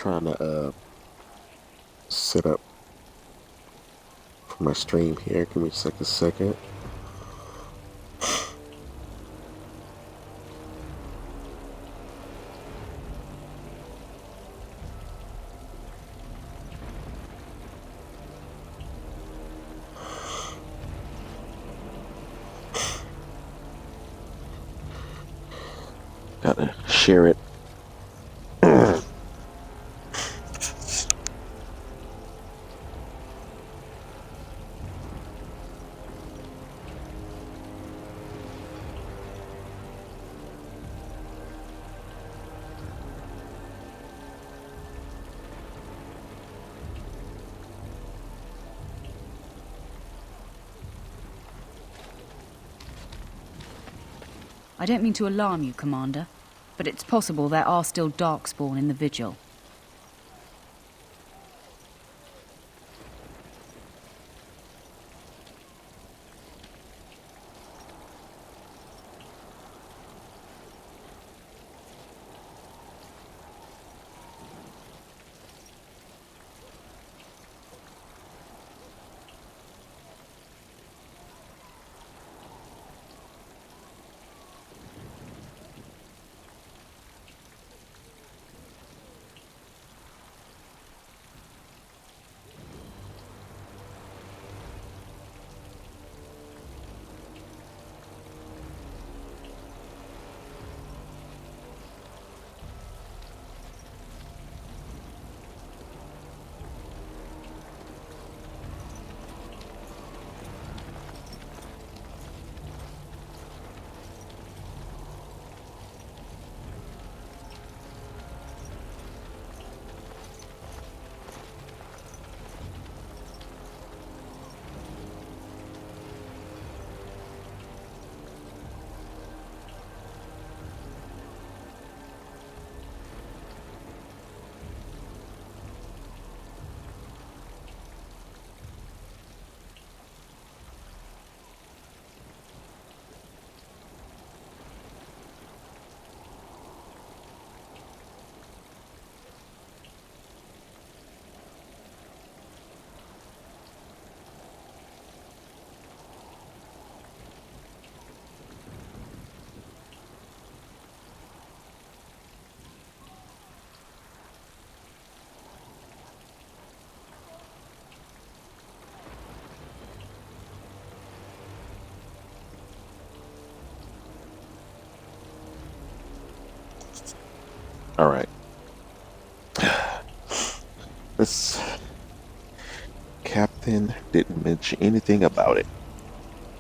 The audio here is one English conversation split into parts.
trying to set up for my stream here. Give me just like a second. Gotta share it. I don't mean to alarm you, Commander, but it's possible there are still Darkspawn in the Vigil. All right. This captain didn't mention anything about it.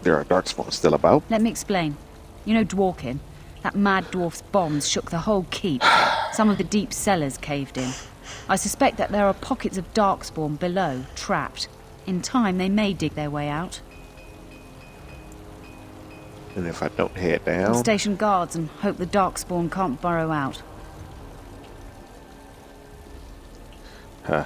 There are Darkspawn still about. Let me explain. You know Dworkin? That mad dwarf's bombs shook the whole keep. Some of the deep cellars caved in. I suspect that there are pockets of Darkspawn below, trapped. In time, they may dig their way out. And if I don't head I'll down, station guards and hope the Darkspawn can't burrow out. I'm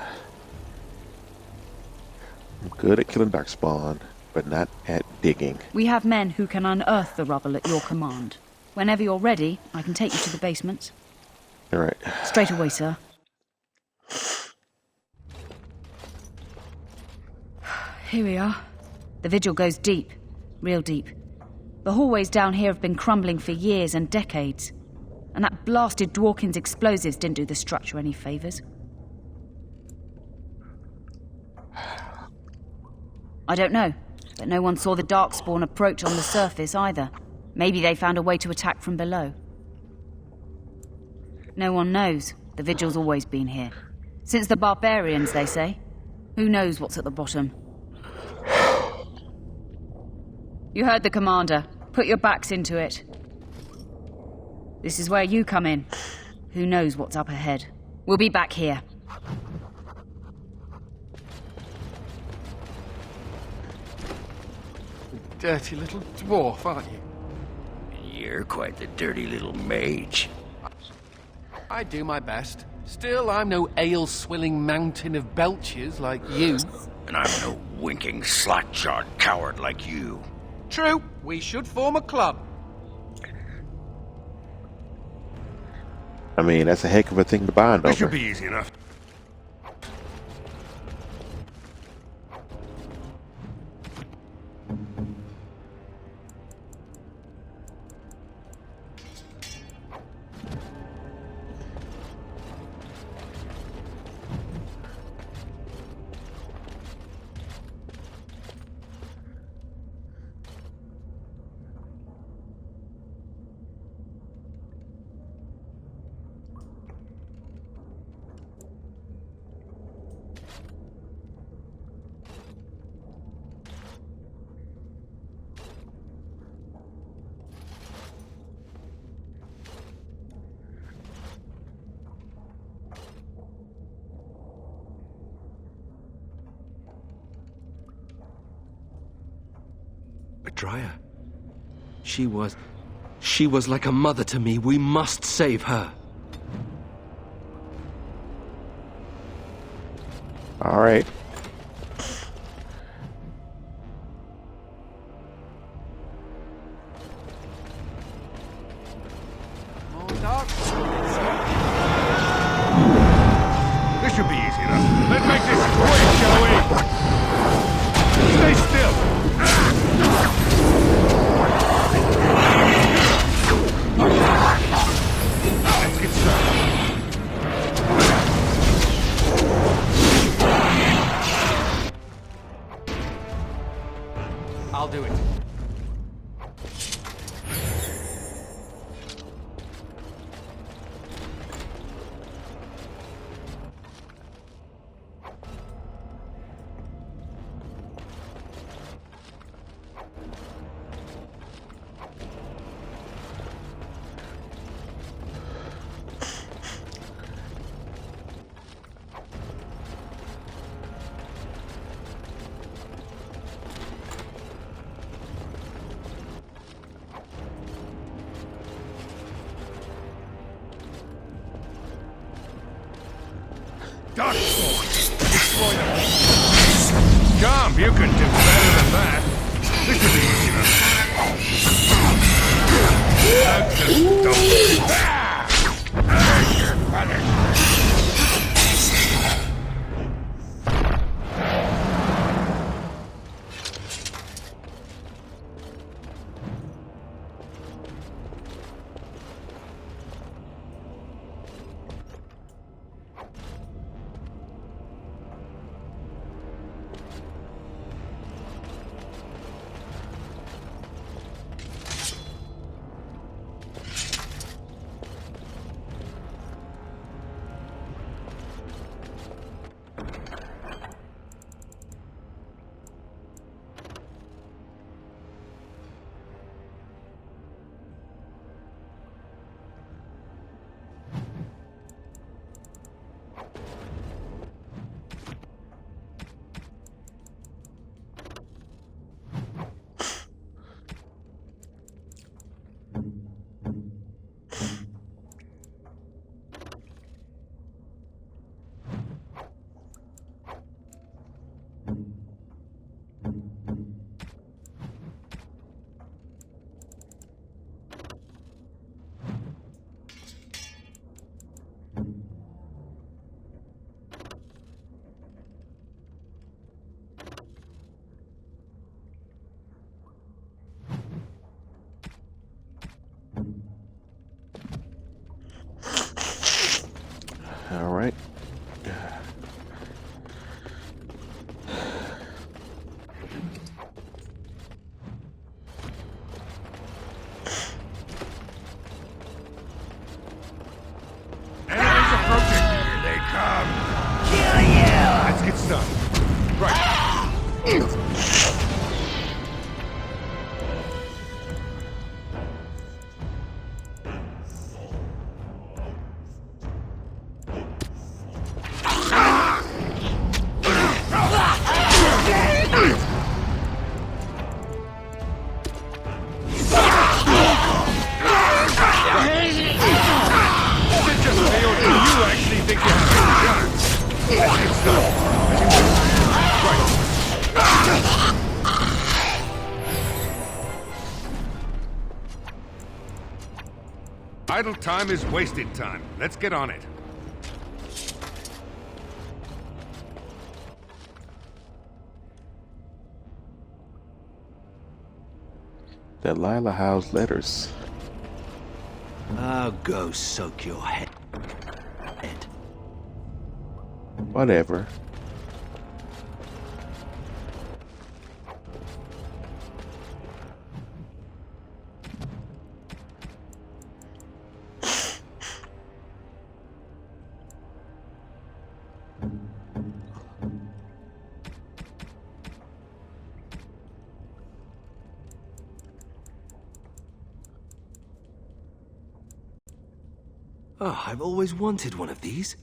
good at killing Darkspawn, but not at digging. We have men who can unearth the rubble at your command. Whenever you're ready, I can take you to the basements. All right. Straight away, sir. Here we are. The vigil goes deep. Real deep. The hallways down here have been crumbling for years and decades. And that blasted Dworkin's explosives didn't do the structure any favors. I don't know, but no one saw the Darkspawn approach on the surface either. Maybe they found a way to attack from below. No one knows. The Vigil's always been here. Since the barbarians, they say. Who knows what's at the bottom? You heard the commander. Put your backs into it. This is where you come in. Who knows what's up ahead? We'll be back here. Dirty little dwarf, aren't you? You're quite the dirty little mage. I do my best. Still, I'm no ale-swilling mountain of belches like you. And I'm no winking, slack-jawed coward like you. True, we should form a club. I mean, that's a heck of a thing to bind That should over. be easy enough. Dryar. She was like a mother to me. We must save her. All right. More dark. This should be easy enough. Let's make this quick, shall we? Stay still. Let's get started. I'll do it. Darkspawn! Destroy them! Come, you can do better than that. This should be easy enough. All right. Enemies approaching! Here they come! Kill you! Let's get started. Right. Idle time is wasted time. Let's get on it. Delilah Howe's letters. Oh, go soak your head. Whatever. Oh, I've always wanted one of these.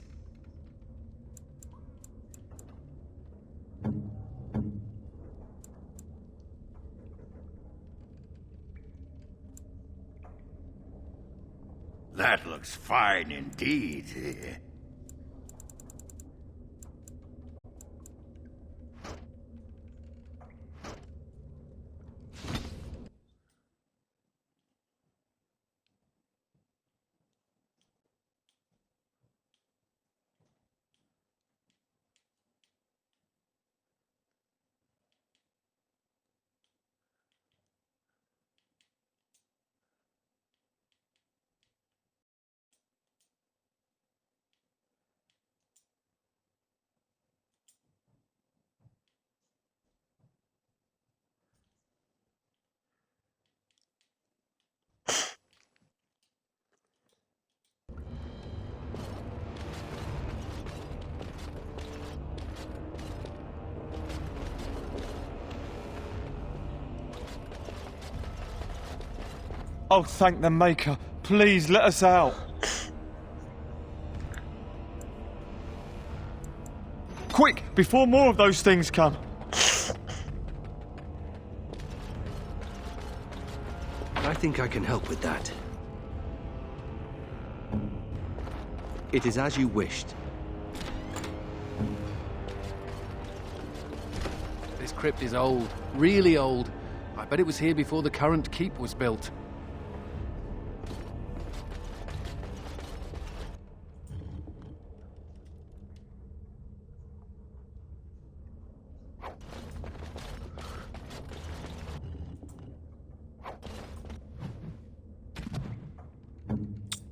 That looks fine indeed. Oh, thank the Maker. Please let us out. Quick, before more of those things come. I think I can help with that. It is as you wished. This crypt is old, really old. I bet it was here before the current keep was built.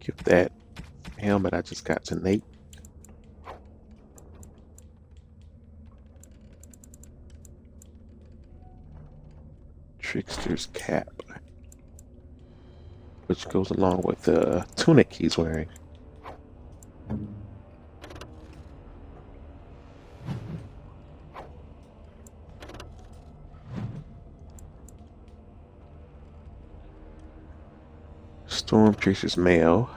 Give that helmet I just got to Nate. Trickster's cap, which goes along with the tunic he's wearing. Stormchaser's mail.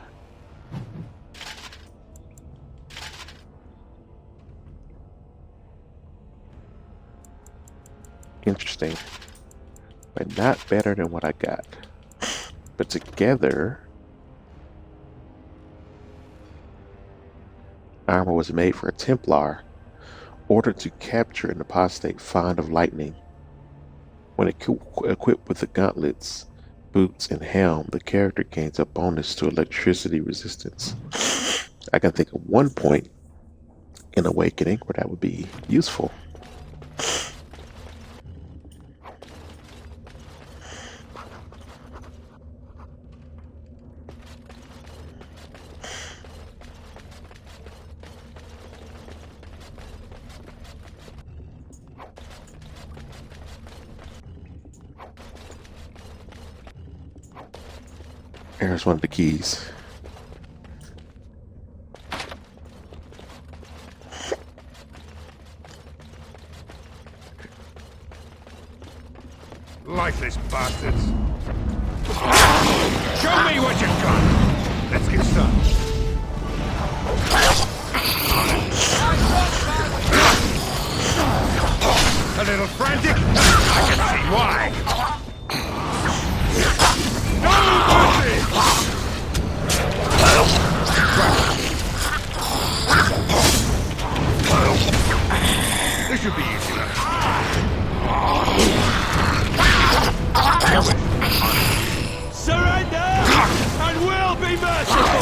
Interesting, but not better than what I got. But together, armor was made for a Templar, ordered to capture an apostate fond of lightning. When equipped with the gauntlets, boots, and helm, the character gains a bonus to electricity resistance. I can think of one point in Awakening where that would be useful. There's one of the keys. Lifeless bastards. Show me what you've got. Let's get started. A little frantic? I can see why. No mercy! This should be easy enough. Surrender, and we'll be merciful!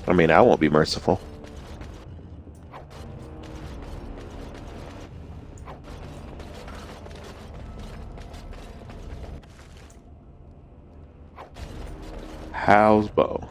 I mean, I won't be merciful. How's Bo?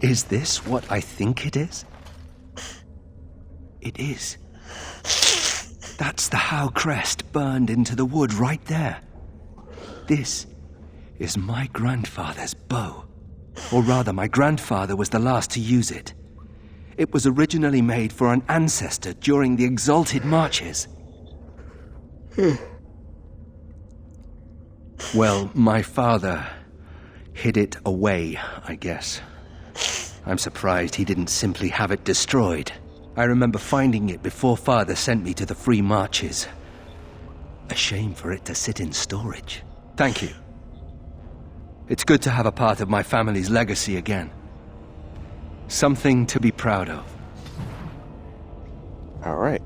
Is this what I think it is? It is. That's the Howe crest burned into the wood right there. This is my grandfather's bow. Or rather, my grandfather was the last to use it. It was originally made for an ancestor during the Exalted Marches. Well, my father hid it away, I guess. I'm surprised he didn't simply have it destroyed. I remember finding it before Father sent me to the Free Marches. A shame for it to sit in storage. Thank you. It's good to have a part of my family's legacy again. Something to be proud of. All right.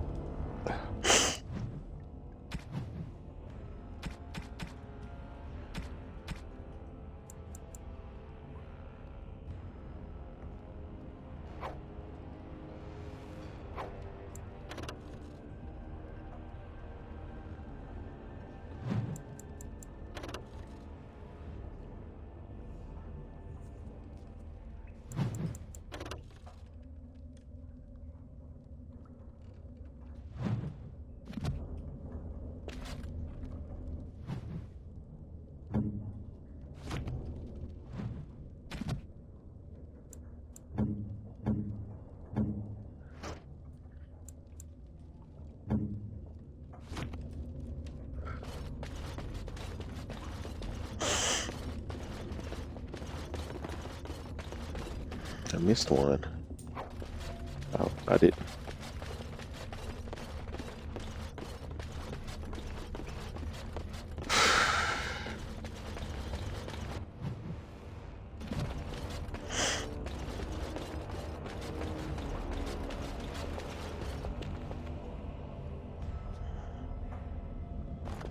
I missed one. Oh, I didn't.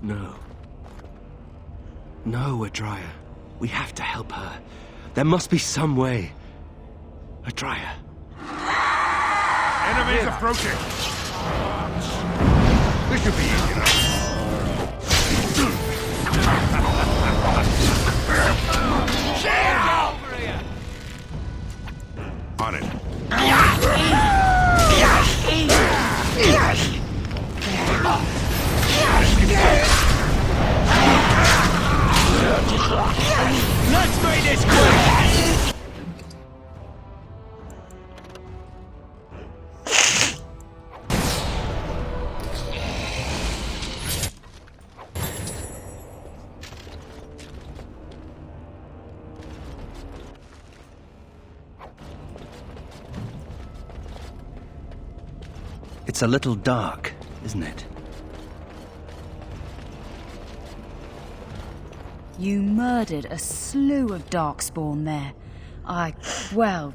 No. No, Adria. We have to help her. There must be some way. Adria. Enemies approaching. This should be easy enough. On it. Let's make this quick! It's a little dark, isn't it? You murdered a slew of Darkspawn there. Well,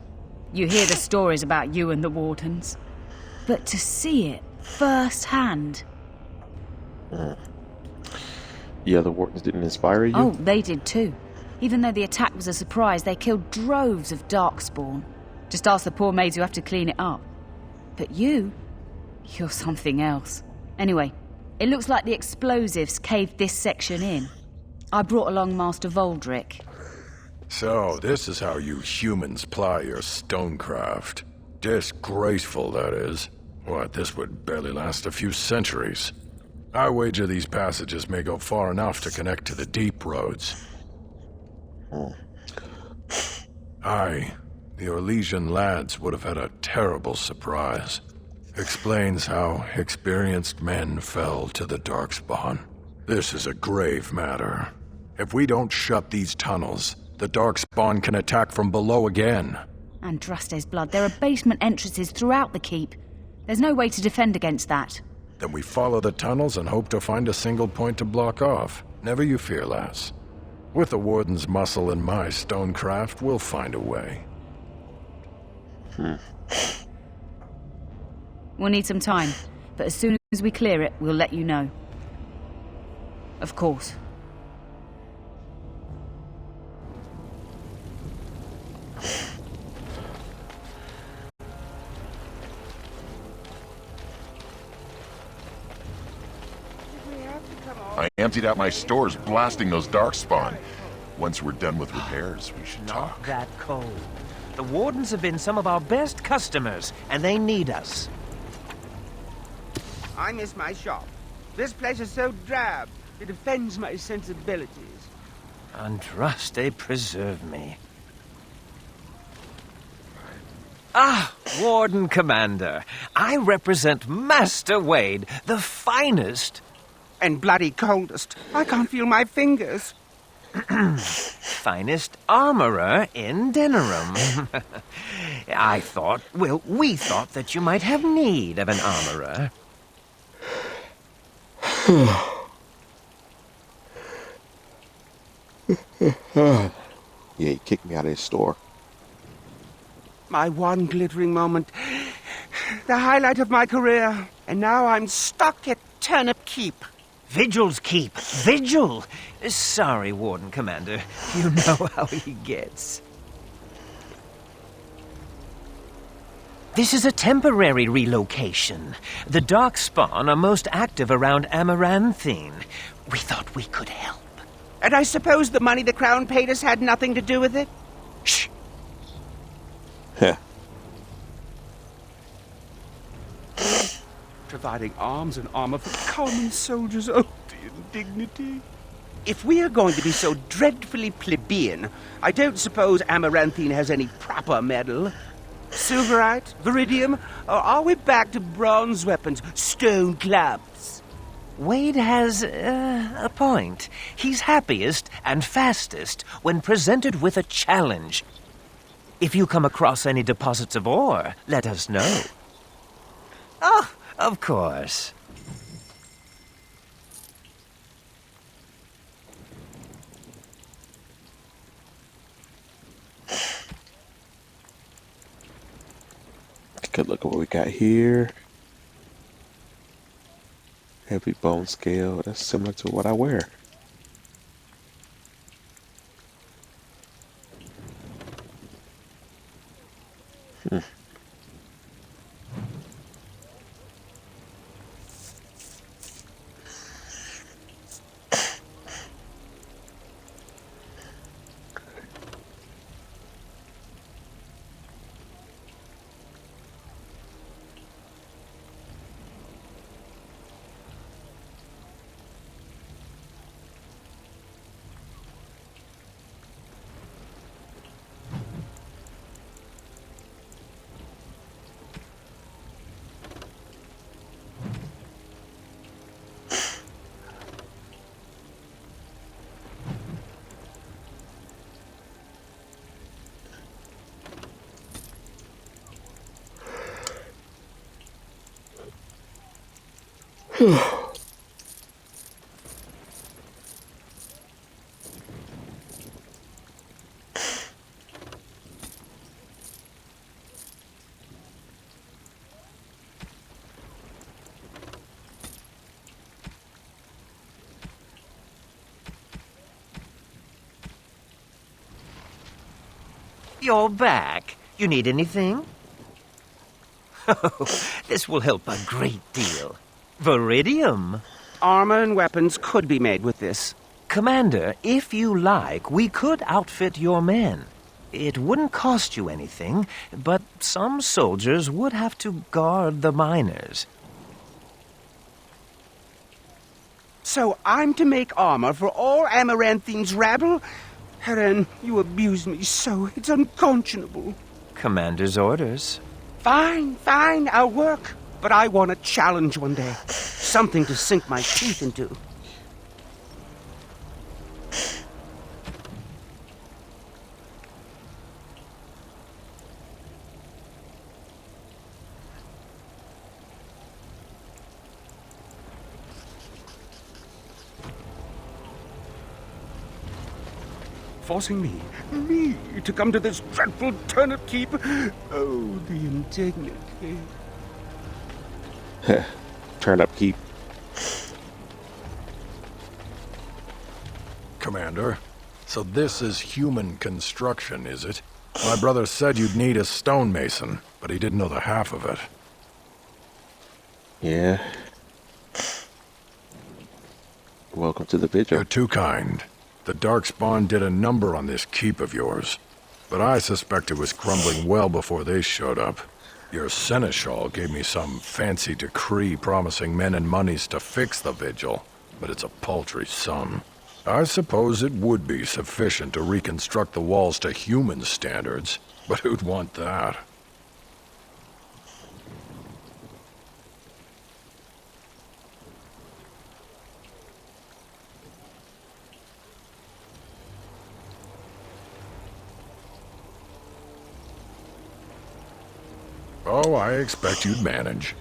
you hear the stories about you and the Wardens. But to see it firsthand... Yeah, the Wardens didn't inspire you? Oh, they did too. Even though the attack was a surprise, they killed droves of Darkspawn. Just ask the poor maids who have to clean it up. But you're something else. Anyway, it looks like the explosives caved this section in. I brought along Master Voldrick. So, this is how you humans ply your stonecraft. Disgraceful, that is. What, this would barely last a few centuries. I wager these passages may go far enough to connect to the deep roads. The Orlesian lads would have had a terrible surprise. Explains how experienced men fell to the Darkspawn. This is a grave matter. If we don't shut these tunnels, the Darkspawn can attack from below again. Andraste's blood. There are basement entrances throughout the keep. There's no way to defend against that. Then we follow the tunnels and hope to find a single point to block off. Never you fear, lass. With the Warden's muscle and my stonecraft, we'll find a way. We'll need some time, but as soon as we clear it, we'll let you know. Of course. I emptied out my stores blasting those Darkspawn. Once we're done with repairs, we should talk. That cold. The Wardens have been some of our best customers, and they need us. I miss my shop. This place is so drab. It offends my sensibilities. Andraste preserve me. Ah, Warden Commander. I represent Master Wade, the finest... And bloody coldest. I can't feel my fingers. finest armorer in Denerim. we thought that you might have need of an armorer. Yeah, he kicked me out of his store. My one glittering moment. The highlight of my career. And now I'm stuck at Turnip Keep. Vigil's Keep. Vigil! Sorry, Warden Commander. You know how he gets. This is a temporary relocation. The Darkspawn are most active around Amaranthine. We thought we could help. And I suppose the money the Crown paid us had nothing to do with it? Shh! Heh. Providing arms and armor for common soldiers. Oh, the indignity. If we are going to be so dreadfully plebeian, I don't suppose Amaranthine has any proper medal. Silverite? Viridium? Or are we back to bronze weapons, stone clubs? Wade has a point. He's happiest and fastest when presented with a challenge. If you come across any deposits of ore, let us know. Oh, of course. Good look at what we got here. Heavy bone scale. That's similar to what I wear. You're back. You need anything? Oh, this will help a great deal. Viridium. Armor and weapons could be made with this. Commander, if you like, we could outfit your men. It wouldn't cost you anything, but some soldiers would have to guard the miners. So I'm to make armor for all Amaranthine's rabble? Heren, you abuse me so. It's unconscionable. Commander's orders. Fine, I'll work. But I want a challenge one day. Something to sink my teeth into. Forcing me, to come to this dreadful Turnip Keep. Oh, the indignity. Turnip Keep. Commander, so this is human construction, is it? My brother said you'd need a stonemason, but he didn't know the half of it. Yeah. Welcome to the vigil. You're too kind. The Darkspawn did a number on this keep of yours. but I suspect it was crumbling well before they showed up. Your seneschal gave me some fancy decree promising men and monies to fix the vigil, but it's a paltry sum. I suppose it would be sufficient to reconstruct the walls to human standards, but who'd want that? Oh, I expect you'd manage.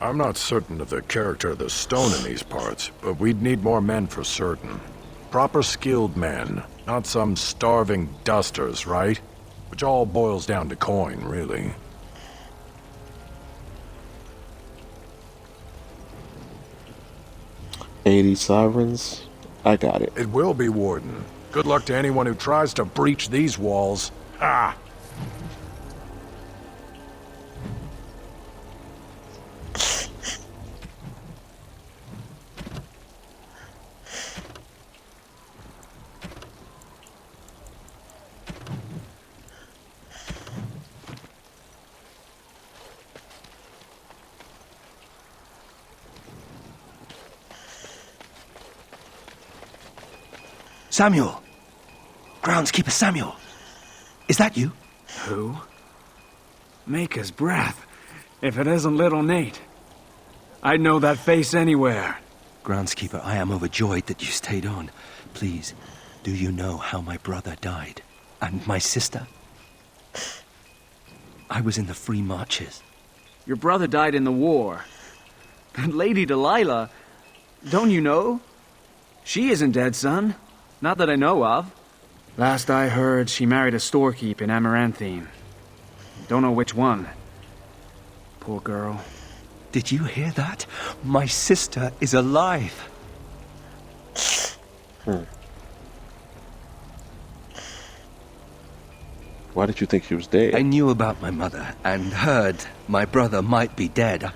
I'm not certain of the character of the stone in these parts, but we'd need more men for certain. Proper skilled men, not some starving dusters, right? Which all boils down to coin, really. $80 sovereigns? I got it. It will be, Warden. Good luck to anyone who tries to breach these walls. Ah! Samuel! Groundskeeper Samuel! Is that you? Who? Maker's breath. If it isn't little Nate. I'd know that face anywhere. Groundskeeper, I am overjoyed that you stayed on. Please, do you know how my brother died? And my sister? I was in the Free Marches. Your brother died in the war. And Lady Delilah, don't you know? She isn't dead, son. Not that I know of. Last I heard, she married a storekeep in Amaranthine. Don't know which one. Poor girl. Did you hear that? My sister is alive. Why did you think she was dead? I knew about my mother and heard my brother might be dead.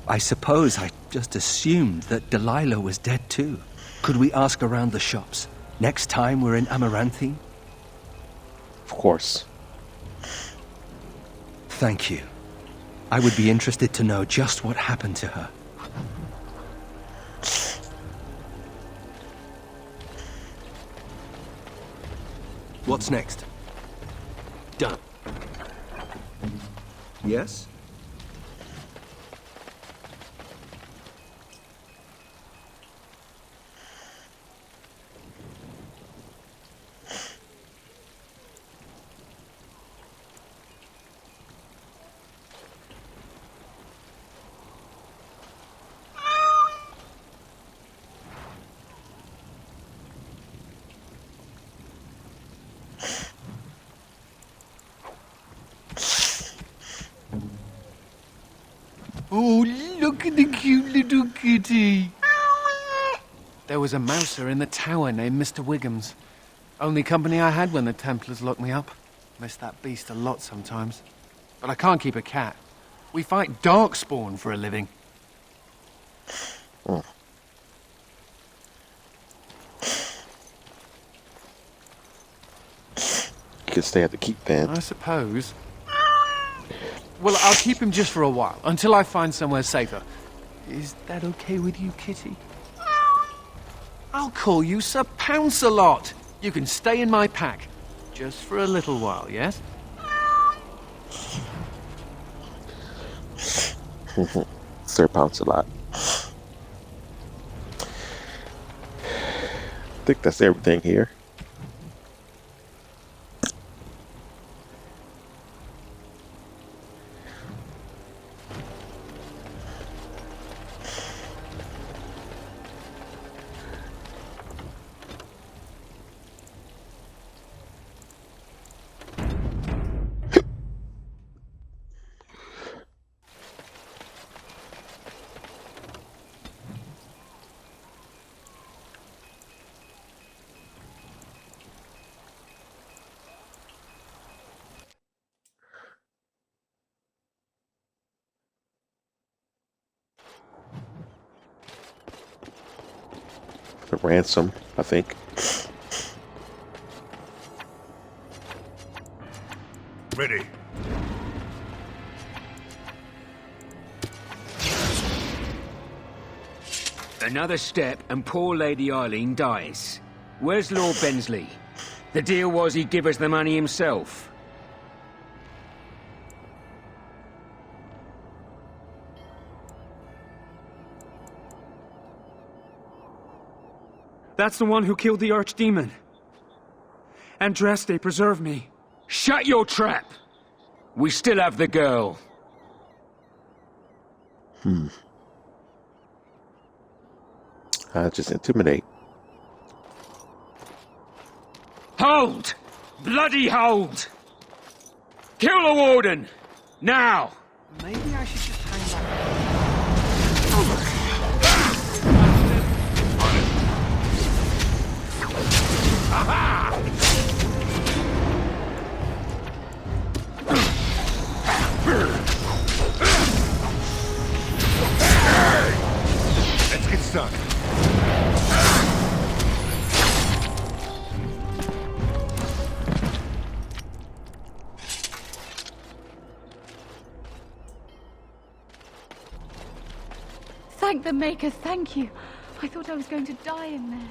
I suppose I just assumed that Delilah was dead too. Could we ask around the shops? Next time we're in Amaranthine? Of course. Thank you. I would be interested to know just what happened to her. What's next? Done. Yes? Oh, look at the cute little kitty. There was a mouser in the tower named Mr. Wiggums. Only company I had when the Templars locked me up. Miss that beast a lot sometimes. But I can't keep a cat. We fight Darkspawn for a living. Oh. You could stay at the keep then. I suppose. Well, I'll keep him just for a while, until I find somewhere safer. Is that okay with you, kitty? I'll call you Sir Pounce-a-Lot. You can stay in my pack. Just for a little while, yes? Sir Pounce-a-Lot. I think that's everything here. ransom, I think. Ready. Another step and poor Lady Eileen dies. Where's Lord Bensley? The deal was he'd give us the money himself. That's the one who killed the Archdemon. Andraste, preserve me. Shut your trap! We still have the girl. Just intimidate. Hold! Bloody hold! Kill the warden! Now! Maybe I should just hang back. Let's get started. Thank the Maker, thank you. I thought I was going to die in there.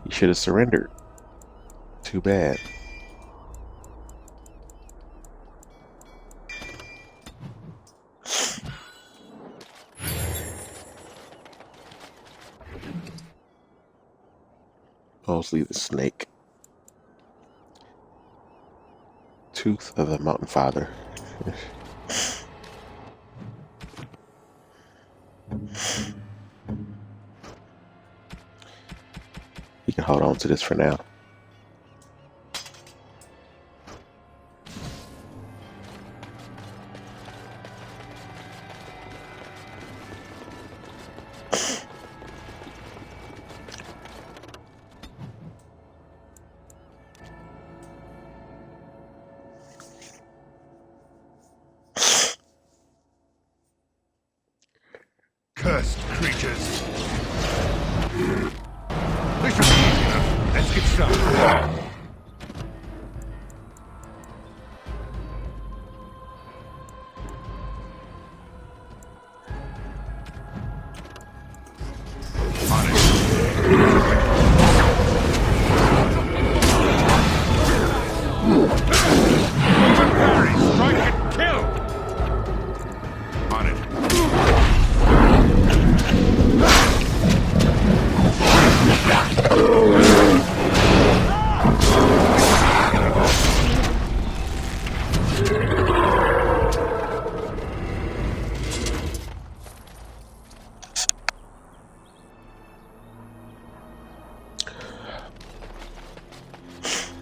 You should have surrendered. Too bad. Mostly the snake. Tooth of the Mountain Father. You can hold on to this for now. Cursed creatures. This should be easy enough. Let's get started.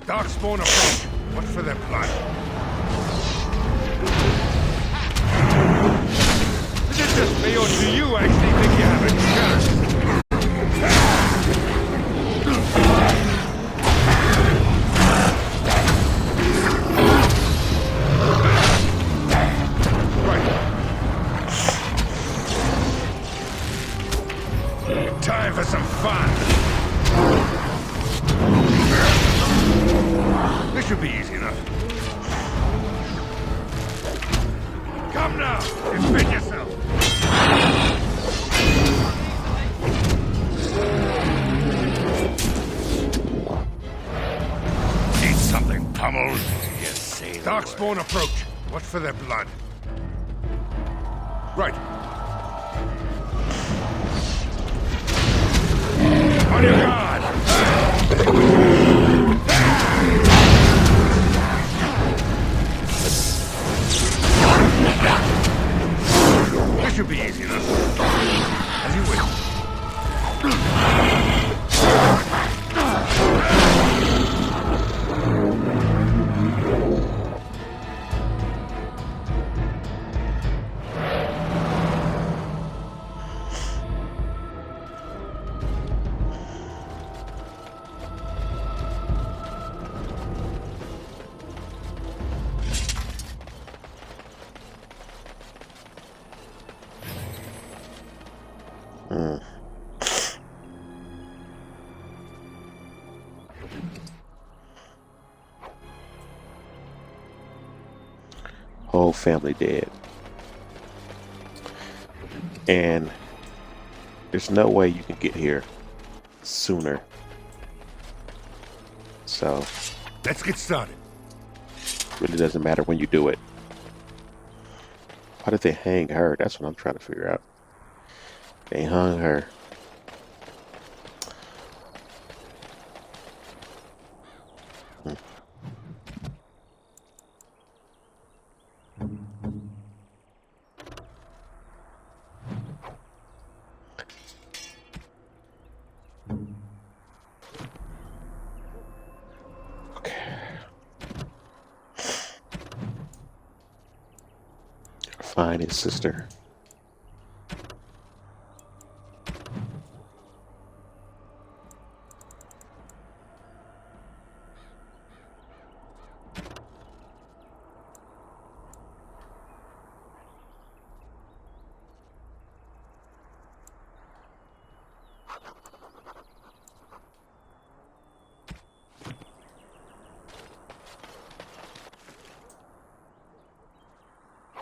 Darkspawn approach. Watch for their blood. Is it just me, or do you actually think you have a chance? Right. Time for some fun. This should be easy enough. Come now! Defend yourself! Need something pummeled? Yes, say the Darkspawn approach. Watch for their blood. Right. On your guard! This should be easy enough. As you wish. Whole family dead. And there's no way you can get here sooner. So let's get started. Really doesn't matter when you do it. Why did they hang her? That's what I'm trying to figure out. They hung her. Find his sister.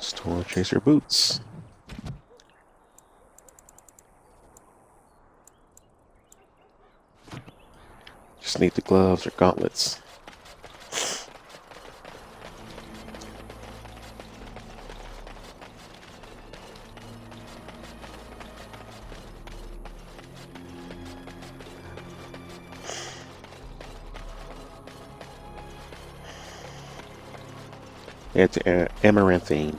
Storm Chaser boots. Just need the gloves or gauntlets. It's Amaranthine.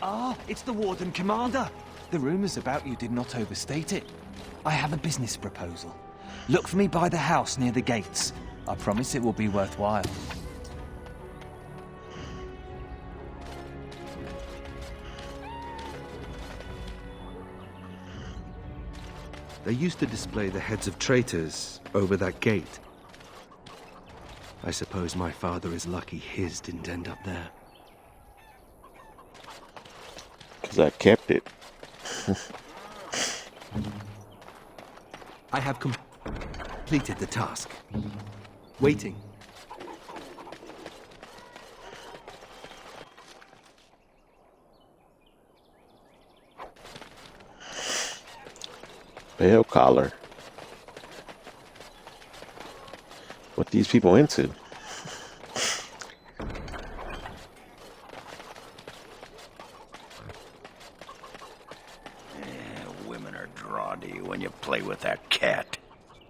Ah, it's the Warden Commander. The rumors about you did not overstate it. I have a business proposal. Look for me by the house near the gates. I promise it will be worthwhile. They used to display the heads of traitors over that gate. I suppose my father is lucky his didn't end up there. Because I kept it. I have completed the task. Waiting. Bell collar. What these people into? Women are drawn to you when you play with that cat.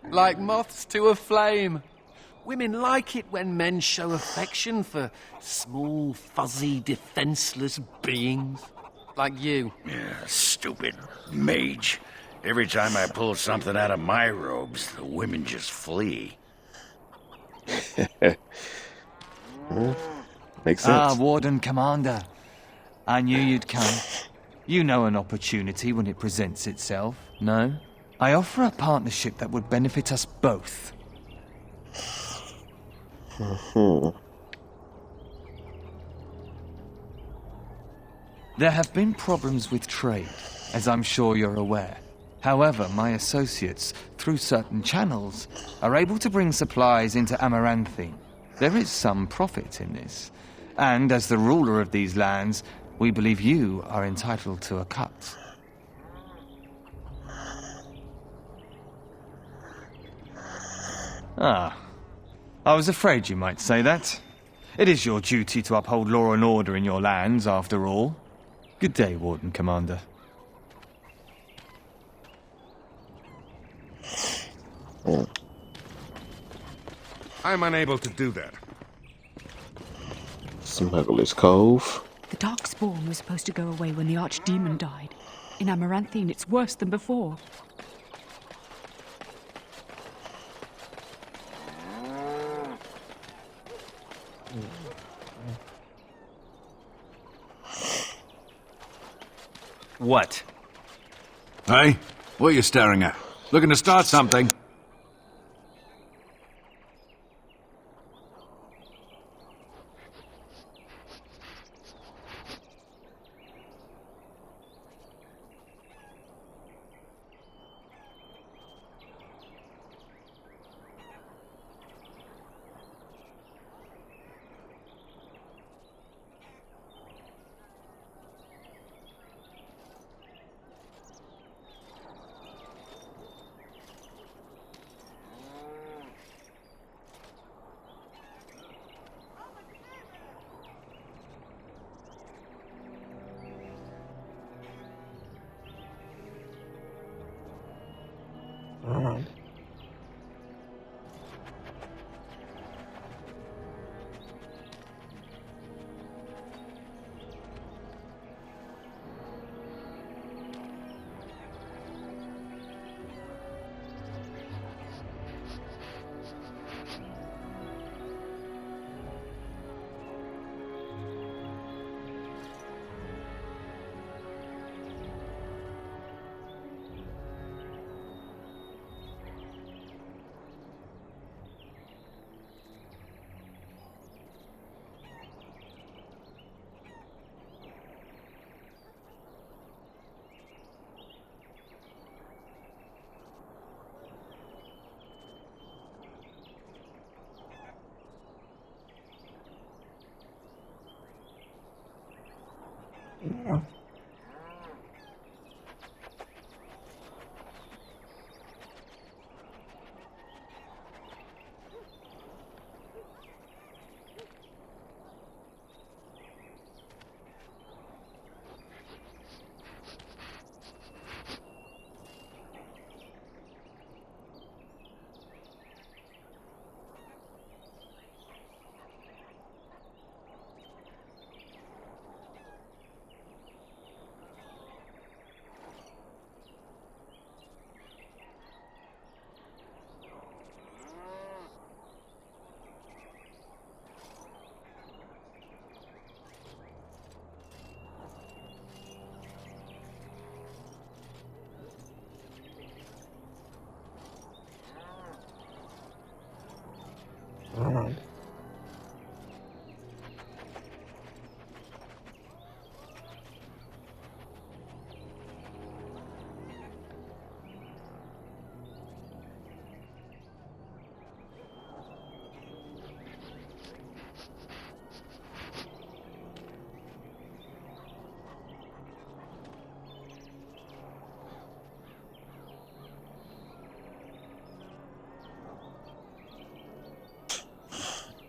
Like moths to a flame. Women like it when men show affection for small, fuzzy, defenseless beings. Like you. Yeah, stupid mage. Every time I pull something out of my robes, the women just flee. Makes sense. Ah, Warden Commander. I knew you'd come. You know an opportunity when it presents itself, no? I offer a partnership that would benefit us both. There have been problems with trade, as I'm sure you're aware. However, my associates, through certain channels, are able to bring supplies into Amaranthine. There is some profit in this. And as the ruler of these lands, we believe you are entitled to a cut. Ah, I was afraid you might say that. It is your duty to uphold law and order in your lands, after all. Good day, Warden Commander. I'm unable to do that. Smuggler's Cove. The Darkspawn was supposed to go away when the Archdemon died. In Amaranthine, it's worse than before. What? Hey, what are you staring at? Looking to start something?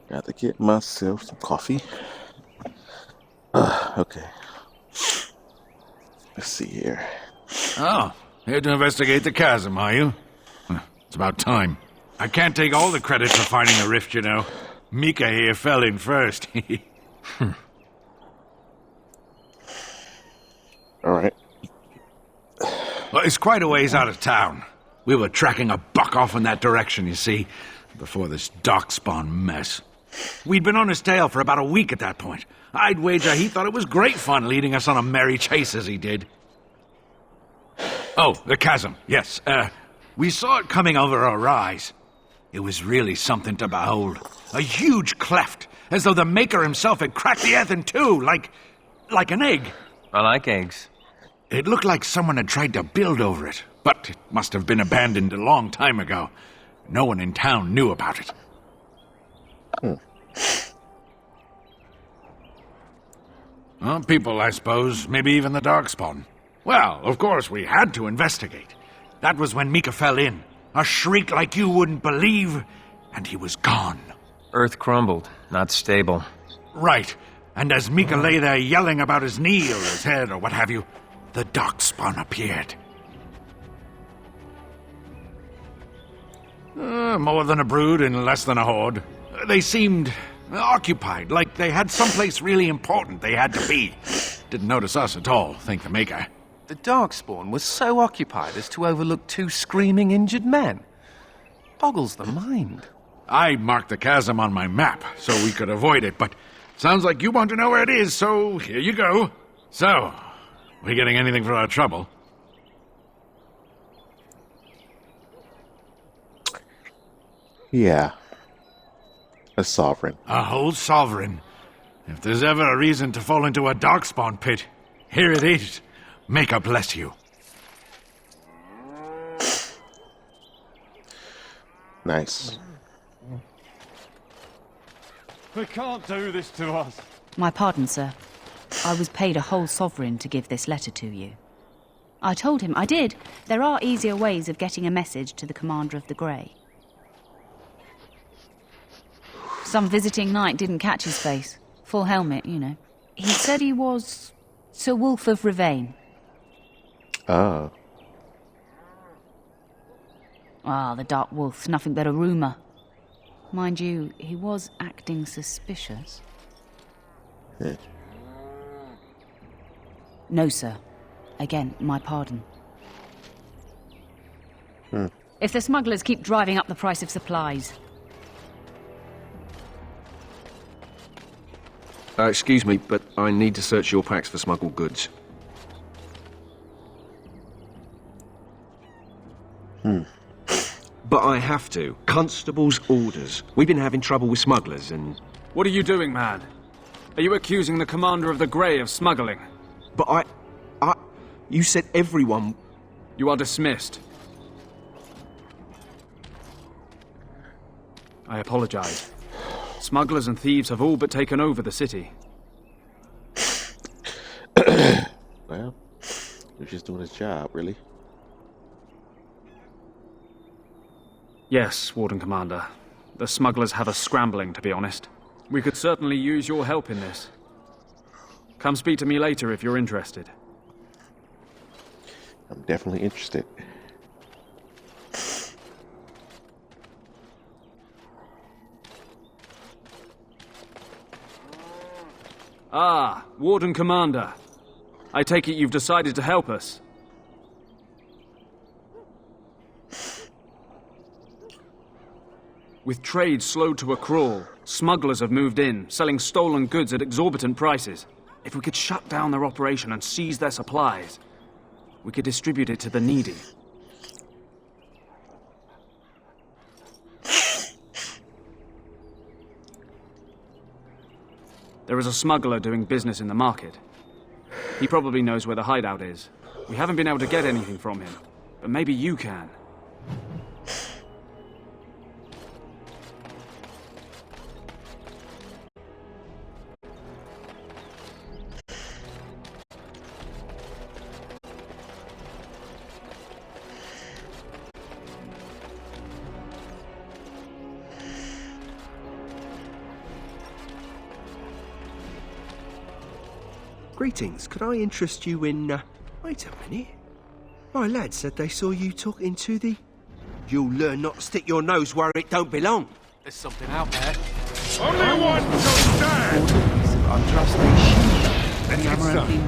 Got to get myself some coffee. Okay. Let's see here. Oh, here to investigate the chasm, are you? It's about time. I can't take all the credit for finding the rift, you know. Mika here fell in first. Alright. Well, it's quite a ways out of town. We were tracking a buck off in that direction, you see, before this darkspawn mess. We'd been on his tail for about a week at that point. I'd wager he thought it was great fun leading us on a merry chase as he did. Oh, the chasm, yes. We saw it coming over a rise. It was really something to behold. A huge cleft, as though the Maker himself had cracked the earth in two, like an egg. I like eggs. It looked like someone had tried to build over it, but it must have been abandoned a long time ago. No one in town knew about it. Well, people, I suppose. Maybe even the Darkspawn. Well, of course, we had to investigate. That was when Mika fell in. A shriek like you wouldn't believe, and he was gone. Earth crumbled, not stable. Right. And as Mika lay there yelling about his knee or his head or what have you, the Darkspawn appeared. More than a brood and less than a horde. They seemed occupied, like they had someplace really important they had to be. Didn't notice us at all, thank the Maker. The Darkspawn was so occupied as to overlook 2 screaming injured men. Boggles the mind. I marked the chasm on my map so we could avoid it, but sounds like you want to know where it is, so here you go. So, we getting anything for our trouble? Yeah. A sovereign. A whole sovereign. If there's ever a reason to fall into a darkspawn pit, here it is. May God bless you. Nice. They can't do this to us. My pardon, sir. I was paid a whole sovereign to give this letter to you. I told him I did. There are easier ways of getting a message to the Commander of the Grey. Some visiting knight didn't catch his face. Full helmet, you know. He said he was Sir Wolf of Rivain. Ah. Ah, the Dark Wolf, nothing but a rumour. Mind you, he was acting suspicious. No, sir. Again, my pardon. If the smugglers keep driving up the price of supplies... Excuse me, but I need to search your packs for smuggled goods. But I have to. Constable's orders. We've been having trouble with smugglers and... What are you doing, man? Are you accusing the Commander of the Grey of smuggling? But you said everyone... You are dismissed. I apologize. Smugglers and thieves have all but taken over the city. Well, he's just doing his job, really. Yes, Warden Commander. The smugglers have us scrambling, to be honest. We could certainly use your help in this. Come speak to me later if you're interested. I'm definitely interested. Ah, Warden Commander. I take it you've decided to help us. With trade slowed to a crawl, smugglers have moved in, selling stolen goods at exorbitant prices. If we could shut down their operation and seize their supplies, we could distribute it to the needy. There is a smuggler doing business in the market. He probably knows where the hideout is. We haven't been able to get anything from him, but maybe you can. Greetings, could I interest you in, Wait a minute. My lad said they saw you talking to the... You'll learn not to stick your nose where it don't belong. There's something out there. Only one to stand! Let's get started.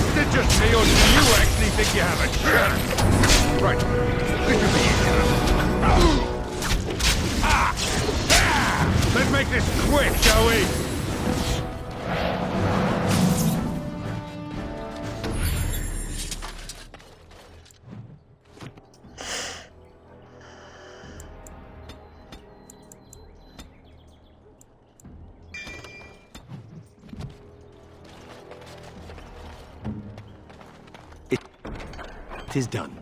Is it just me, or do you actually think you have a chance? Right. This should be easy enough. Let's make this quick, shall we? It is done.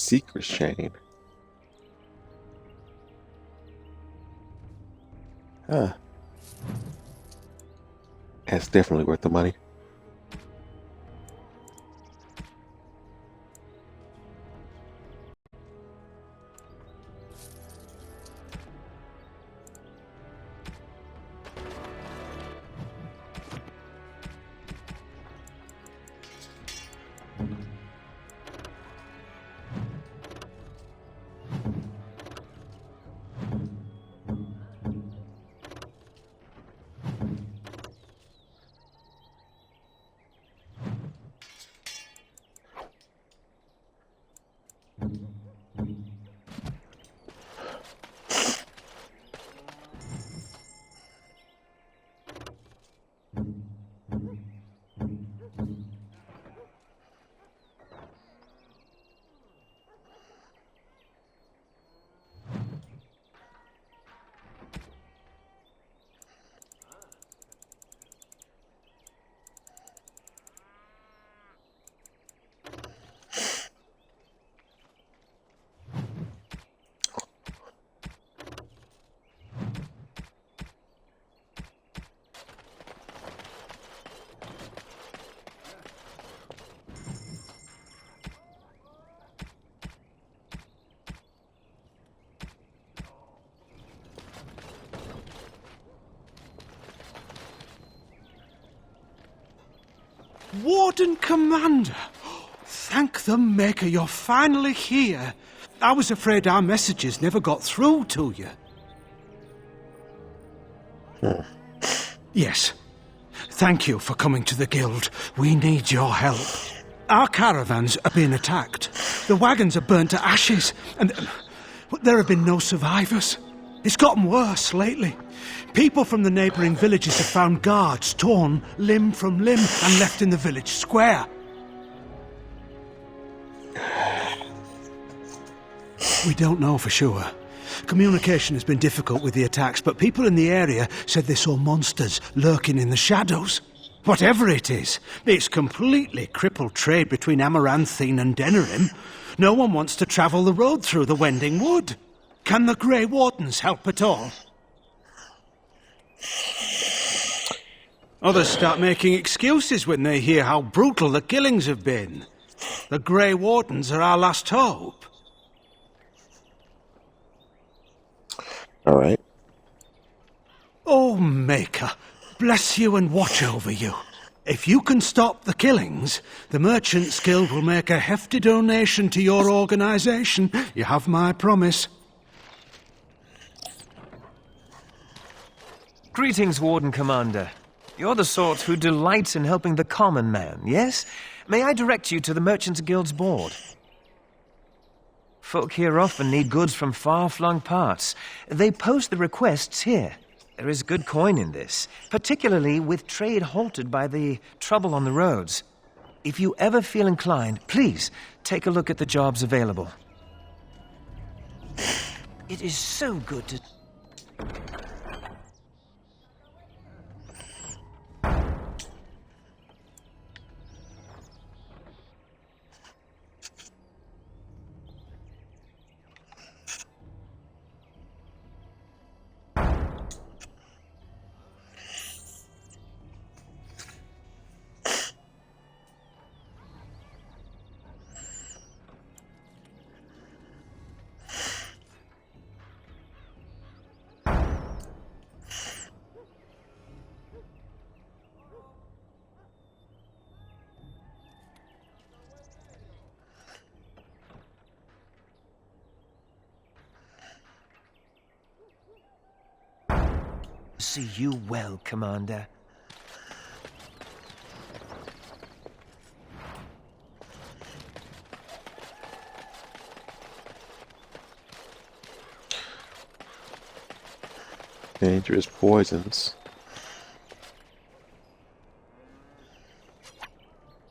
Secret chain. Huh. That's definitely worth the money. Warden Commander! Thank the Maker you're finally here. I was afraid our messages never got through to you. Yes. Thank you for coming to the Guild. We need your help. Our caravans are being attacked. The wagons are burnt to ashes, and there have been no survivors. It's gotten worse lately. People from the neighbouring villages have found guards torn limb from limb and left in the village square. We don't know for sure. Communication has been difficult with the attacks, but people in the area said they saw monsters lurking in the shadows. Whatever it is, it's completely crippled trade between Amaranthine and Denerim. No one wants to travel the road through the Wending Wood. Can the Grey Wardens help at all? Others start making excuses when they hear how brutal the killings have been. The Grey Wardens are our last hope. All right. Oh, Maker, bless you and watch over you. If you can stop the killings, the Merchants Guild will make a hefty donation to your organisation. You have my promise. Greetings, Warden Commander. You're the sort who delights in helping the common man, yes? May I direct you to the Merchants Guild's board? Folk here often need goods from far-flung parts. They post the requests here. There is good coin in this, particularly with trade halted by the trouble on the roads. If you ever feel inclined, please take a look at the jobs available. It is so good to... See you well, Commander. Dangerous poisons.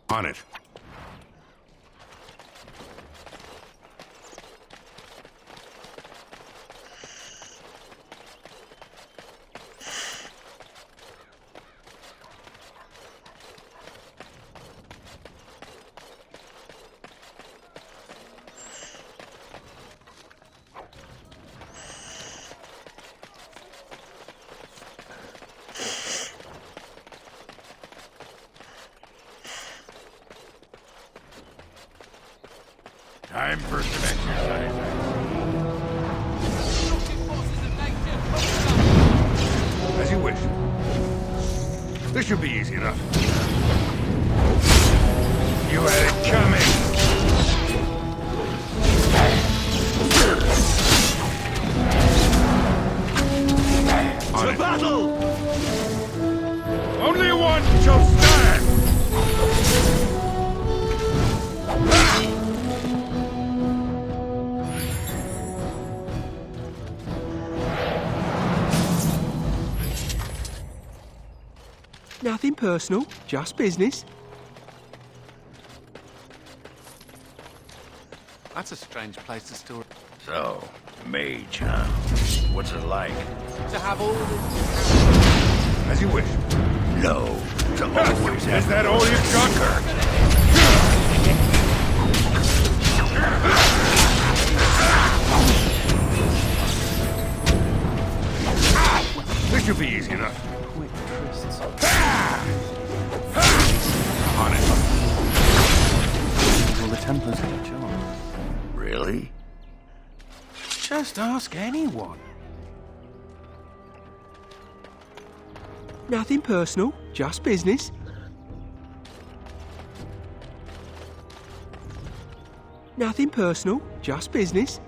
On it. Time for some exercise. As you wish. This should be easy enough. You had it coming. To battle! Only one shall stand! Nothing personal, just business. That's a strange place to store. So, mage, huh? What's it like? To have all this. As you wish. No, to always have. Is that all you've got? This should be easy enough. Quick twists. On it. Well, the Templars have a job. Really? Just ask anyone. Nothing personal, just business. Nothing personal, just business.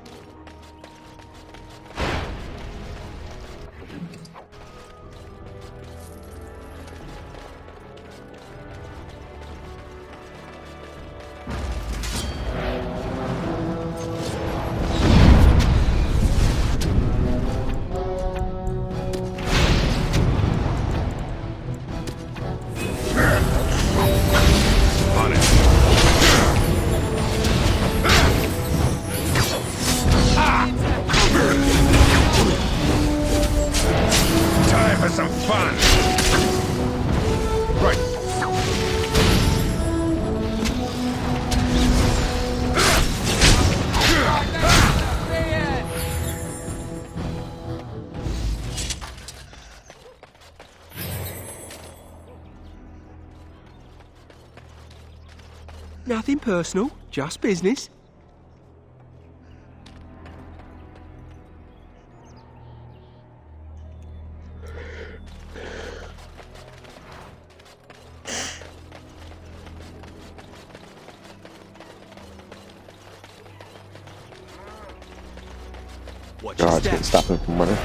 Time for some fun! Right. Nothing personal, just business. Guards can't stop him from running.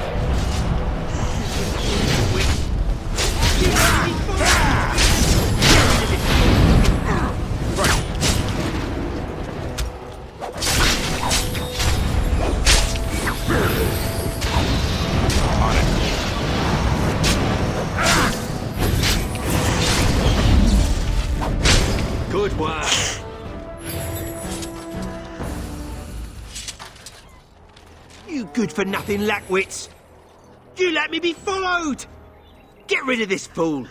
Good work. You good-for-nothing lackwits! You let me be followed! Get rid of this fool!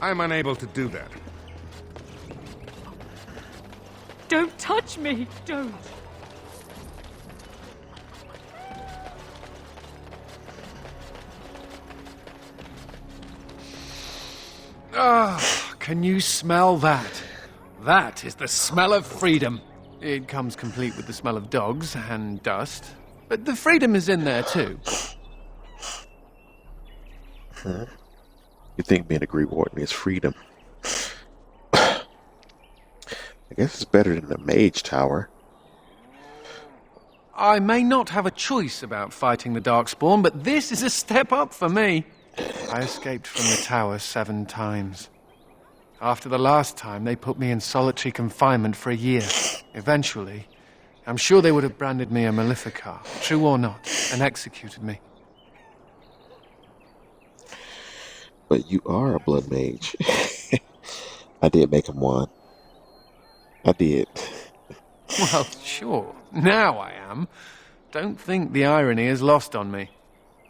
I'm unable to do that. Don't touch me! Don't! Ah, can you smell that? That is the smell of freedom. It comes complete with the smell of dogs and dust, but the freedom is in there too. You think being a Green Warden is freedom? I guess it's better than the Mage Tower. I may not have a choice about fighting the Darkspawn, but this is a step up for me. I escaped from the tower 7 times. After the last time, they put me in solitary confinement for a year. Eventually, I'm sure they would have branded me a Maleficar, true or not, and executed me. But you are a blood mage. I did make him one. I did. Well, sure. Now I am. Don't think the irony is lost on me.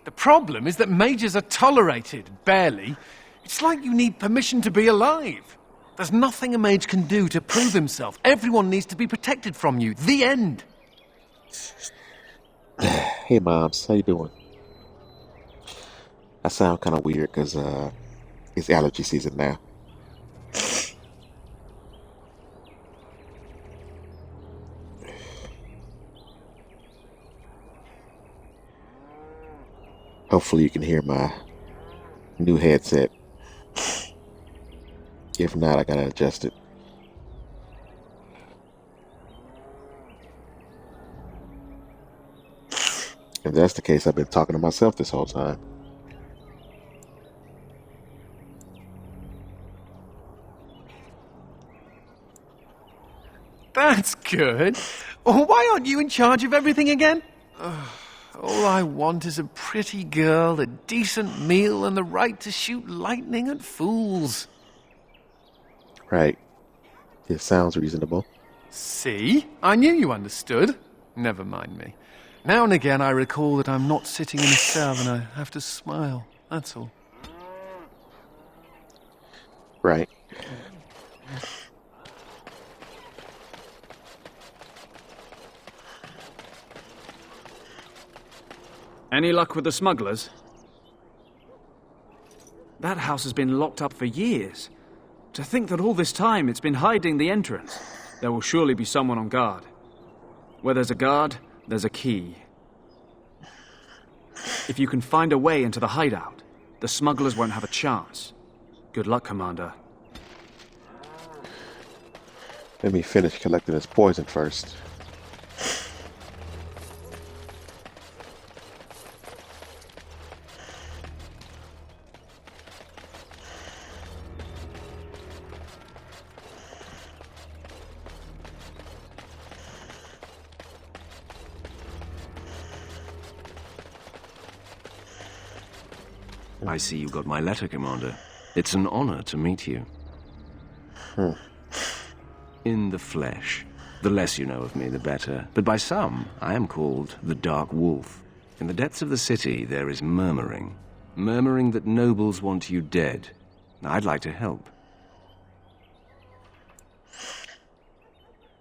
The problem is that mages are tolerated, barely. It's like you need permission to be alive. There's nothing a mage can do to prove himself. Everyone needs to be protected from you. The end. Hey, Moms. How you doing? I sound kind of weird because it's allergy season now. Hopefully you can hear my new headset. If not, I gotta adjust it. If that's the case, I've been talking to myself this whole time. That's good. Why aren't you in charge of everything again? All I want is a pretty girl, a decent meal, and the right to shoot lightning at fools. Right. It sounds reasonable. See? I knew you understood. Never mind me. Now and again I recall that I'm not sitting in a cell and I have to smile. That's all. Right. Any luck with the smugglers? That house has been locked up for years. To think that all this time it's been hiding the entrance. There will surely be someone on guard. Where there's a guard, there's a key. If you can find a way into the hideout, the smugglers won't have a chance. Good luck, Commander. Let me finish collecting this poison first. I see you got my letter, Commander. It's an honor to meet you. In the flesh. The less you know of me, the better. But by some, I am called the Dark Wolf. In the depths of the city, there is murmuring. Murmuring that nobles want you dead. I'd like to help.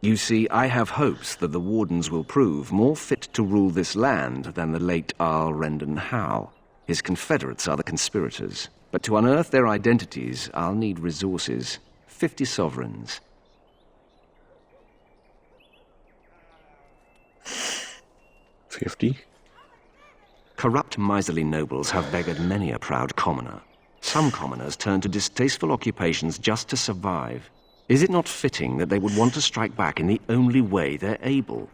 You see, I have hopes that the Wardens will prove more fit to rule this land than the late Arl Rendon Howe. His confederates are the conspirators. But to unearth their identities, I'll need resources. 50 sovereigns. 50? Corrupt, miserly nobles have beggared many a proud commoner. Some commoners turn to distasteful occupations just to survive. Is it not fitting that they would want to strike back in the only way they're able?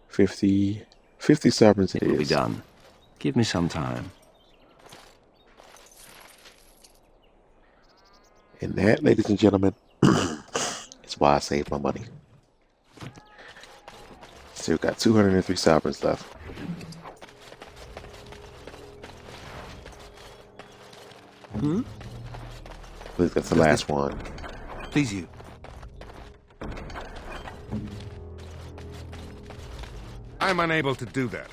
50 sovereigns it will be is. done. Give me some time. And that, ladies and gentlemen, is why I save my money. Still got 203 sovereigns left. I believe that's the last one. Please, you. I'm unable to do that.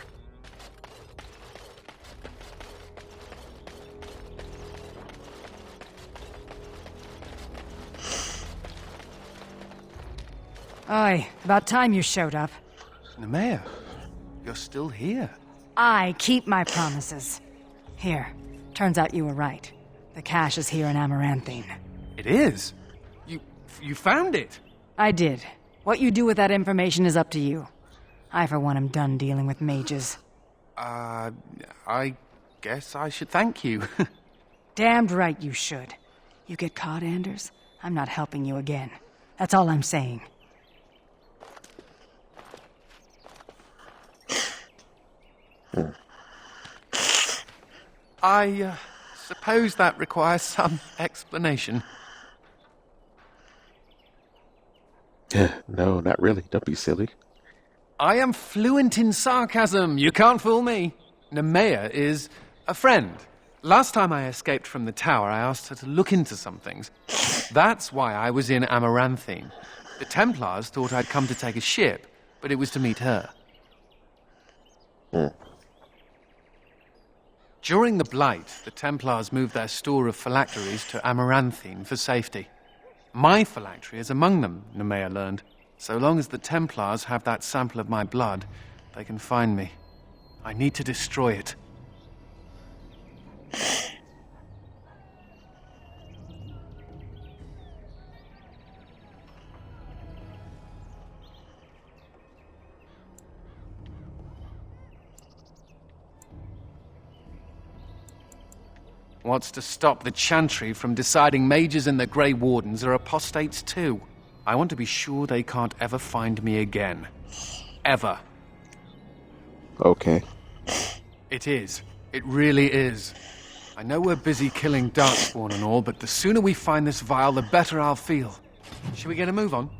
Aye, about time you showed up. Nemea, you're still here. I keep my promises. Here, turns out you were right. The cache is here in Amaranthine. It is? You found it? I did. What you do with that information is up to you. I, for one, am done dealing with mages. I guess I should thank you. Damned right you should. You get caught, Anders, I'm not helping you again. That's all I'm saying. I suppose that requires some explanation. No, not really. Don't be silly. I am fluent in sarcasm. You can't fool me. Nemea is a friend. Last time I escaped from the tower, I asked her to look into some things. That's why I was in Amaranthine. The Templars thought I'd come to take a ship, but it was to meet her. During the Blight, the Templars moved their store of phylacteries to Amaranthine for safety. My phylactery is among them, Nemea learned. So long as the Templars have that sample of my blood, they can find me. I need to destroy it. What's to stop the Chantry from deciding mages and the Grey Wardens are apostates too? I want to be sure they can't ever find me again. Ever. Okay. It is. It really is. I know we're busy killing Darkspawn and all, but the sooner we find this vial, the better I'll feel. Shall we get a move on?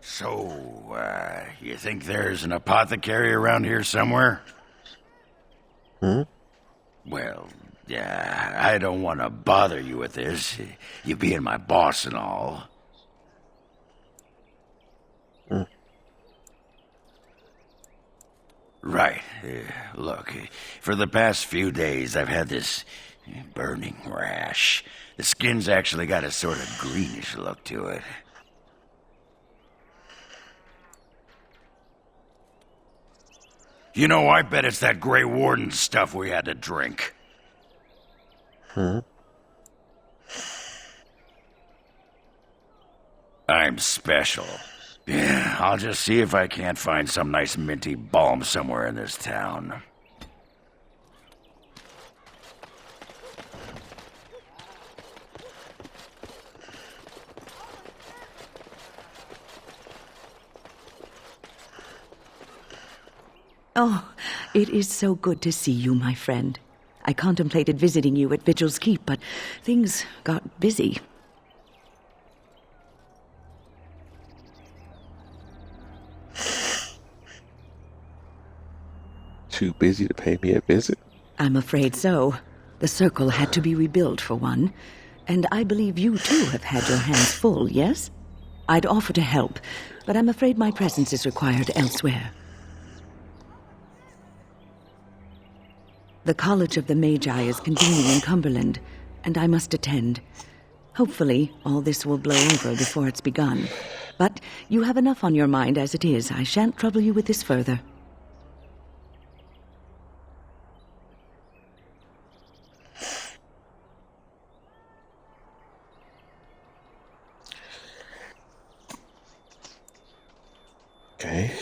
So, you think there's an apothecary around here somewhere? Well, yeah, I don't want to bother you with this, you being my boss and all. Right. Look, for the past few days I've had this burning rash. The skin's actually got a sort of greenish look to it. You know, I bet it's that Grey Warden stuff we had to drink. I'm special. Yeah, I'll just see if I can't find some nice minty balm somewhere in this town. Oh, it is so good to see you, my friend. I contemplated visiting you at Vigil's Keep, but things got busy. Too busy to pay me a visit? I'm afraid so. The Circle had to be rebuilt, for one. And I believe you, too, have had your hands full, yes? I'd offer to help, but I'm afraid my presence is required elsewhere. The College of the Magi is convening in Cumberland, and I must attend. Hopefully, all this will blow over before it's begun. But you have enough on your mind as it is. I shan't trouble you with this further. Okay.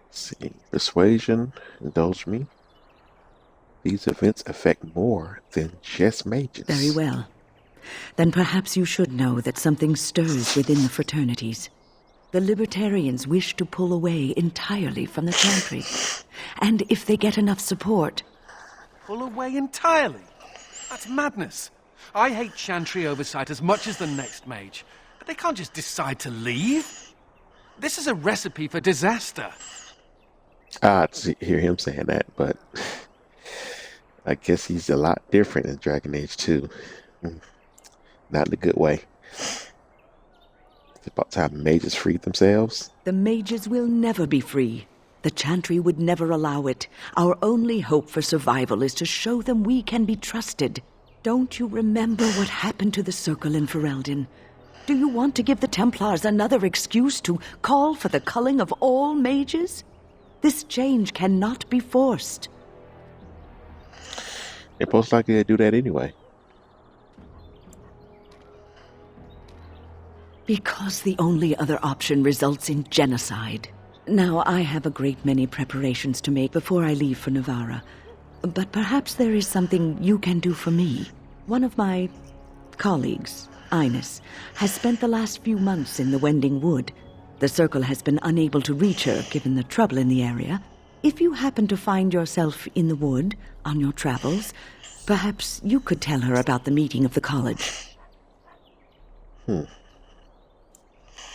Let's see. Persuasion. Indulge me. These events affect more than just mages. Very well. Then perhaps you should know that something stirs within the fraternities. The Libertarians wish to pull away entirely from the Chantry. And if they get enough support... Pull away entirely? That's madness. I hate Chantry oversight as much as the next mage. But they can't just decide to leave. This is a recipe for disaster. I'd hear him saying that, but... I guess he's a lot different in Dragon Age 2. Not in a good way. It's about time the mages freed themselves. The mages will never be free. The Chantry would never allow it. Our only hope for survival is to show them we can be trusted. Don't you remember what happened to the Circle in Ferelden? Do you want to give the Templars another excuse to call for the culling of all mages? This change cannot be forced. They're most likely to do that anyway. Because the only other option results in genocide. Now, I have a great many preparations to make before I leave for Navarra. But perhaps there is something you can do for me. One of my colleagues, Ines, has spent the last few months in the Wending Wood. The Circle has been unable to reach her, given the trouble in the area. If you happen to find yourself in the wood on your travels, perhaps you could tell her about the meeting of the college.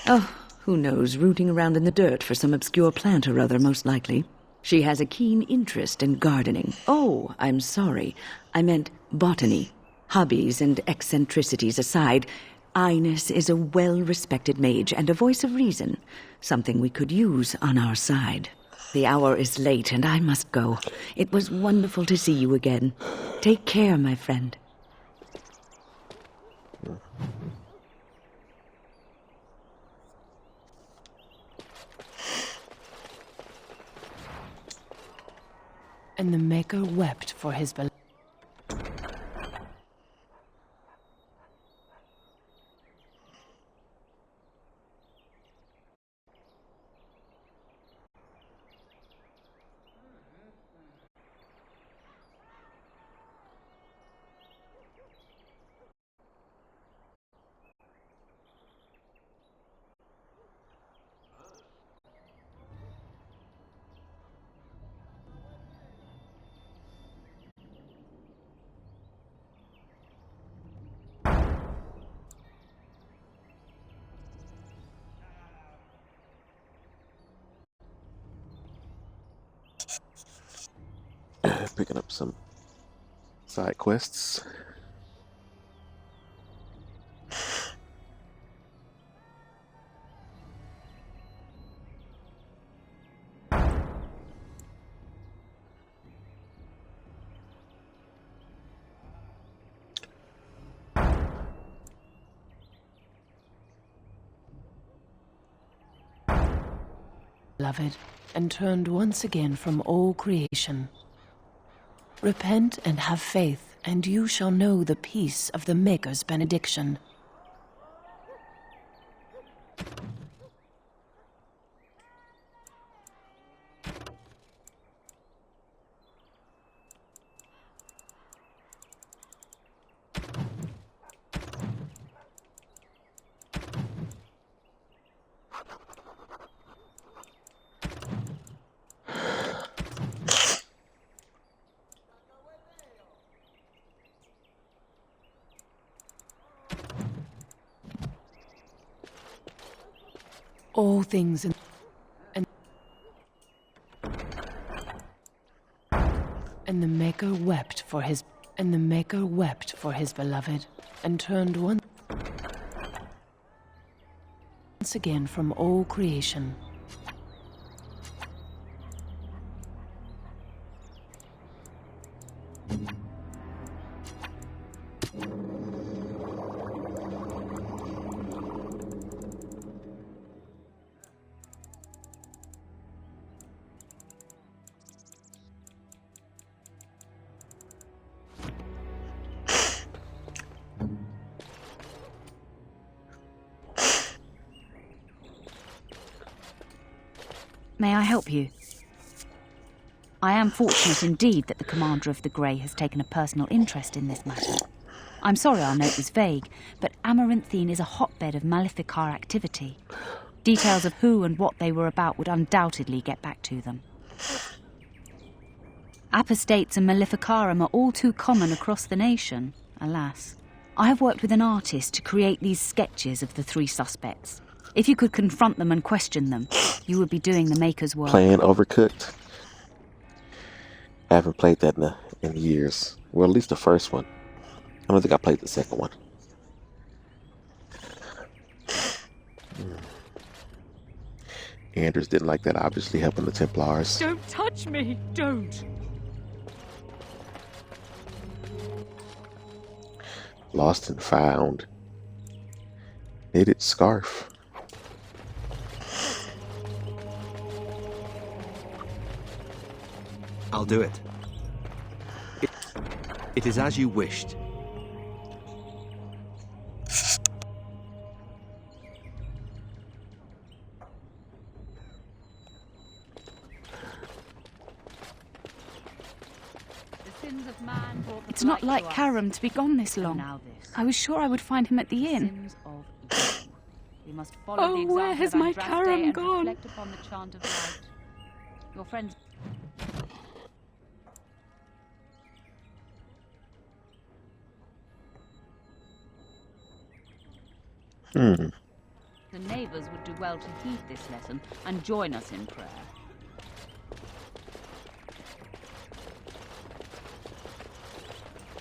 Oh, who knows, rooting around in the dirt for some obscure plant or other, most likely. She has a keen interest in gardening. Oh, I'm sorry. I meant botany. Hobbies and eccentricities aside, Ines is a well-respected mage and a voice of reason, something we could use on our side. The hour is late and I must go. It was wonderful to see you again. Take care, my friend. And the Maker wept for his beloved. Picking up some side quests. Beloved, and turned once again from all creation. Repent and have faith, and you shall know the peace of the Maker's benediction. All things in and the Maker wept for his beloved, and turned once again from all creation. May I help you? I am fortunate indeed that the commander of the Grey has taken a personal interest in this matter. I'm sorry our note was vague, but Amaranthine is a hotbed of Maleficar activity. Details of who and what they were about would undoubtedly get back to them. Apostates and Maleficarum are all too common across the nation, alas. I have worked with an artist to create these sketches of the three suspects. If you could confront them and question them, you would be doing the Maker's work. Playing Overcooked. I haven't played that in years. Well, at least the first one. I don't think I played the second one. Anders didn't like that, obviously helping the Templars. Don't touch me! Don't! Lost and found. Knitted scarf. I'll do it. It is as you wished. It's not like Karam to be gone this long. I was sure I would find him at the inn. Oh, where has my Karam gone? Upon the chant of light. Your friends. The neighbours would do well to heed this lesson and join us in prayer.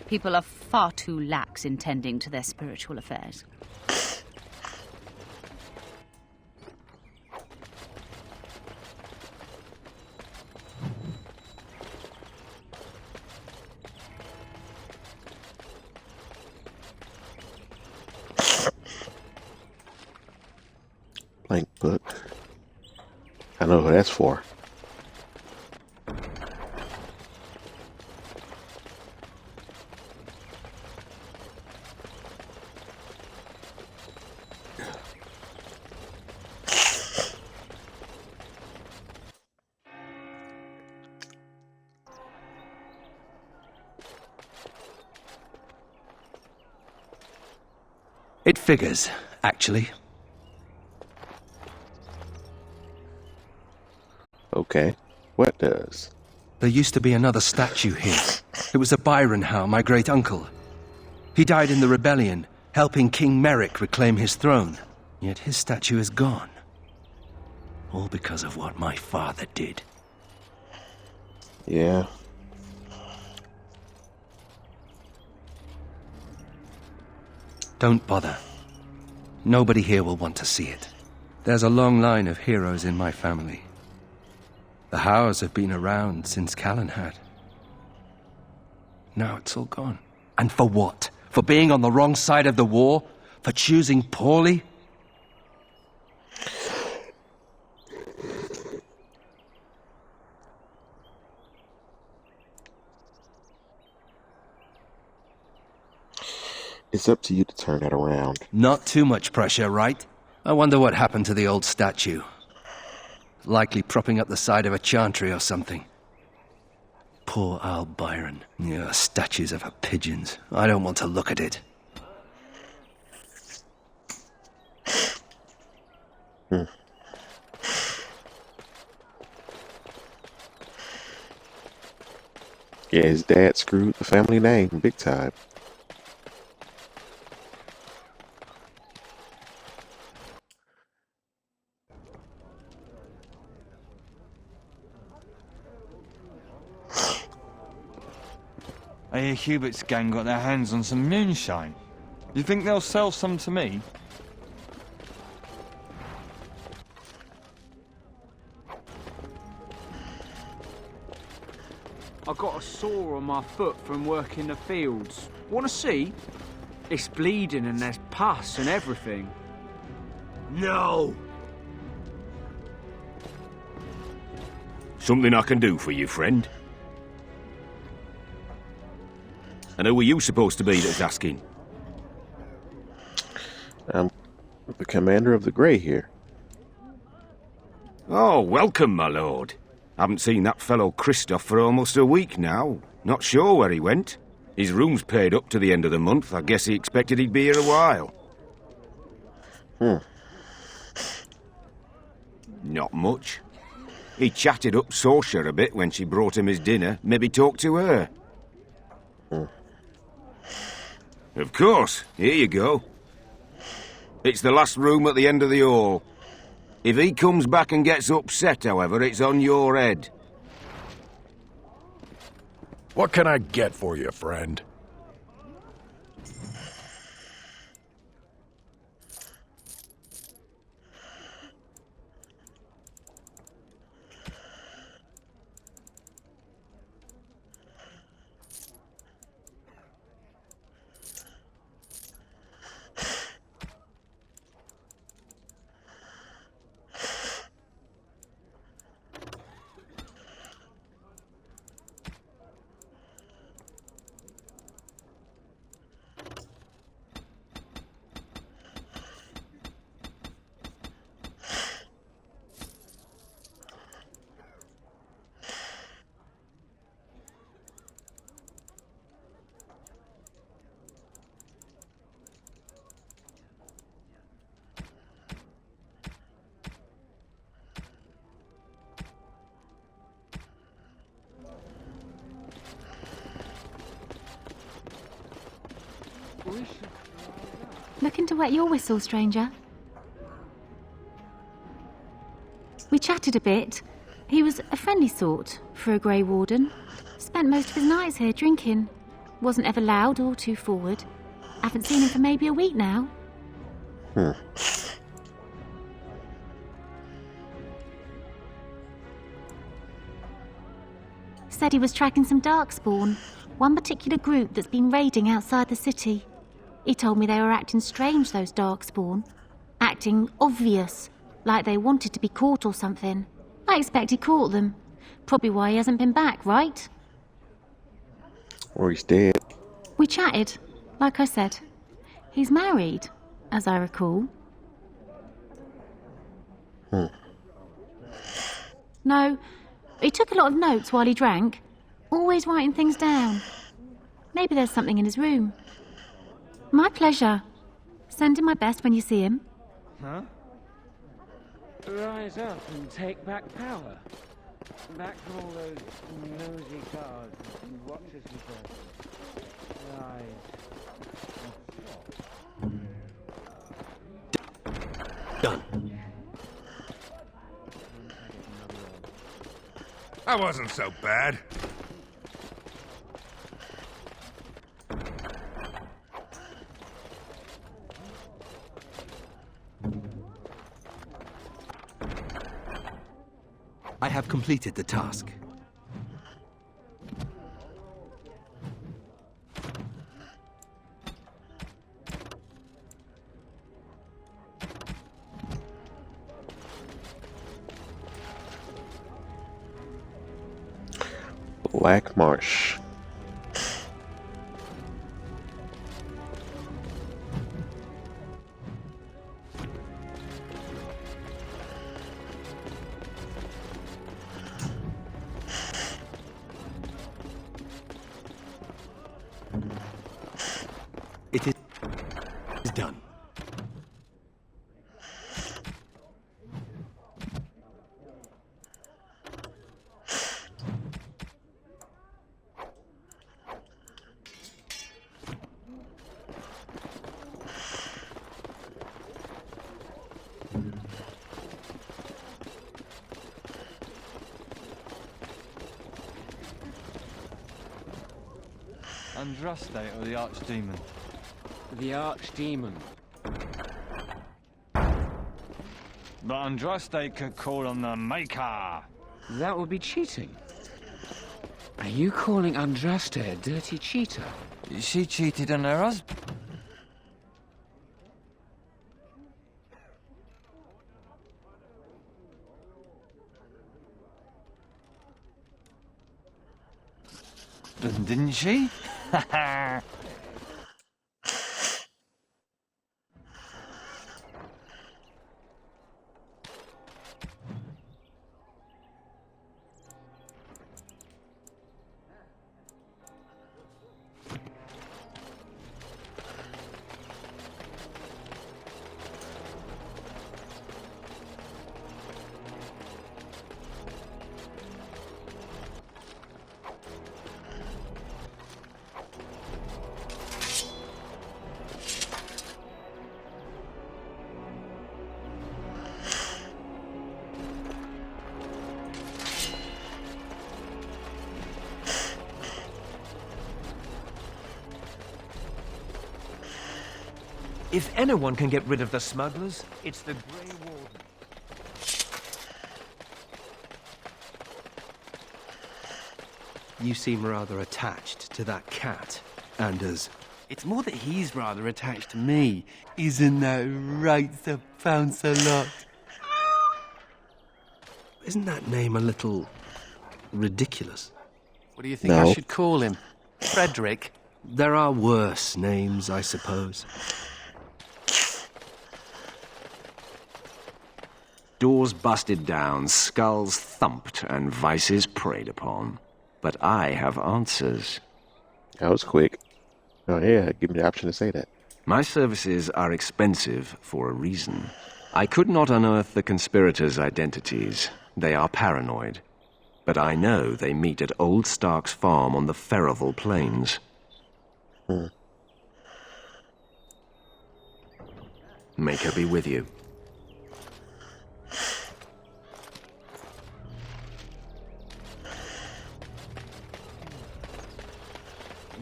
People are far too lax in tending to their spiritual affairs. Blank book. I know who that's for. It figures, actually. Okay. What does? There used to be another statue here. It was a Byron Howe, my great-uncle. He died in the rebellion, helping King Merrick reclaim his throne. Yet his statue is gone. All because of what my father did. Yeah. Don't bother. Nobody here will want to see it. There's a long line of heroes in my family. The Howes have been around since Callan had. Now it's all gone. And for what? For being on the wrong side of the war? For choosing poorly? It's up to you to turn that around. Not too much pressure, right? I wonder what happened to the old statue. Likely propping up the side of a chantry or something. Poor Al Byron. Yeah, statues of her pigeons. I don't want to look at it. Yeah, his dad screwed the family name big time. I hear Hubert's gang got their hands on some moonshine. You think they'll sell some to me? I got a sore on my foot from working the fields. Want to see? It's bleeding and there's pus and everything. No! Something I can do for you, friend? And who are you supposed to be that's asking? I'm the commander of the Grey here. Oh, welcome, my lord. Haven't seen that fellow Christoph for almost a week now. Not sure where he went. His room's paid up to the end of the month. I guess he expected he'd be here a while. Not much. He chatted up Saoirse a bit when she brought him his dinner. Maybe talked to her. Of course. Here you go. It's the last room at the end of the hall. If he comes back and gets upset, however, it's on your head. What can I get for you, friend? Looking to wet your whistle, stranger? We chatted a bit. He was a friendly sort for a Grey Warden. Spent most of his nights here drinking. Wasn't ever loud or too forward. Haven't seen him for maybe a week now. Said he was tracking some Darkspawn, one particular group that's been raiding outside the city. He told me they were acting strange, those Darkspawn. Acting obvious, Like they wanted to be caught or something. I expect he caught them. Probably why he hasn't been back, right? Or he's dead. We chatted, like I said. He's married, as I recall. No, he took a lot of notes while he drank. Always writing things down. Maybe there's something in his room. My pleasure. Send him my best when you see him. Huh? Rise up and take back power. Back from all those nosy guards and watchers we got. Rise. Done. That wasn't so bad. I have completed the task. Black Marsh. It is done. Andraste or the Archdemon? The Archdemon. But Andraste could call on the Maker. That would be cheating. Are you calling Andraste a dirty cheater? She cheated on her husband. Didn't she? If anyone can get rid of the smugglers, it's the Grey Warden. You seem rather attached to that cat, Anders. It's more that he's rather attached to me. Isn't that right, Sir Pounce-a-Lot? Isn't that name a little ridiculous? What do you think I should call him? Frederick? There are worse names, I suppose. Doors busted down, skulls thumped, and vices preyed upon. But I have answers. That was quick. Oh yeah, give me the option to say that. My services are expensive for a reason. I could not unearth the conspirators' identities. They are paranoid. But I know they meet at Old Stark's farm on the Ferroval Plains. Make her be with you.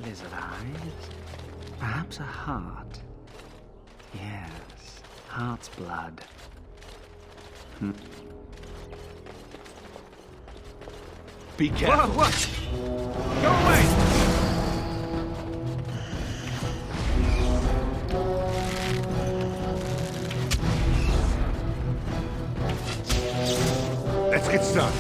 Lizard eyes? Perhaps a heart? Yes, heart's blood. Be careful. Whoa, what? Go away! it's done.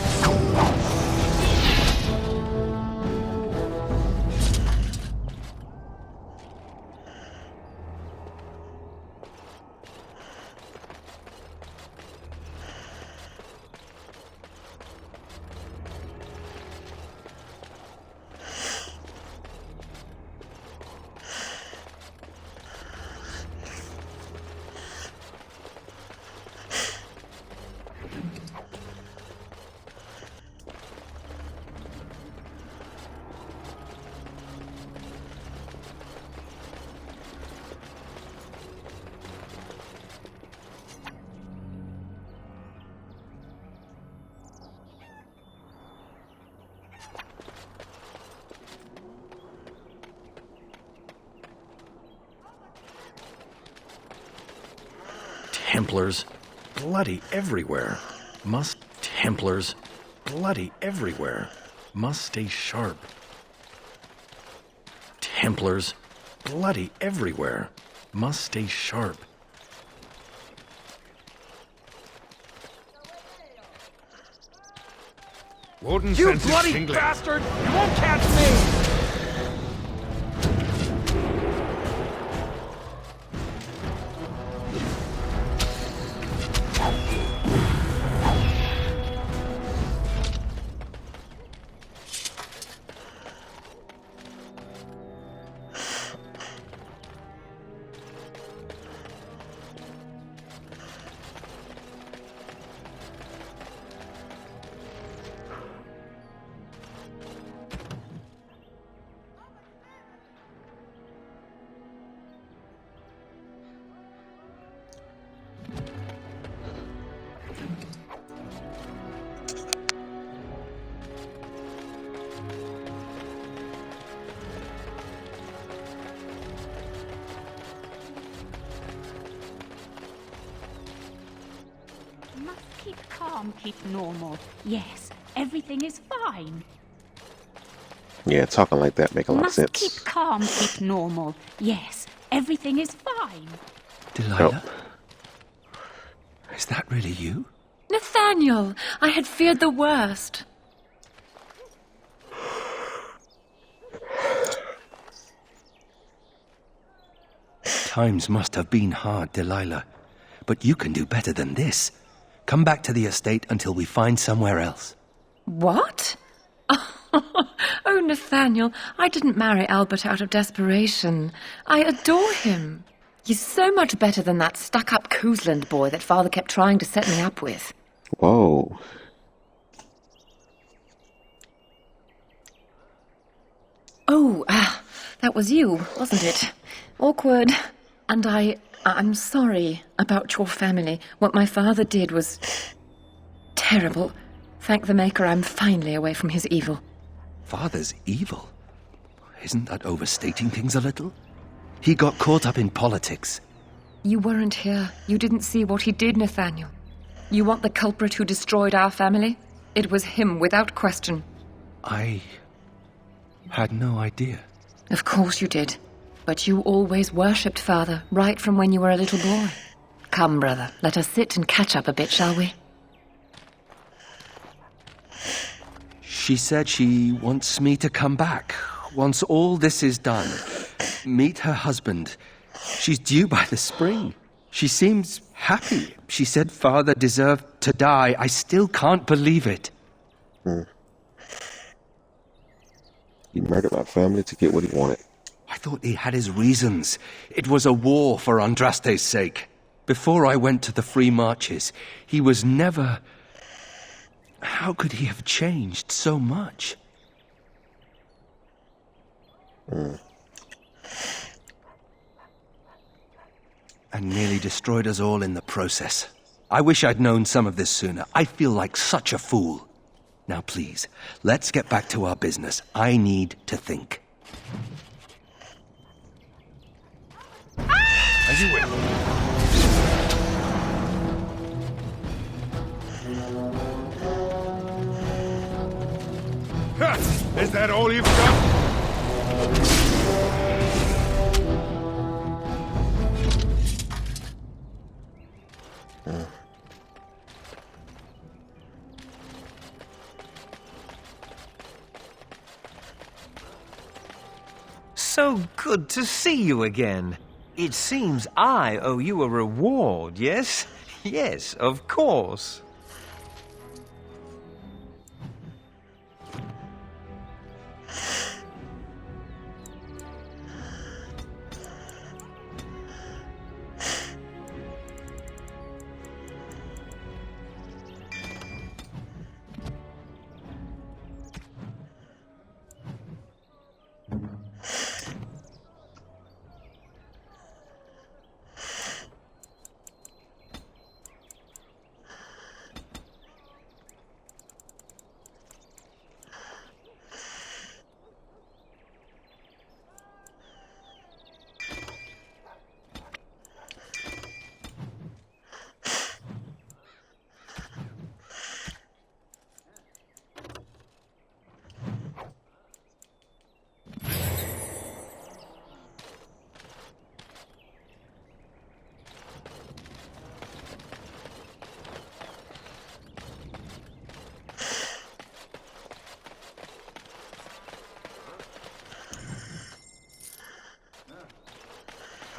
Templars bloody everywhere. Templars bloody everywhere. Must stay sharp. Templars bloody everywhere. Must stay sharp. Warden You senses bloody tingling. bastard! You won't catch me! Must keep calm, keep normal. Yes, everything is fine. Yeah, talking like that make a lot of Must sense. keep calm, keep normal. Yes, everything is fine. Delilah? Is that really you? Nathaniel, I had feared the worst. Times must have been hard, Delilah. But you can do better than this. Come back to the estate until we find somewhere else. What? Oh, Nathaniel, I didn't marry Albert out of desperation. I adore him. He's so much better than that stuck-up Cousland boy that Father kept trying to set me up with. Whoa. Oh, that was you, wasn't it? Awkward. And I'm sorry about your family. What my father did was terrible. Thank the Maker I'm finally away from his evil. Father's evil? Isn't that overstating things a little? He got caught up in politics. You weren't here. You didn't see what he did, Nathaniel. You want the culprit who destroyed our family? It was him, without question. I had no idea. Of course you did. But you always worshipped Father, right from when you were a little boy. Come, brother, let us sit and catch up a bit, shall we? She said she wants me to come back. Once all this is done, meet her husband. She's due by the spring. She seems happy. She said Father deserved to die. I still can't believe it. He murdered my family to get what he wanted. I thought he had his reasons. It was a war for Andraste's sake. Before I went to the Free Marches, he was never... How could he have changed so much? And nearly destroyed us all in the process. I wish I'd known some of this sooner. I feel like such a fool. Now please, let's get back to our business. I need to think. As you will. Ha! Is that all you've got? Good to see you again. It seems I owe you a reward, yes? Yes, of course.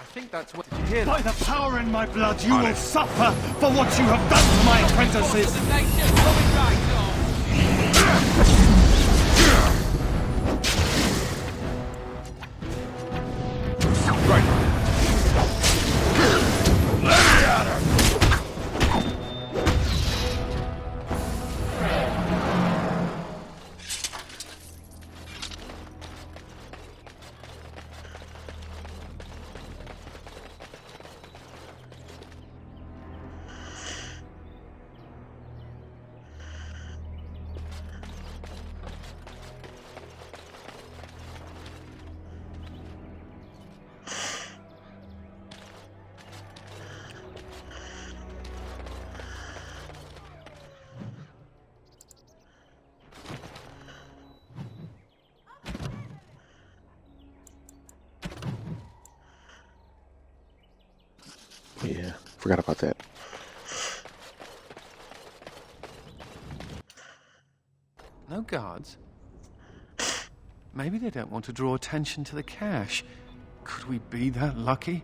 I think that's what you hear. By the power in my blood, you will suffer for what you have done to my apprentices! Yeah, forgot about that. No guards? Maybe they don't want to draw attention to the cache. Could we be that lucky?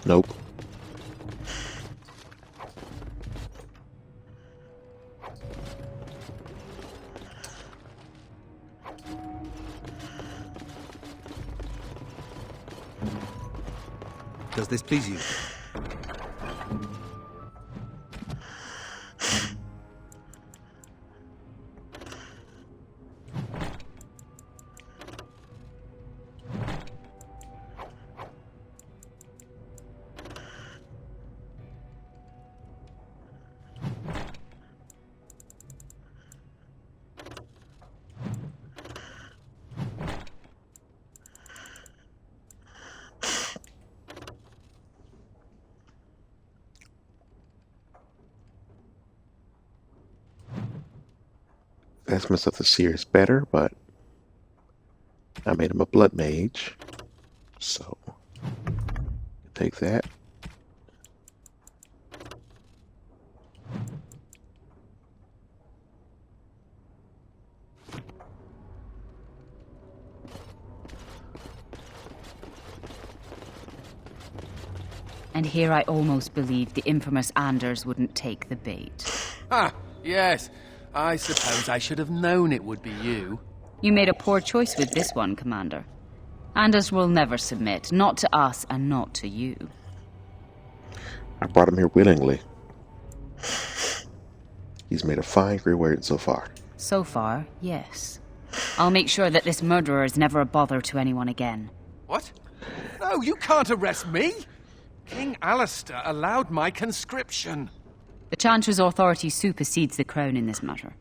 Nope. Does this please you? That's messed up the Seers better, but I made him a blood mage, so take that. And here I almost believed the infamous Anders wouldn't take the bait. Ah, yes. I suppose I should have known it would be you. You made a poor choice with this one, Commander. Anders will never submit, not to us and not to you. I brought him here willingly. He's made a fine Grey Warden so far. So far, yes. I'll make sure that this murderer is never a bother to anyone again. What? No, you can't arrest me! King Alistair allowed my conscription. The Chancellor's authority supersedes the Crown in this matter.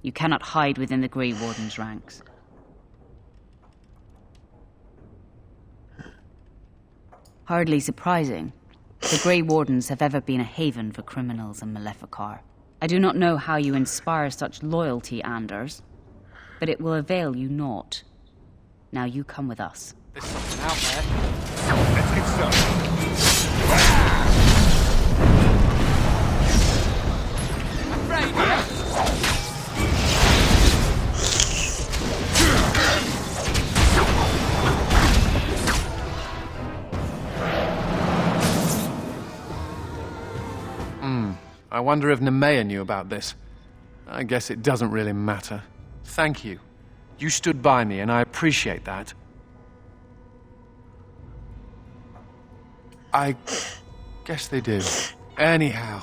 You cannot hide within the Grey Warden's ranks. Hardly surprising. The Grey Wardens have ever been a haven for criminals and Maleficar. I do not know how you inspire such loyalty, Anders, but it will avail you naught. Now you come with us. There's something out there. Let's get started. I wonder if Nemea knew about this. I guess it doesn't really matter. Thank you. You stood by me, and I appreciate that. I guess they do. Anyhow,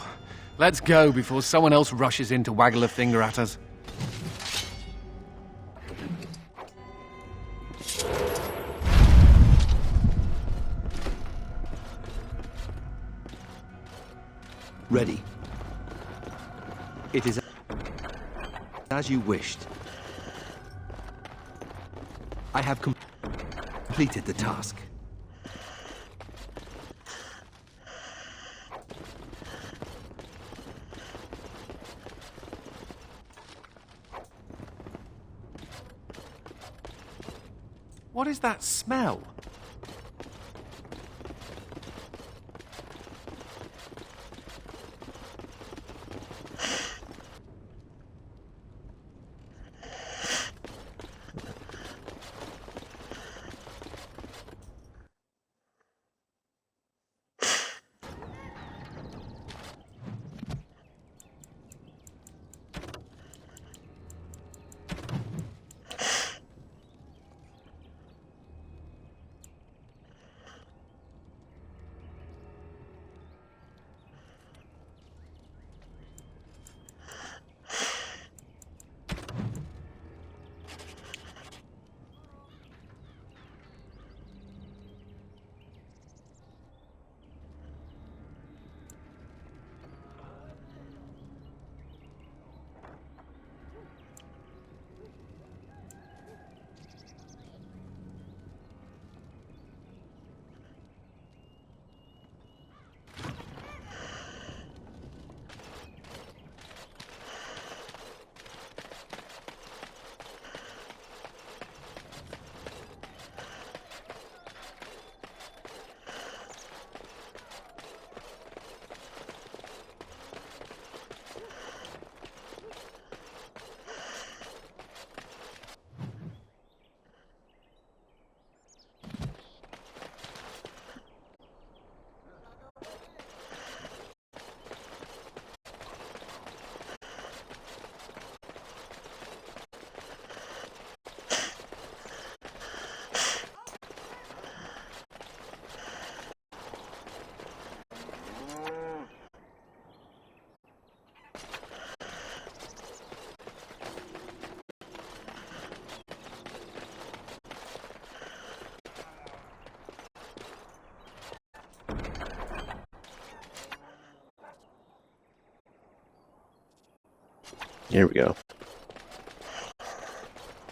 let's go before someone else rushes in to waggle a finger at us. Ready. It is as you wished. I have completed the task. What is that smell? Here we go.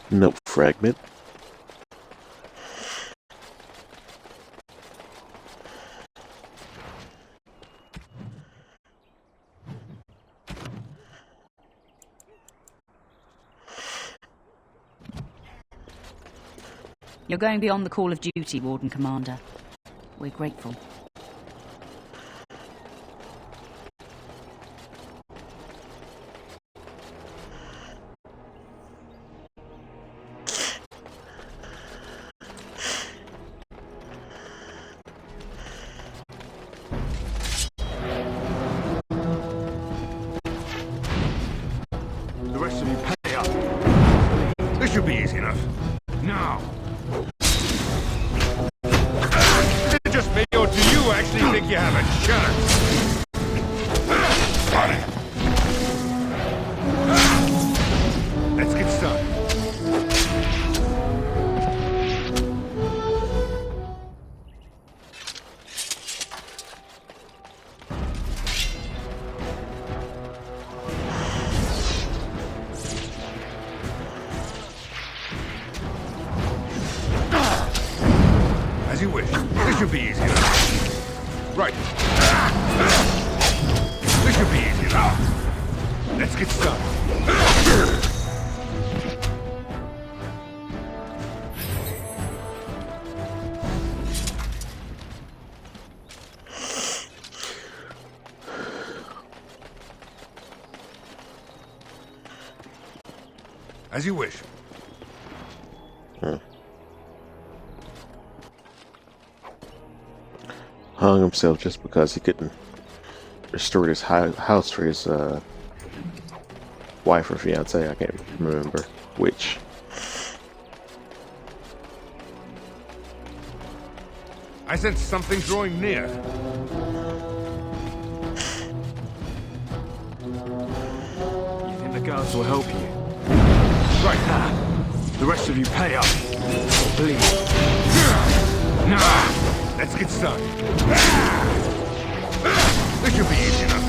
Note fragment. You're going beyond the call of duty, Warden Commander. We're grateful. The rest of you pay up. This should be easy enough. Now. Is it just me, or do you actually think you have a chance? Got it. Let's get started. As you wish. This should be easy enough. Right. This should be easy enough. Let's get started. As you wish. Hung himself just because he couldn't restored his house for his wife or fiance. I can't remember which. I sense something drawing near. You think the guards will help you? Right. The rest of you pay up. Please. Nah. Let's get started. This should be easy enough.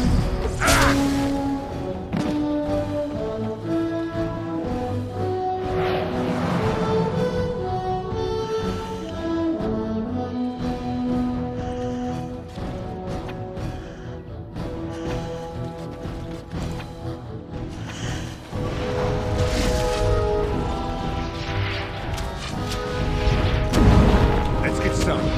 Let's get started.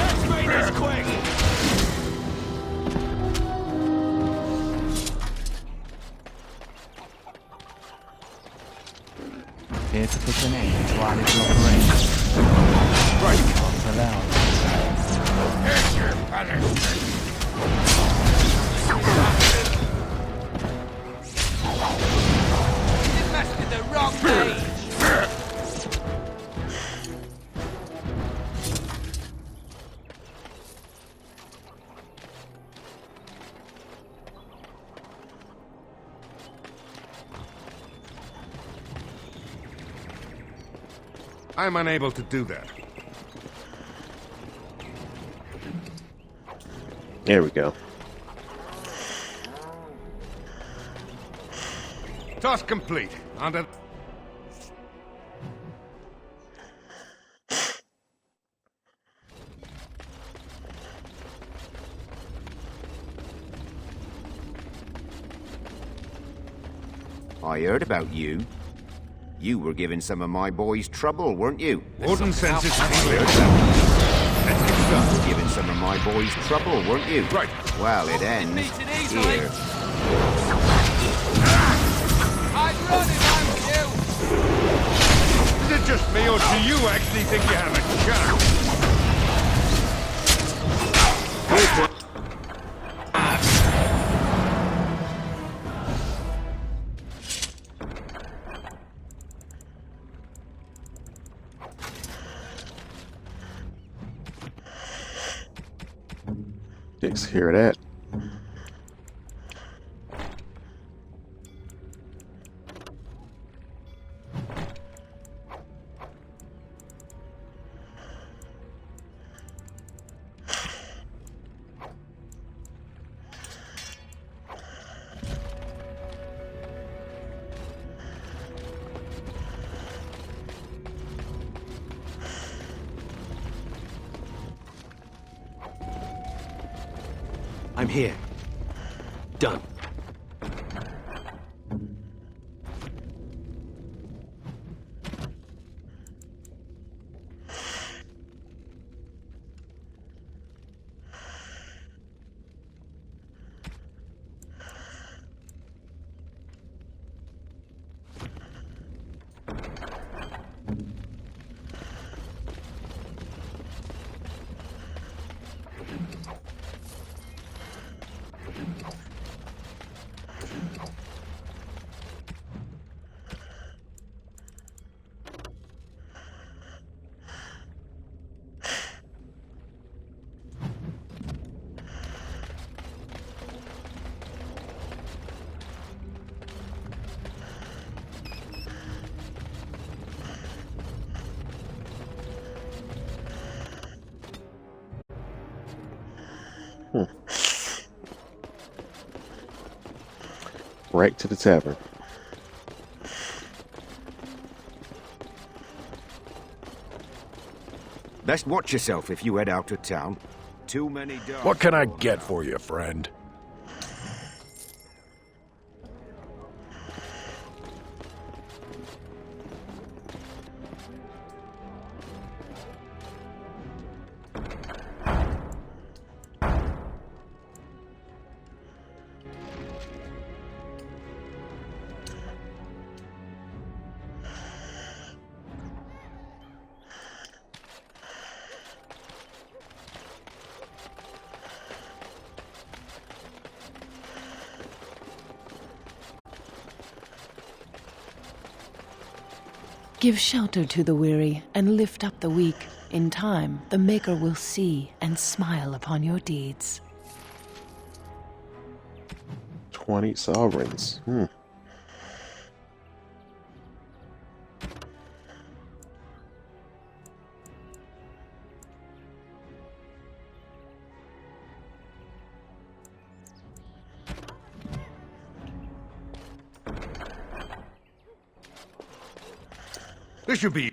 Let's make this quick! Here to put an end to our little operation. Right. Can't allow Here's your punishment. You must be the wrong age! I'm unable to do that. There we go. Task complete. Under. I heard about you. You were giving some of my boys trouble, weren't you? Warden senses clear. Let's get started. Giving some of my boys trouble, weren't you? Right. Well, it ends here. I'd run if I were you! Is it just me, or do you actually think you have a chance? Dicks hear that. I'm here. Done. Right to the tavern. Best watch yourself if you head out of town. Too many dogs. What can I get for you, friend? Give shelter to the weary and lift up the weak. In time, the Maker will see and smile upon your deeds. 20 sovereigns. This should be...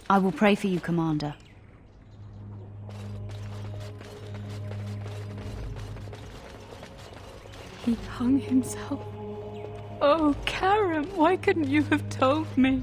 I will pray for you, Commander. He hung himself. Oh, Karam, why couldn't you have told me?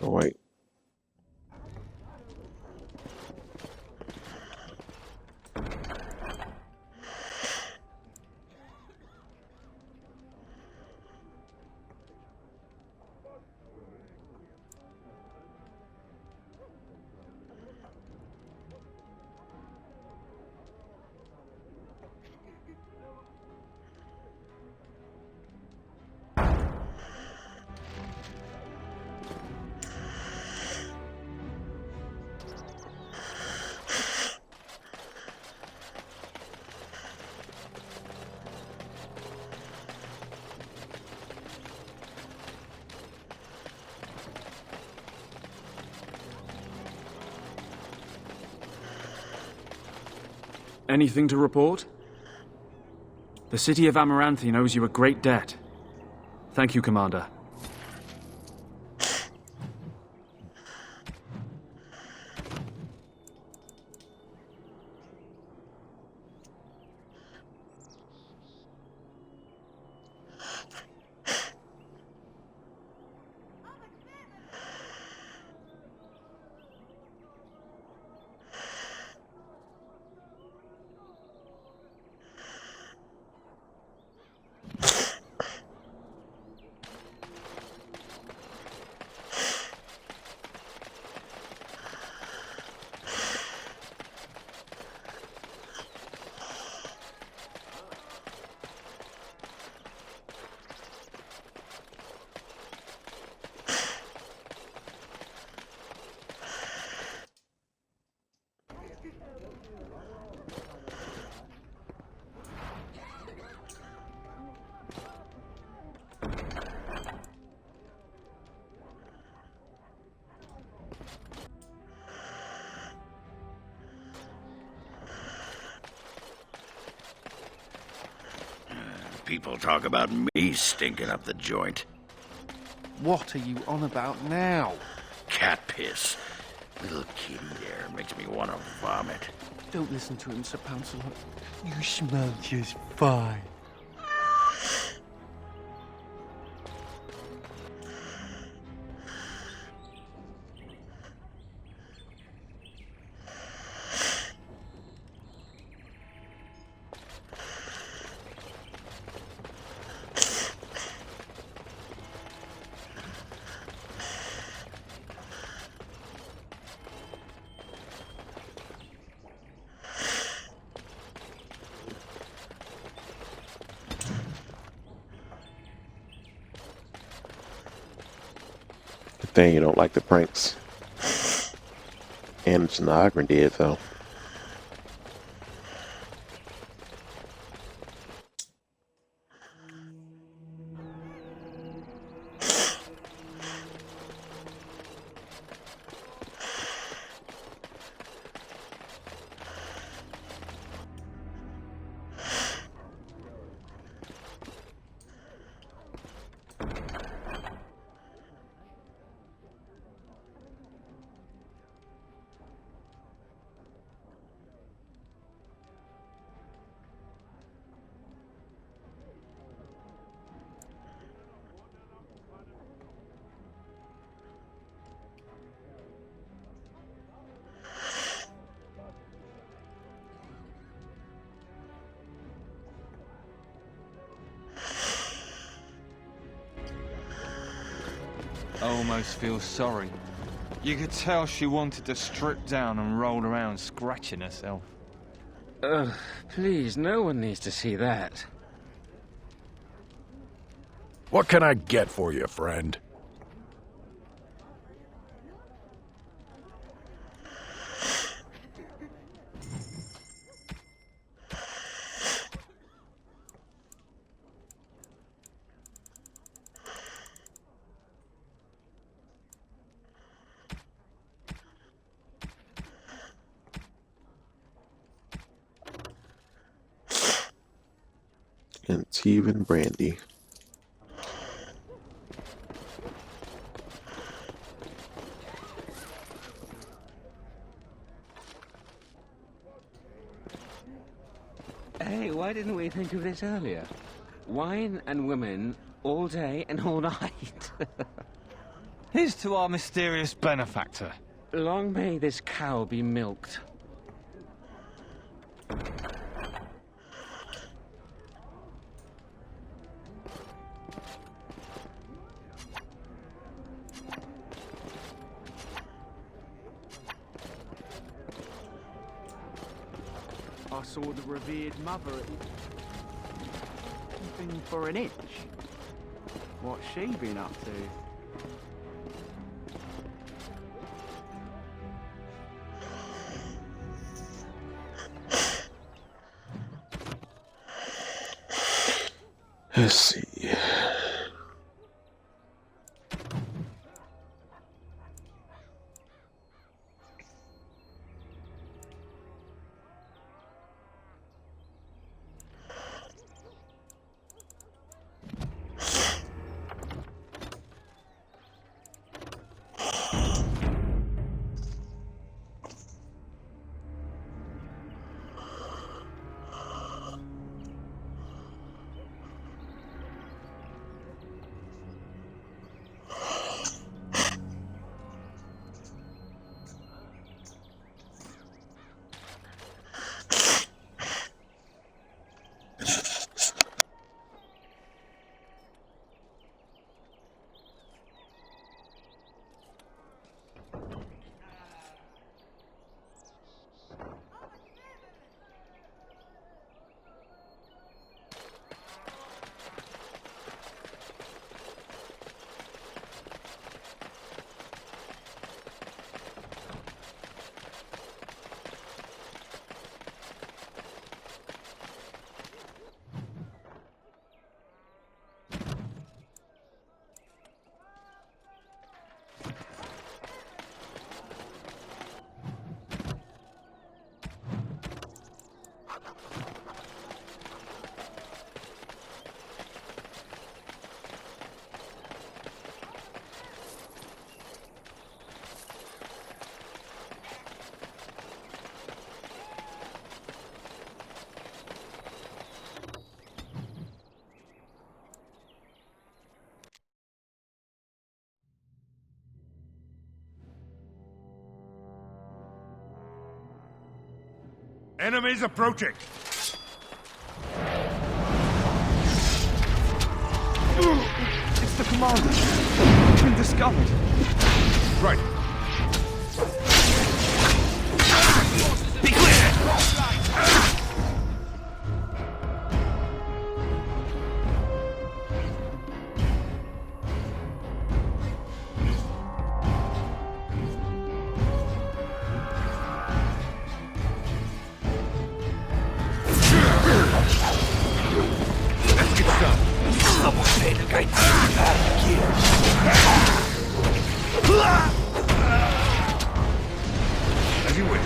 Oh, wait. Anything to report? The city of Amaranthi owes you a great debt. Thank you, Commander. People talk about me stinking up the joint. What are you on about now? Cat piss. Little kitty there makes me want to vomit. Don't listen to him, Sir Pouncelot. You smell just fine. Good thing you don't like the pranks. Anderson Ogren did, though. I almost feel sorry. You could tell she wanted to strip down and roll around scratching herself. Ugh, please, no one needs to see that. What can I get for you, friend? And Teven Brandy. Hey, why didn't we think of this earlier? Wine and women all day and all night. Here's to our mysterious benefactor. Long may this cow be milked. I saw the revered mother thing for an itch. What's she been up to? Let's see. Enemies approaching! It's the commander. He's been discovered. Right. Be clear! think I'd see that again. As you wish.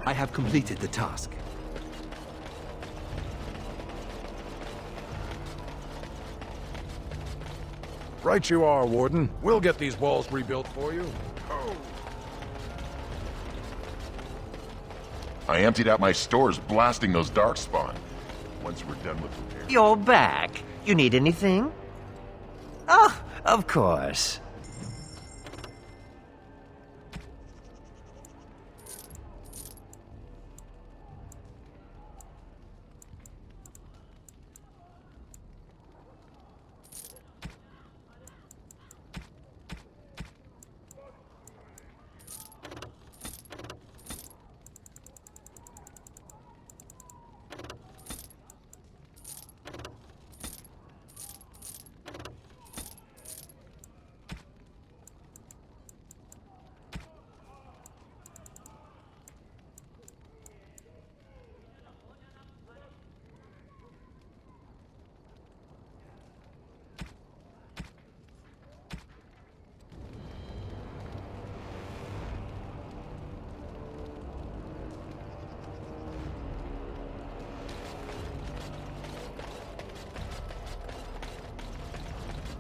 I have completed the task. Right you are, Warden. We'll get these walls rebuilt for you. I emptied out my stores blasting those darkspawn. Once we're done with repairs. You're back. You need anything? Oh, of course.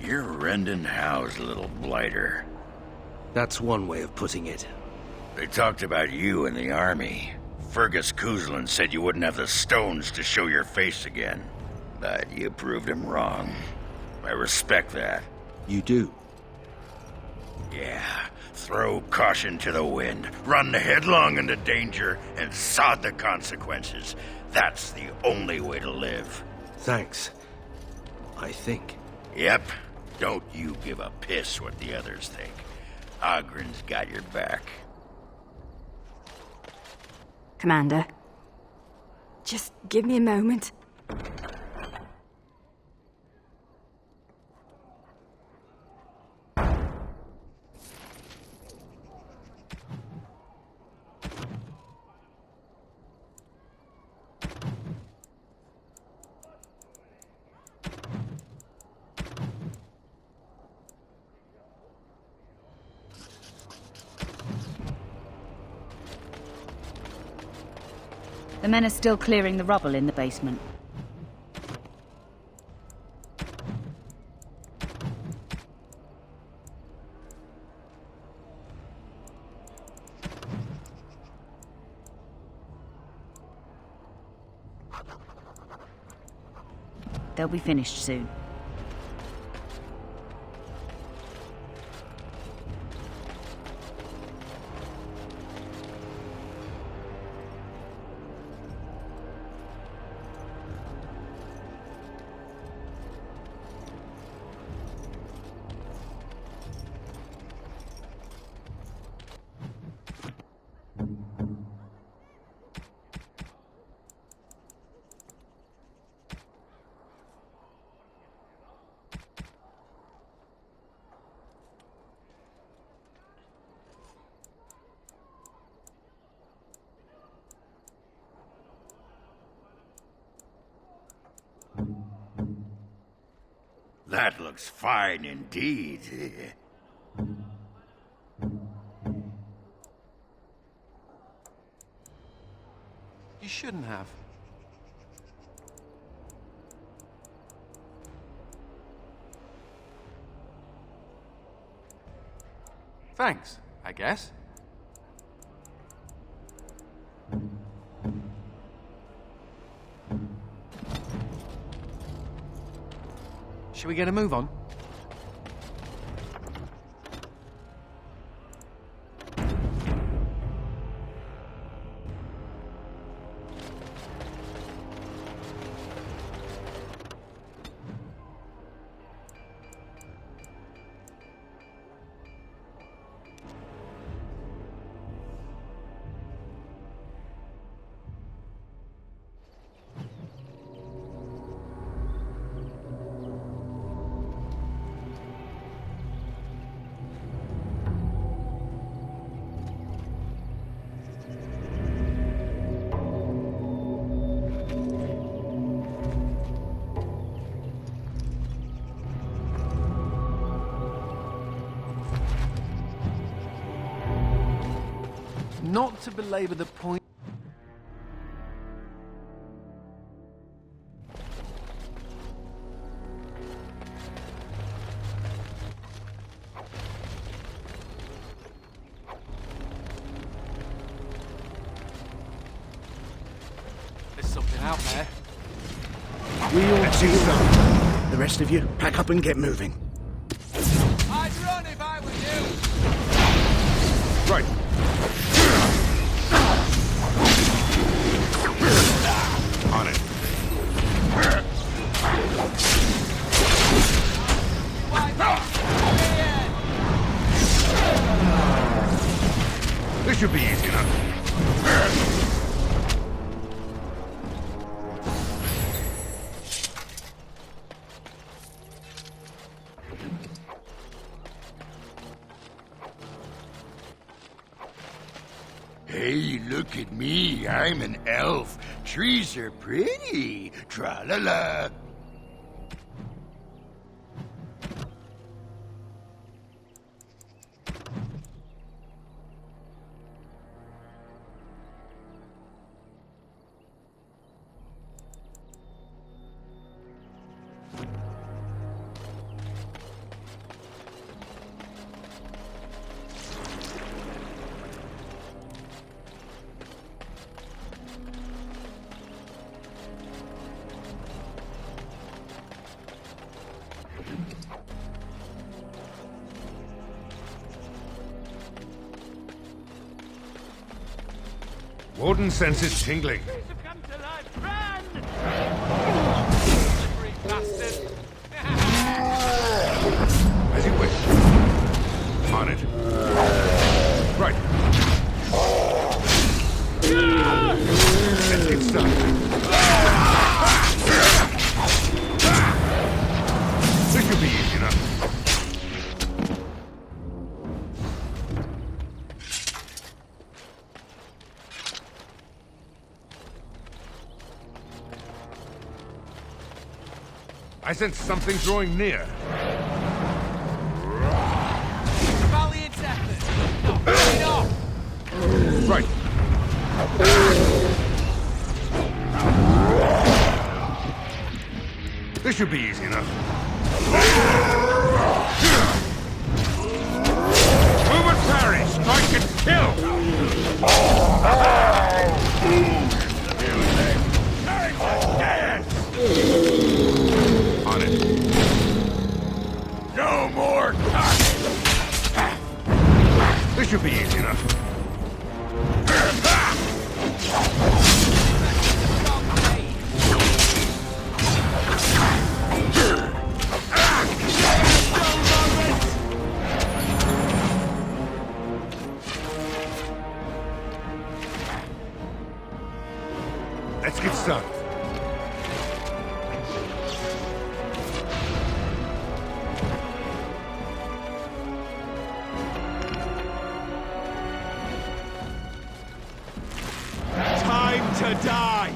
You're Rendon Howe's little blighter. That's one way of putting it. They talked about you in the army. Fergus Kuzlin said you wouldn't have the stones to show your face again. But you proved him wrong. I respect that. You do? Yeah. Throw caution to the wind. Run headlong into danger and sod the consequences. That's the only way to live. Thanks. I think. Yep. Don't you give a piss what the others think. Ogren's got your back. Commander, just give me a moment. The men are still clearing the rubble in the basement. They'll be finished soon. That looks fine indeed. You shouldn't have. Thanks, I guess. Shall we get a move on? Not to belabor the point. There's something out there. Let's use them. The rest of you, pack up and get moving. I'd run if I were you. Right. On it. This should be easy enough. Hey, look at me. I'm an elf. Trees are pretty. Tra-la-la. Warden senses tingling. As you wish. On it. Right. Let's get started. This should be easy enough. I sense something drawing near. Valiant effort. Right. This should be easy enough. Move and parry, strike and kill. Dance. get started. Time to die!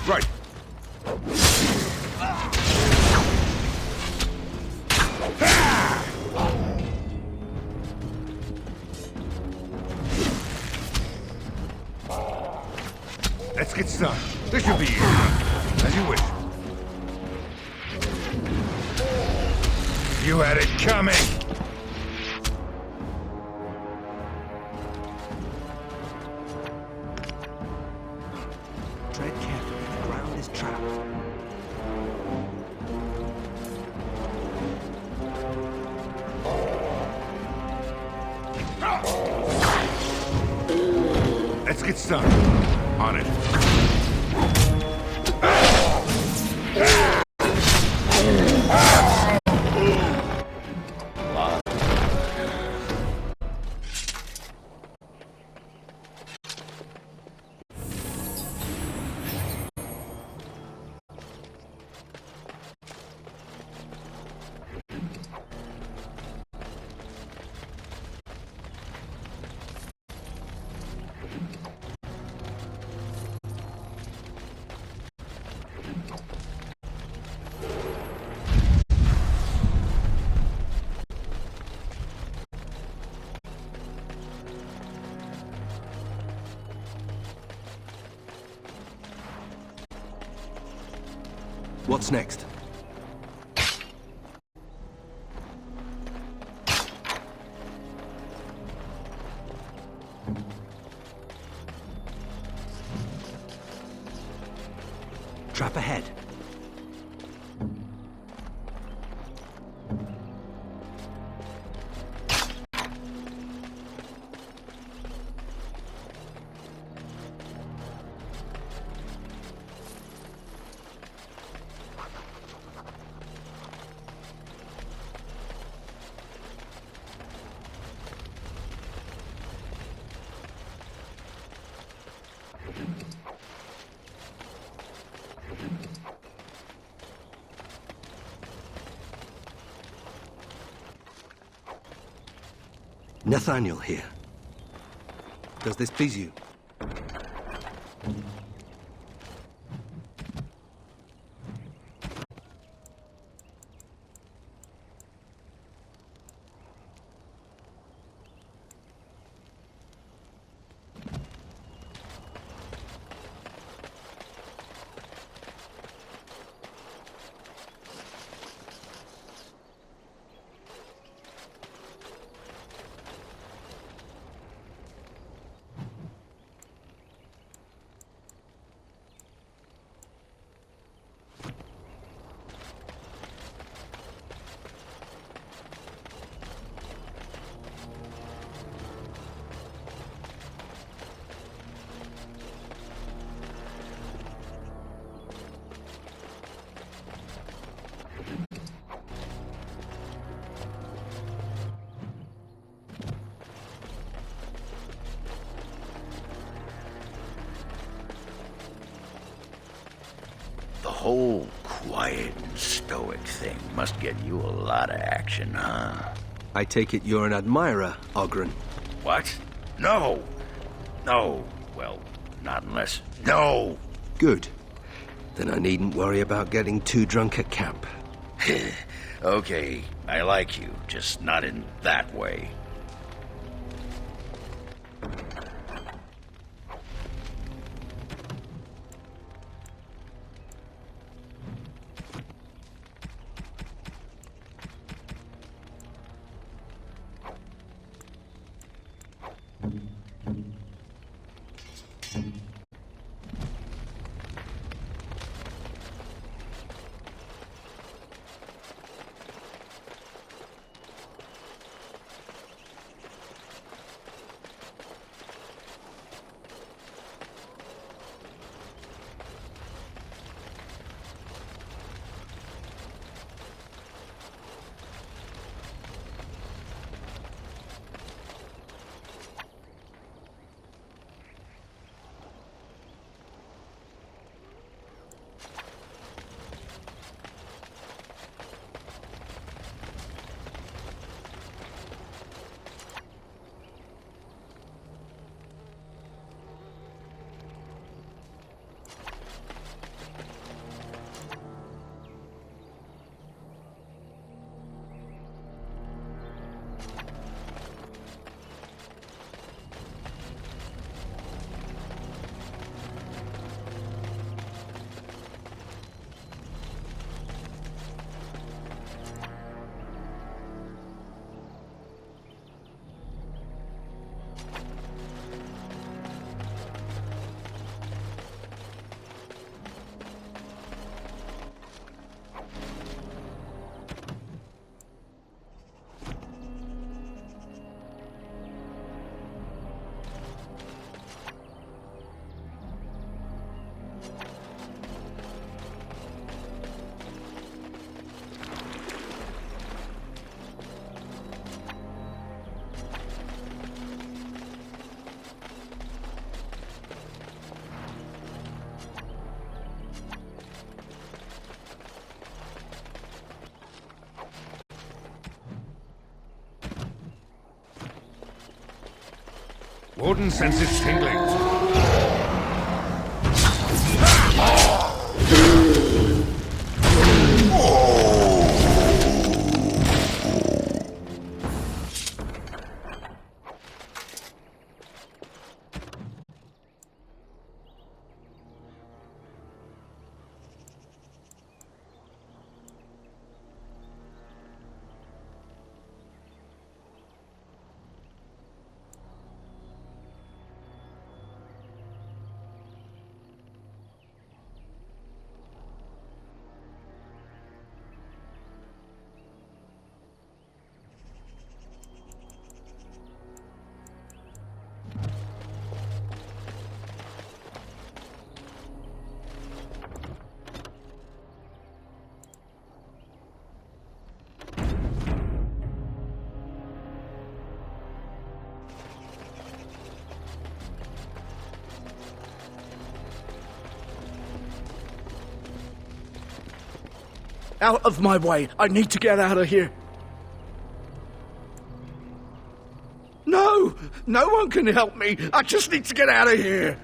Right. Let's get started. This should be easy. As you wish. You had it coming! Tread carefully, the ground is trapped. Let's get started. On it. What's next? Trap ahead. Nathaniel here. Does this please you? The whole quiet and stoic thing must get you a lot of action, huh? I take it you're an admirer, Oghren. What? No! No. Well, not unless... No! Good. Then I needn't worry about getting too drunk at camp. Okay, I like you, just not in that way. Warden senses tingling. Out of my way. I need to get out of here. No! No one can help me. I just need to get out of here.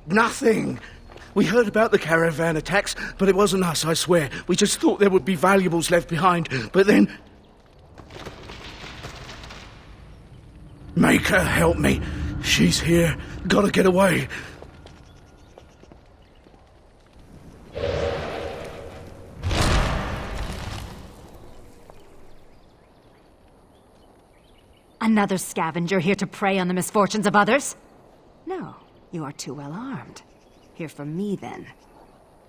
Nothing. We heard about the caravan attacks, but it wasn't us, I swear. We just thought there would be valuables left behind. But then... Make her help me. She's here. Gotta get away. Another scavenger here to prey on the misfortunes of others? No, you are too well armed. Hear from me, then.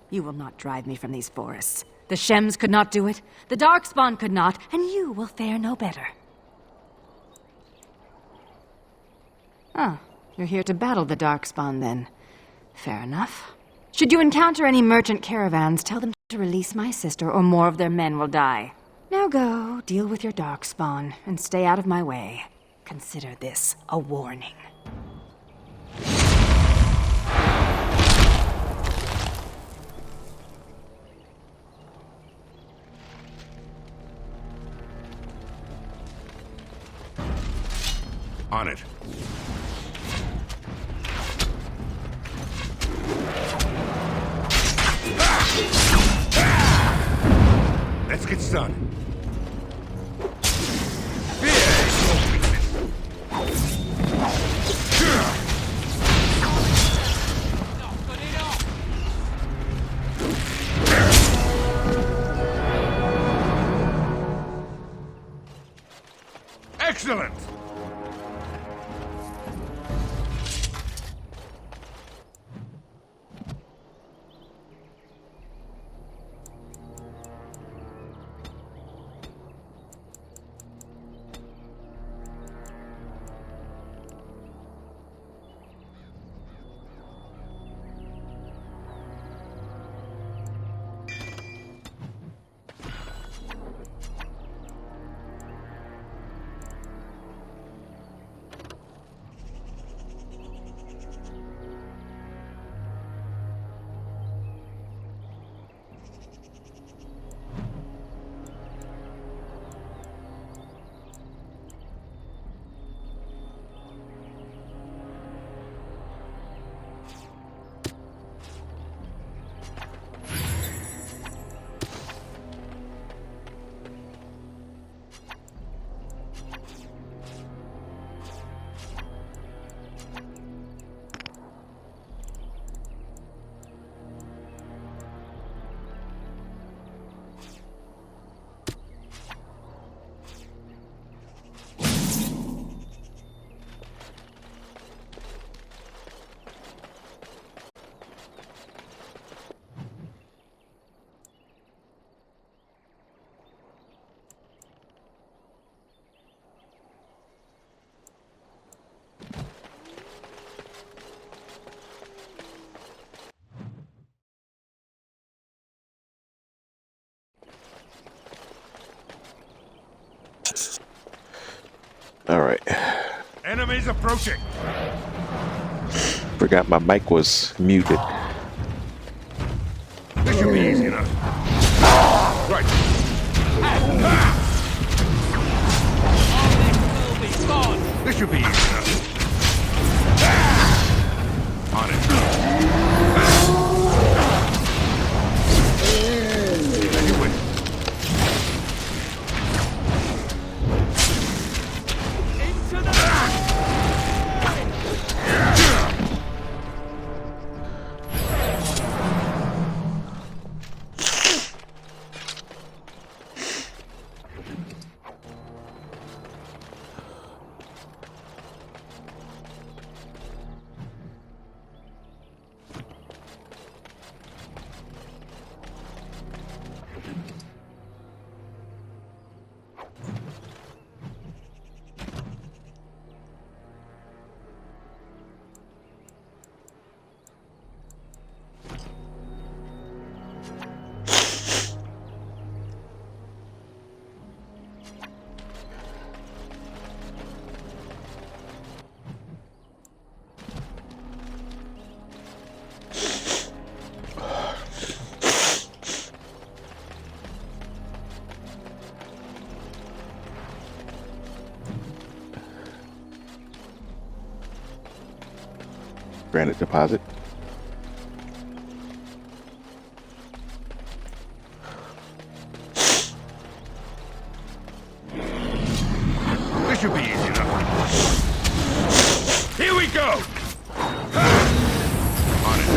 You will not drive me from these forests. The Shems could not do it, the Darkspawn could not, and you will fare no better. Oh, you're here to battle the Darkspawn, then. Fair enough. Should you encounter any merchant caravans, tell them to release my sister, or more of their men will die. Now go, deal with your Darkspawn, and stay out of my way. Consider this a warning. On it. Let's get started. Fear is your weakness. Excellent! All right. Enemies approaching. Forgot my mic was muted. This should be easy enough. Right. should be easy enough. On it. Anyway. Into the Granite deposit. This should be easy enough. Here we go! On it.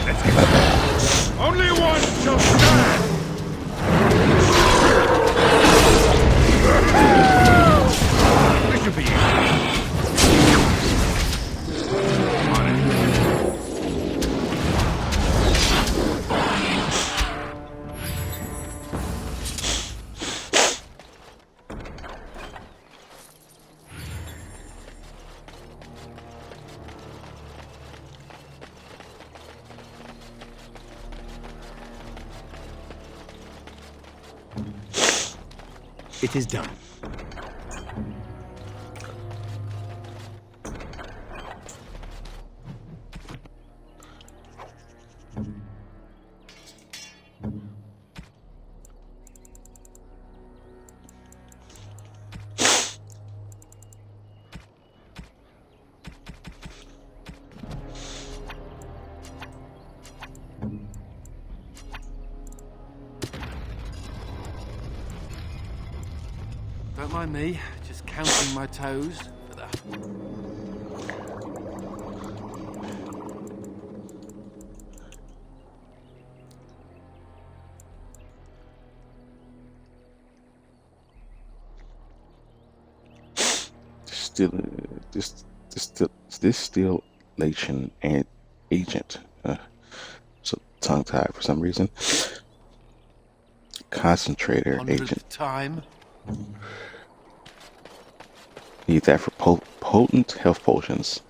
Let's get it. Only one shall stand! This should be easy. On it. It is done. Don't mind me, just counting my toes for the... Distillation and agent. So tongue tied for some reason. Concentrator agent. Time. Need that for potent health potions.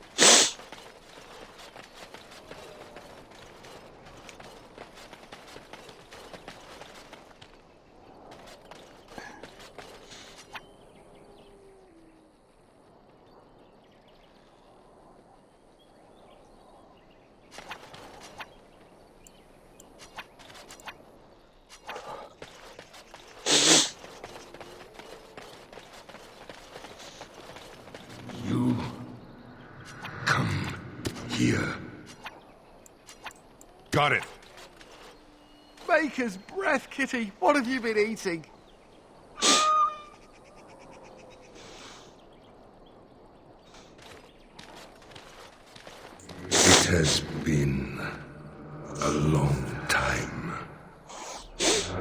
Here. Got it. Baker's breath, Kitty. What have you been eating? It has been a long time.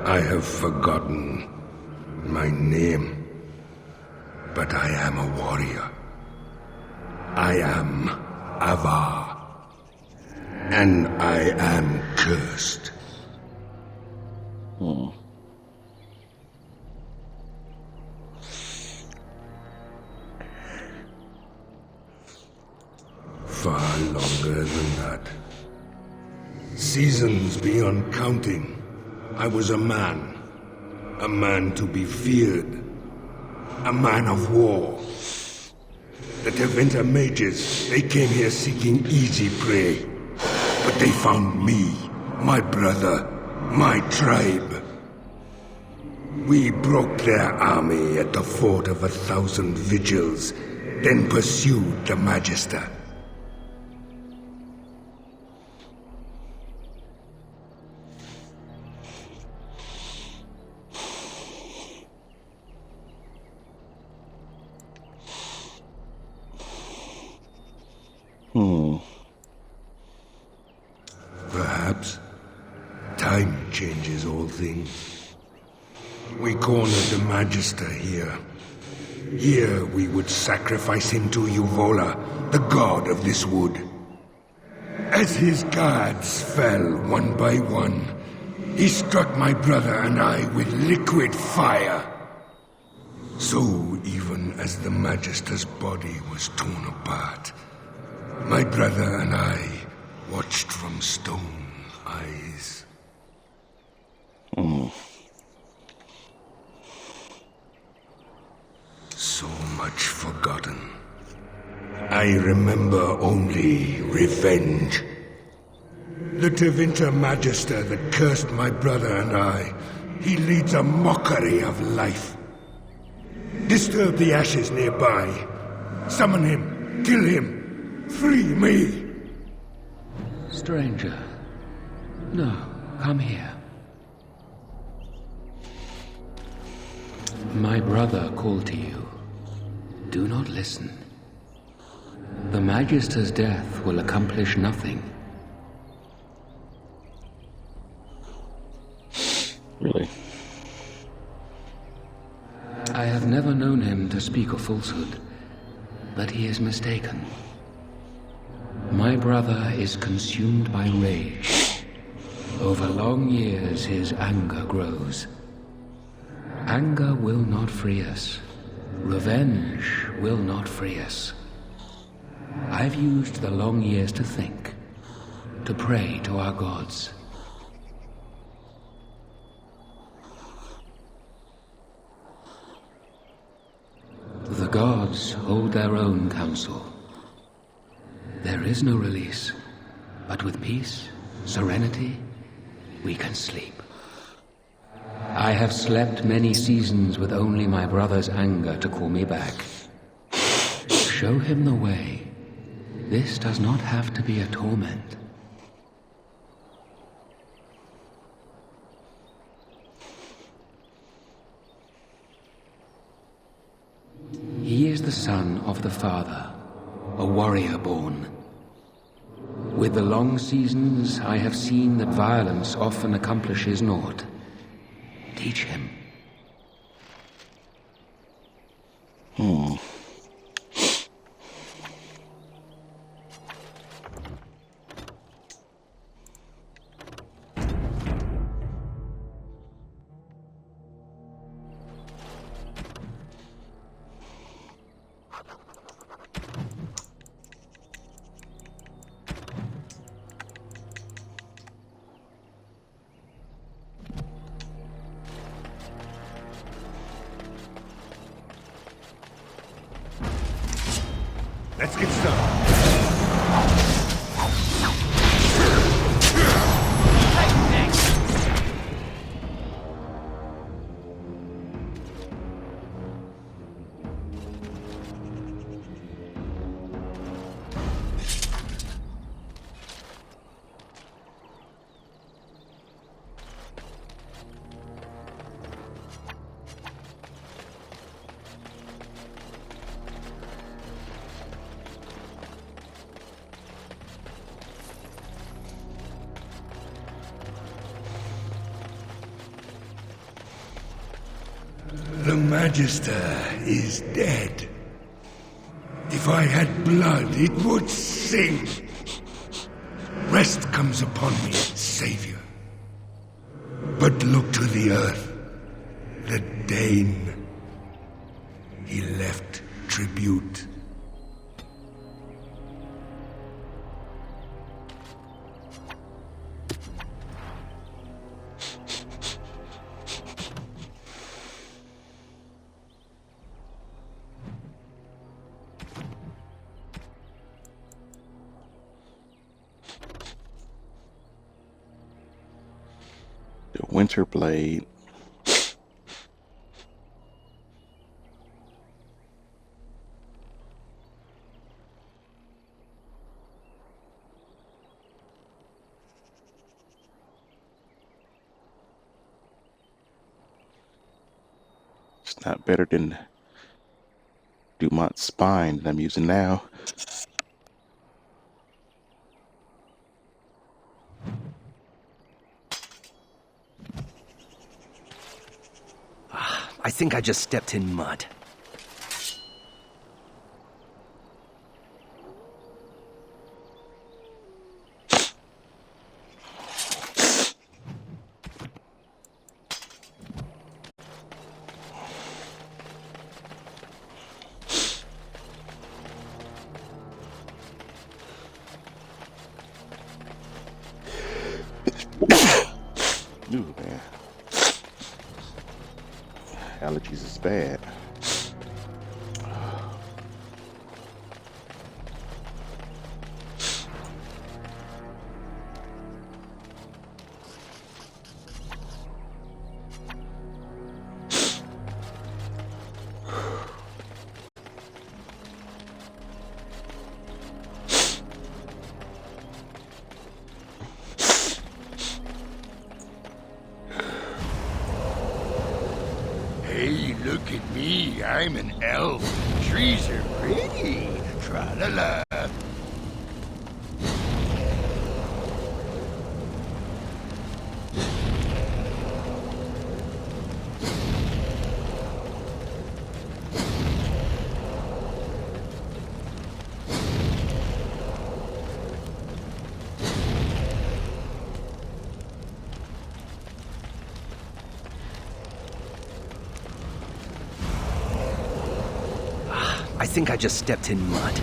I have forgotten my name, but I am a warrior. I am Avar. And I am cursed. Far longer than that. Seasons beyond counting. I was a man to be feared. A man of war. The Tevinter mages, they came here seeking easy prey. But they found me, my brother, My tribe. We broke their army at the Fort of 1,000 Vigils, then pursued the Magister. Perhaps time changes all things. We cornered the Magister here. Here we would sacrifice him to Uvola, the god of this wood. As his guards fell one by one, he struck my brother and I with liquid fire. So even as the Magister's body was torn apart, my brother and I watched from stone eyes. So much forgotten. I remember only revenge. The Tevinter Magister that cursed my brother and I, he leads a mockery of life. Disturb the ashes nearby. Summon him. Kill him. Free me. Stranger. No, come here. My brother called to you. Do not listen. The Magister's death will accomplish nothing. Really? I have never known him to speak a falsehood, but he is mistaken. My brother is consumed by rage. Over long years, his anger grows. Anger will not free us. Revenge will not free us. I've used the long years to think, to pray to our gods. The gods hold their own counsel. There is no release, but with peace, serenity, we can sleep. I have slept many seasons with only my brother's anger to call me back. Show him the way. This does not have to be a torment. He is the son of the Father, a warrior born. With the long seasons, I have seen that violence often accomplishes naught. Teach him. Let's get started. The Magister is dead. If I had blood, it would sing. Rest comes upon me, Savior. But look to the earth. The Dane. He left tribute. The Winter Blade. It's not better than Dumont's spine that I'm using now. I think I just stepped in mud. Ooh, man. Allergies is bad. Hey, look at me. I'm an elf. Trees are pretty. Tra-la-la. I think I just stepped in mud.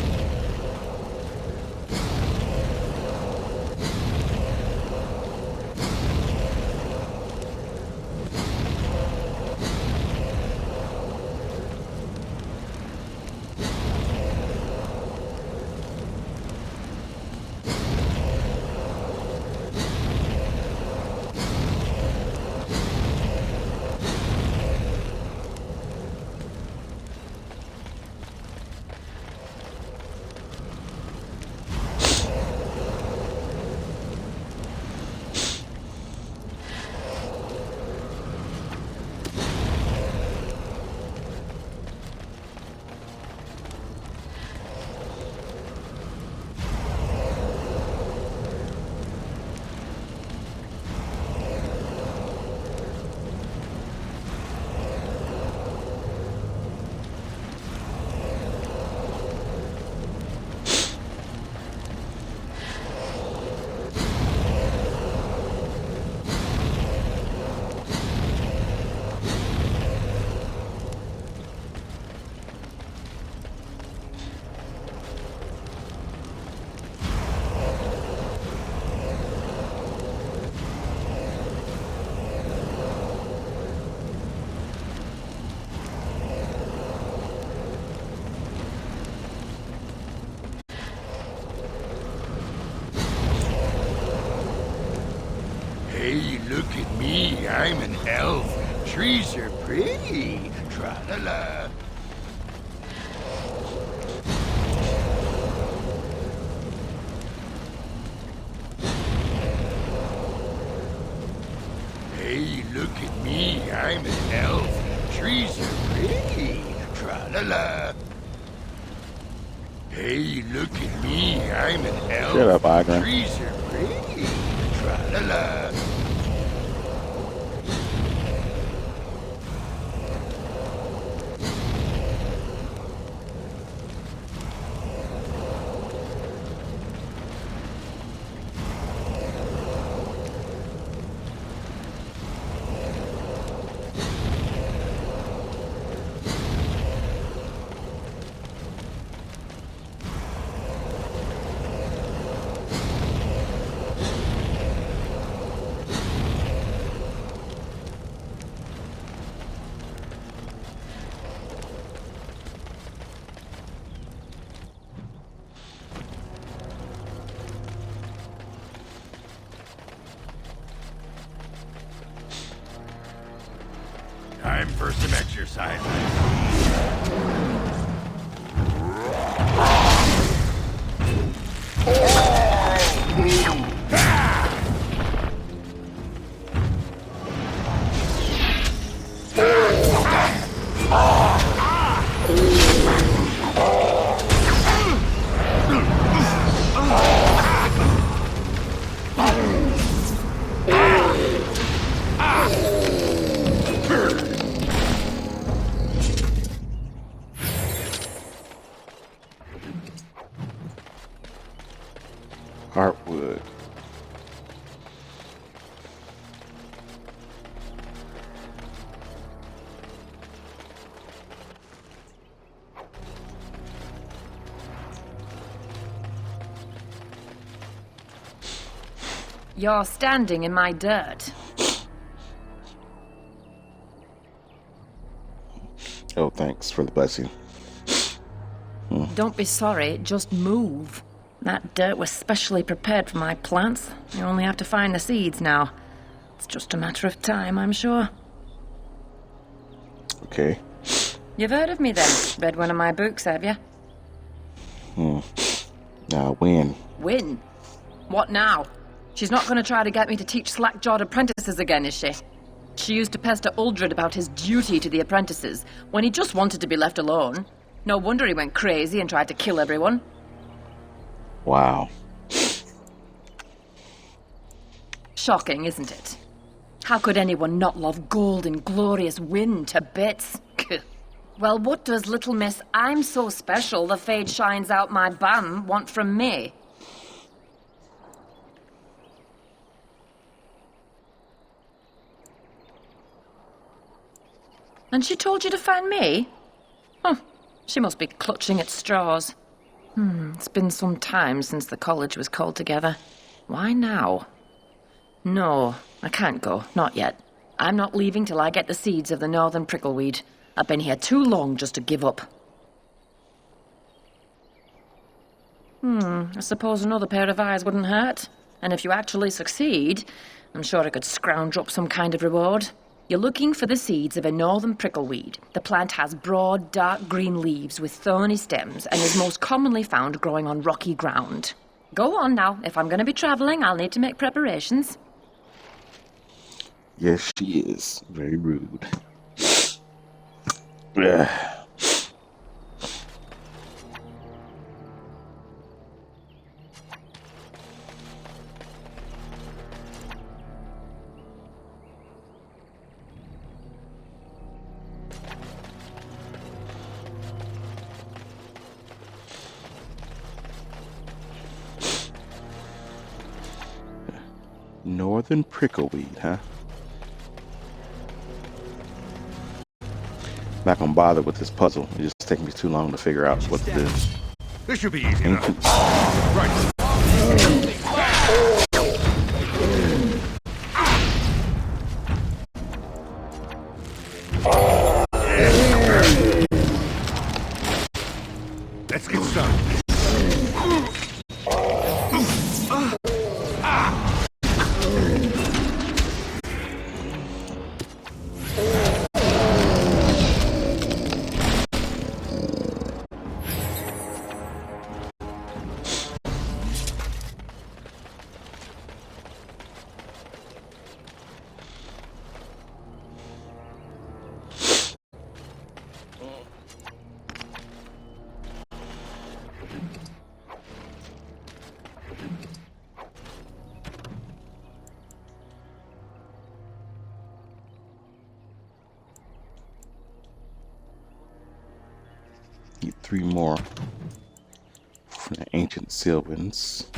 Hey, look at me. I'm an elf. Trees are pretty. Tra-la-la. Hey, look at me. I'm an elf. Trees are pretty. Tra-la-la. Hey, look at me. I'm an elf. Shut up, Agra. Trees are pretty. Tra-la-la. Time for some exercise. Heartwood. You're standing in my dirt. Oh, thanks for the blessing. Don't be sorry, just move. That dirt was specially prepared for my plants. You only have to find the seeds now. It's just a matter of time, I'm sure. Okay. You've heard of me then? Read one of my books, have you? When? Win? What now? She's not going to try to get me to teach slack-jawed apprentices again, is she? She used to pester Uldred about his duty to the apprentices, when he just wanted to be left alone. No wonder he went crazy and tried to kill everyone. Wow. Shocking, isn't it? How could anyone not love gold and glorious wind to bits? Well, what does little miss I'm so special the fade shines out my bum want from me? And she told you to find me? Huh. She must be clutching at straws. It's been some time since the college was called together. Why now? No, I can't go. Not yet. I'm not leaving till I get the seeds of the northern prickleweed. I've been here too long just to give up. I suppose another pair of eyes wouldn't hurt. And if you actually succeed, I'm sure I could scrounge up some kind of reward. You're looking for the seeds of a northern prickleweed. The plant has broad, dark green leaves with thorny stems and is most commonly found growing on rocky ground. Go on now. If I'm going to be traveling, I'll need to make preparations. Yes, she is. Very rude. Ugh. Northern prickleweed, huh? Not gonna bother with this puzzle. It just takes me too long to figure out what to do. This should be easy enough. Right. Let's get started. Need 3 more from the ancient Sylvans.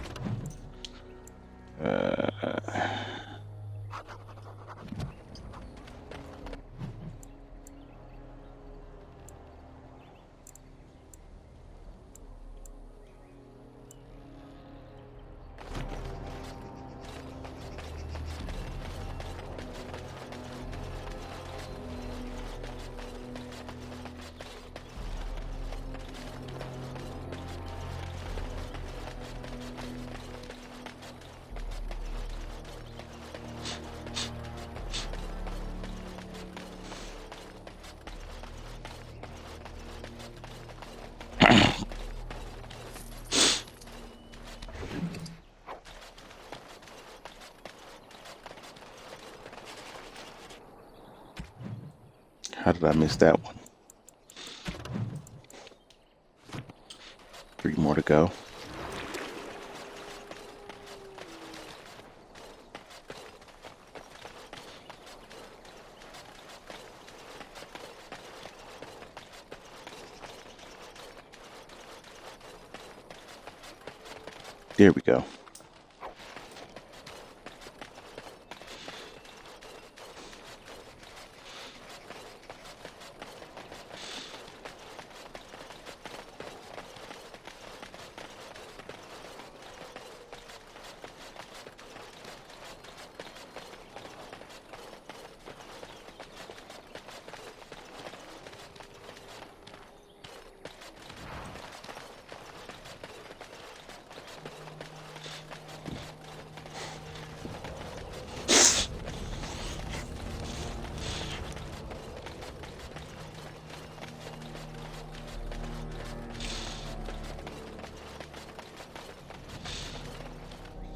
How did I miss that one? 3 more to go. There we go.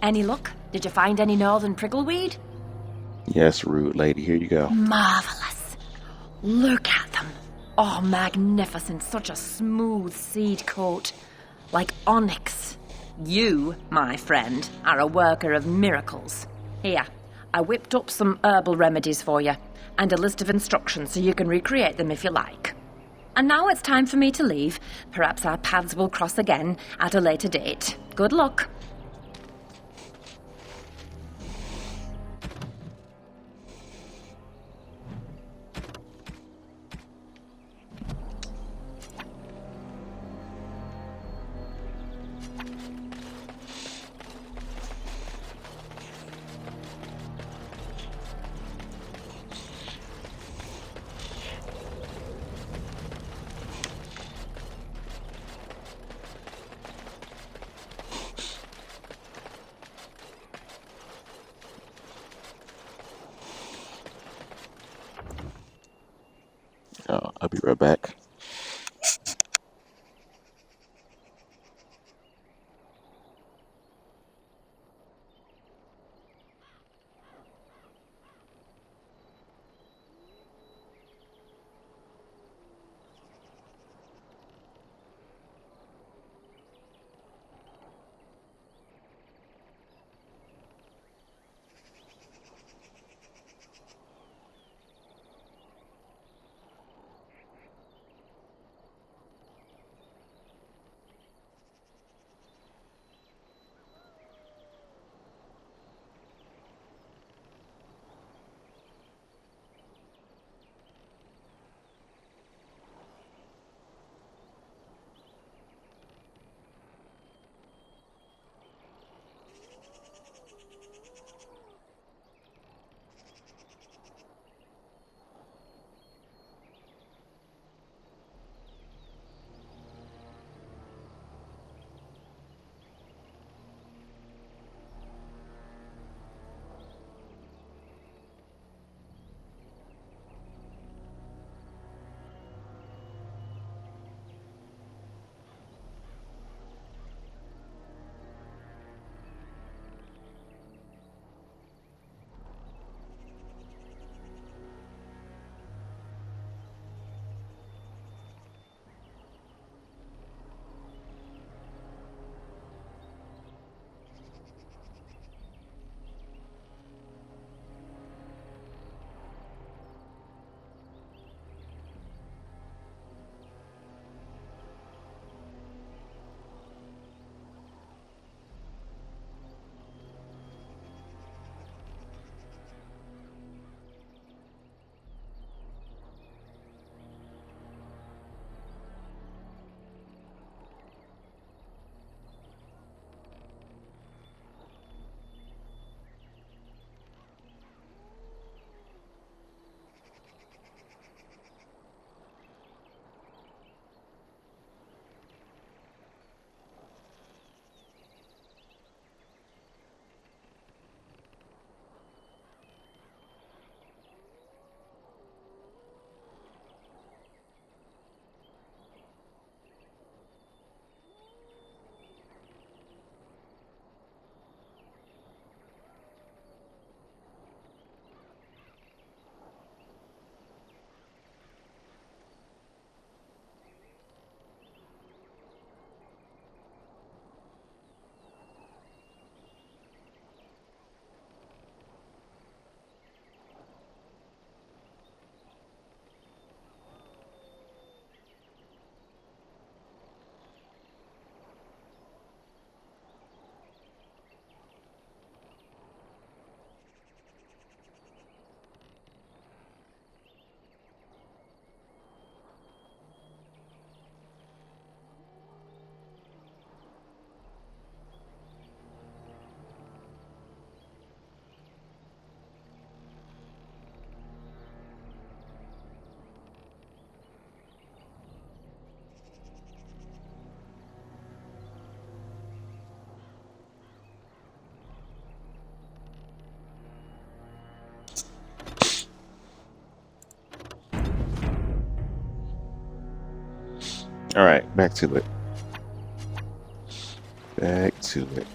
Any luck? Did you find any northern prickleweed? Yes, rude lady. Here you go. Marvelous. Look at them. Oh, magnificent. Such a smooth seed coat. Like onyx. You, my friend, are a worker of miracles. Here, I whipped up some herbal remedies for you, and a list of instructions so you can recreate them if you like. And now it's time for me to leave. Perhaps our paths will cross again at a later date. Good luck. I'll be right back. All right, back to it. Back to it.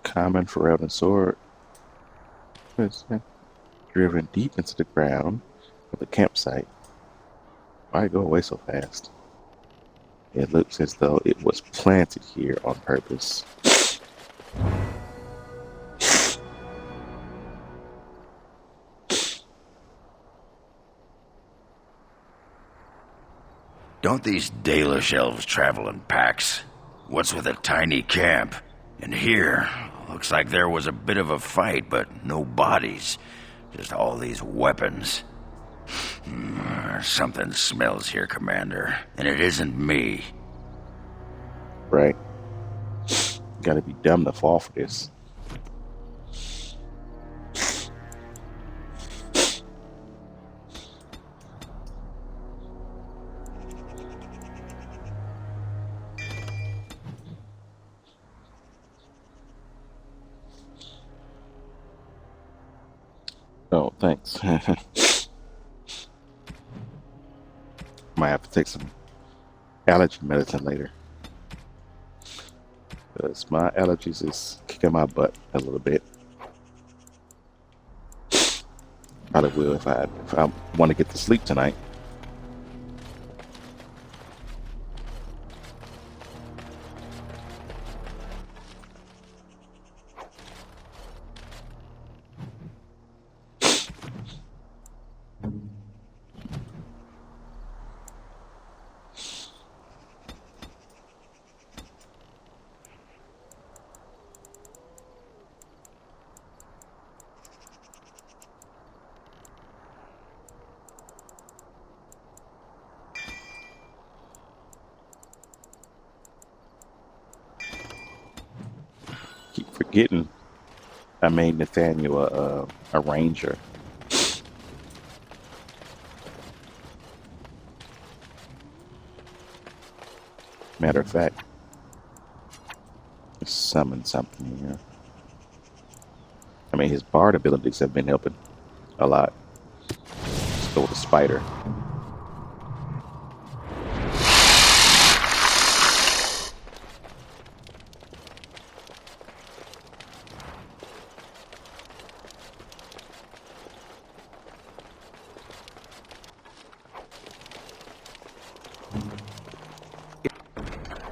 Common Ferelden sword. What is that? Driven deep into the ground of the campsite. Why go away so fast? It looks as though it was planted here on purpose. Don't these Dalish elves travel in packs? What's with a tiny camp? And here, looks like there was a bit of a fight, but no bodies. Just all these weapons. Something smells here, Commander. And it isn't me. Right. Gotta be dumb to fall for this. Oh, thanks. Might have to take some allergy medicine later. Because my allergies is kicking my butt a little bit. Probably will if I want to get to sleep tonight. Keep forgetting I made Nathaniel a ranger. Matter of fact, let's summon something here. I mean, his bard abilities have been helping a lot. Let's go with the spider.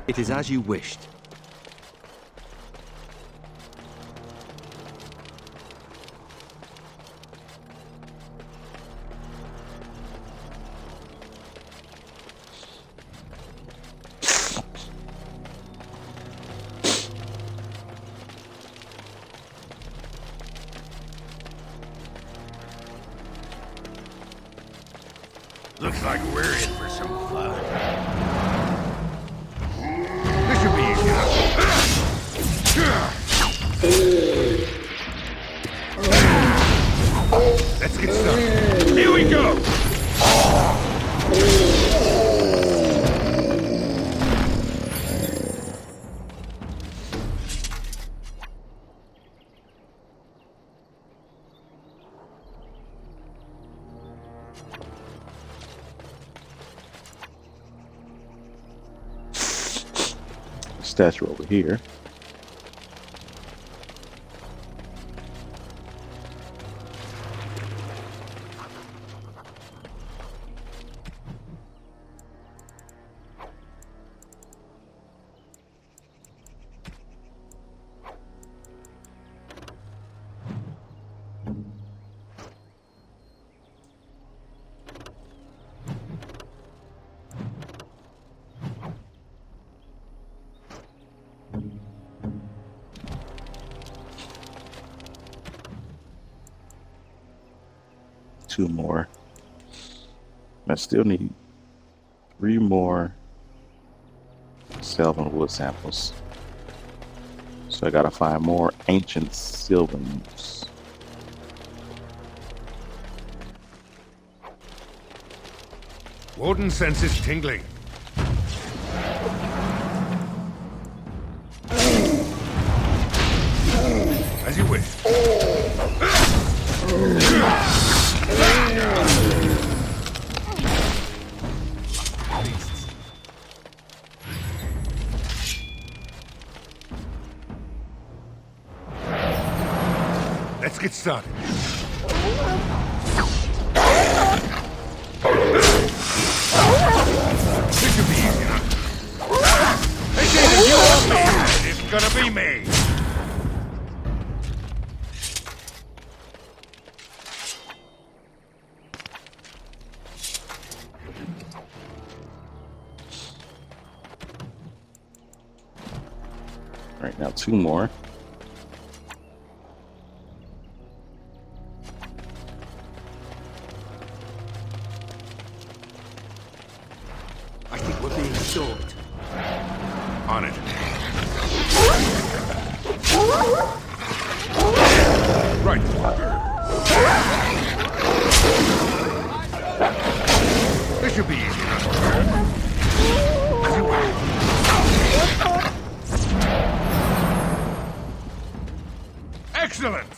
It is as you wished. Looks like we're in for some fun. This should be easy enough. Let's get started. Here we go! Statue over here. 2 more. I still need 3 more Sylvan wood samples. So I gotta find more ancient Sylvans. Warden senses tingling. As you wish. Let's get started. This should be easy enough. They say that you want me, and it's gonna be me. Right now, 2 more. I think we're being stalked. On it. Right. This should be easy enough. As you wish. Excellent!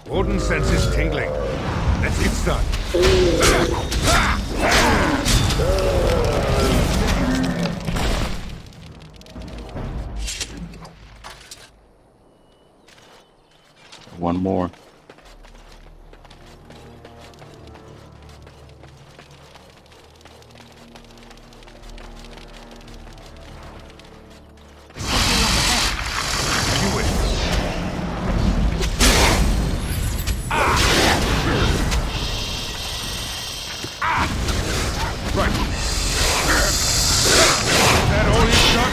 Warden senses tingling. Let's get started. One more. You wish. Right. Is that all you got?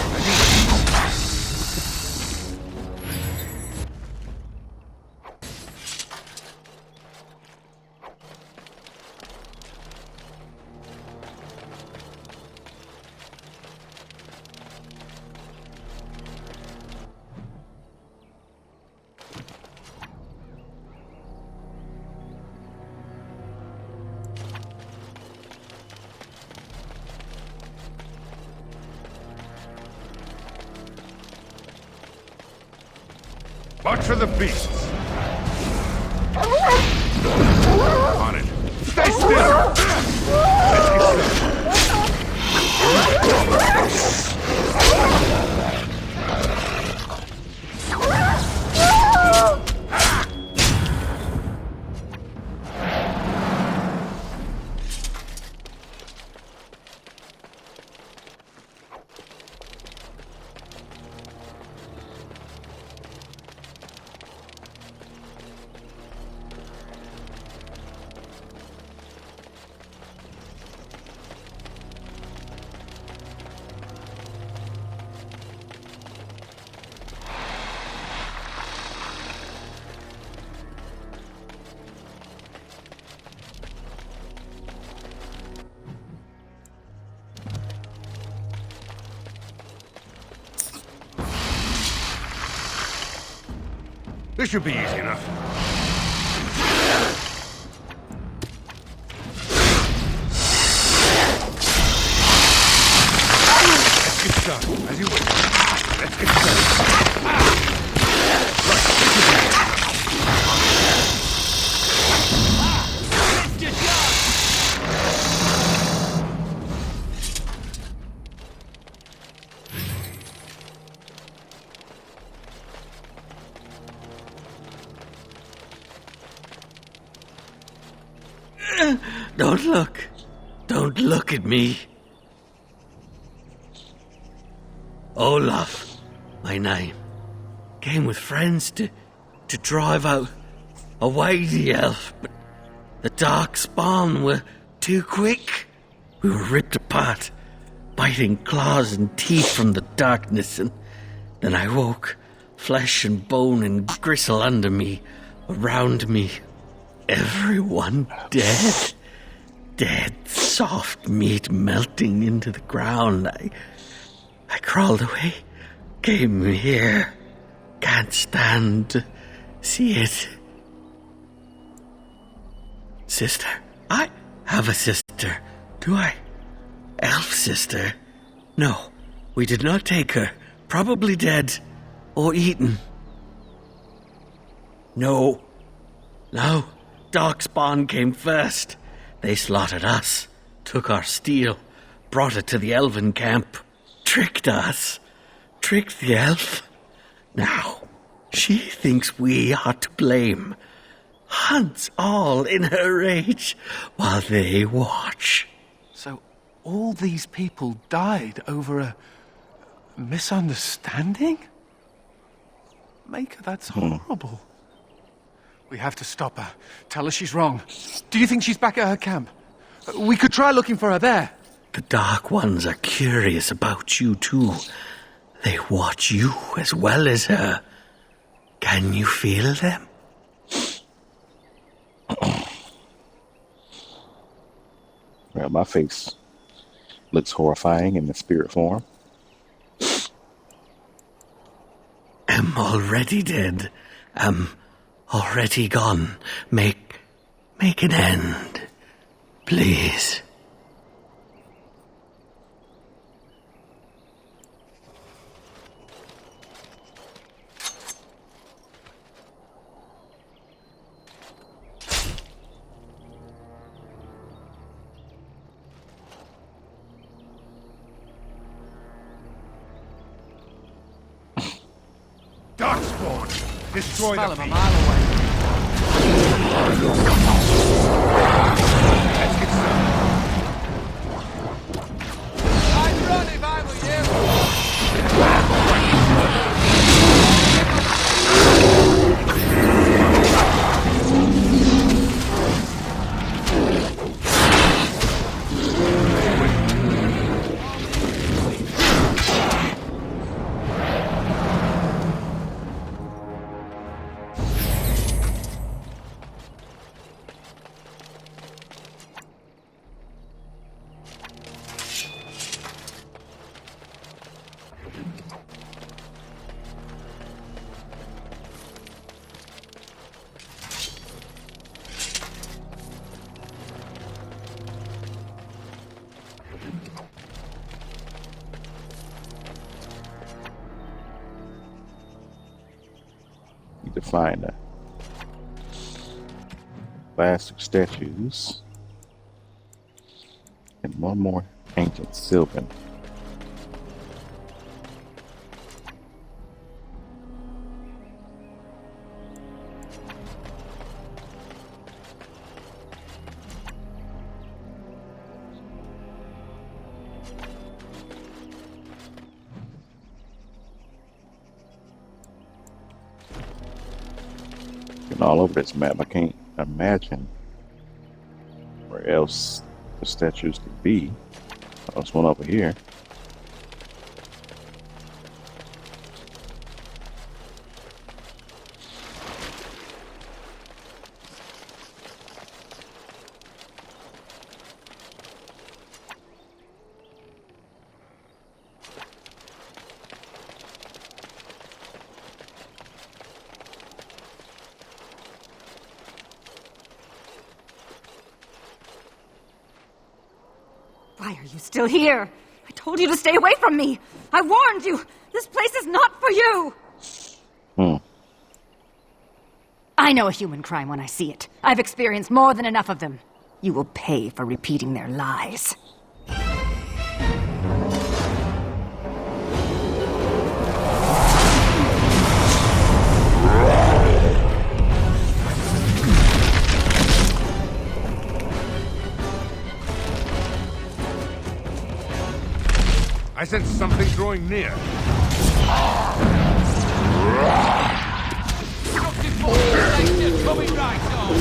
Watch for the beasts. On it. Stay still. Let's get This should be easy enough. Let's get started. As you wish. Let's get started. Right. Don't look. Don't look at me. Olaf, my name. Came with friends to drive out away the elf, but The Darkspawn were too quick. We were ripped apart, biting claws and teeth from the darkness, and then I woke, flesh and bone and gristle under me, around me. Everyone dead. Dead, soft meat melting into the ground. I crawled away, came here. Can't stand to see it. Sister? I have a sister. Do I? Elf sister? No, we did not take her. Probably dead. Or eaten. No. Darkspawn came first. They slaughtered us, took our steel, brought it to the elven camp, tricked us, tricked the elf. Now, she thinks we are to blame. Hunts all in her rage while they watch. So all these people died over a misunderstanding? Maker, that's horrible. We have to stop her. Tell her she's wrong. Do you think she's back at her camp? We could try looking for her there. The Dark Ones are curious about you, too. They watch you as well as her. Can you feel them? Well, my face looks horrifying in the spirit form. Am already dead. Am already gone. Make an end, please. Darkspawn! Destroy Smell the him a beast. mile away. Let's get started. I'd run if I were Need to find the plastic statues and one more ancient Sylvan. All over this map, I can't imagine where else the statues could be. Oh, there's one over here. Why are you still here? I told you to stay away from me. I warned you. This place is not for you. I know a human crime when I see it. I've experienced more than enough of them. You will pay for repeating their lies. I sense something drawing near. Coming right on.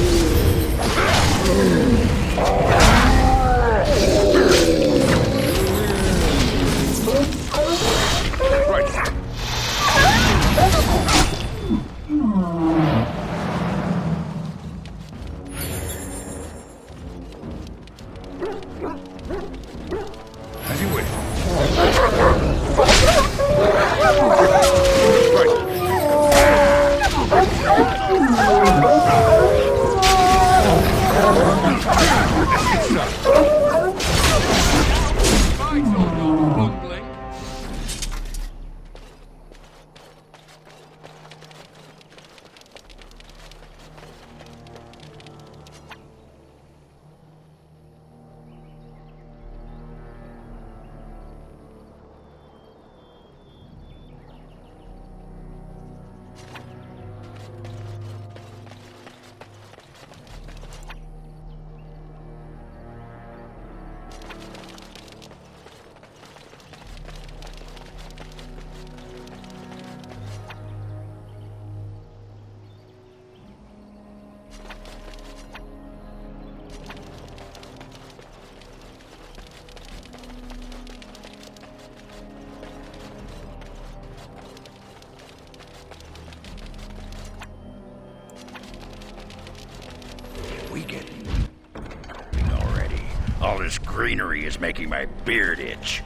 All this greenery is making my beard itch.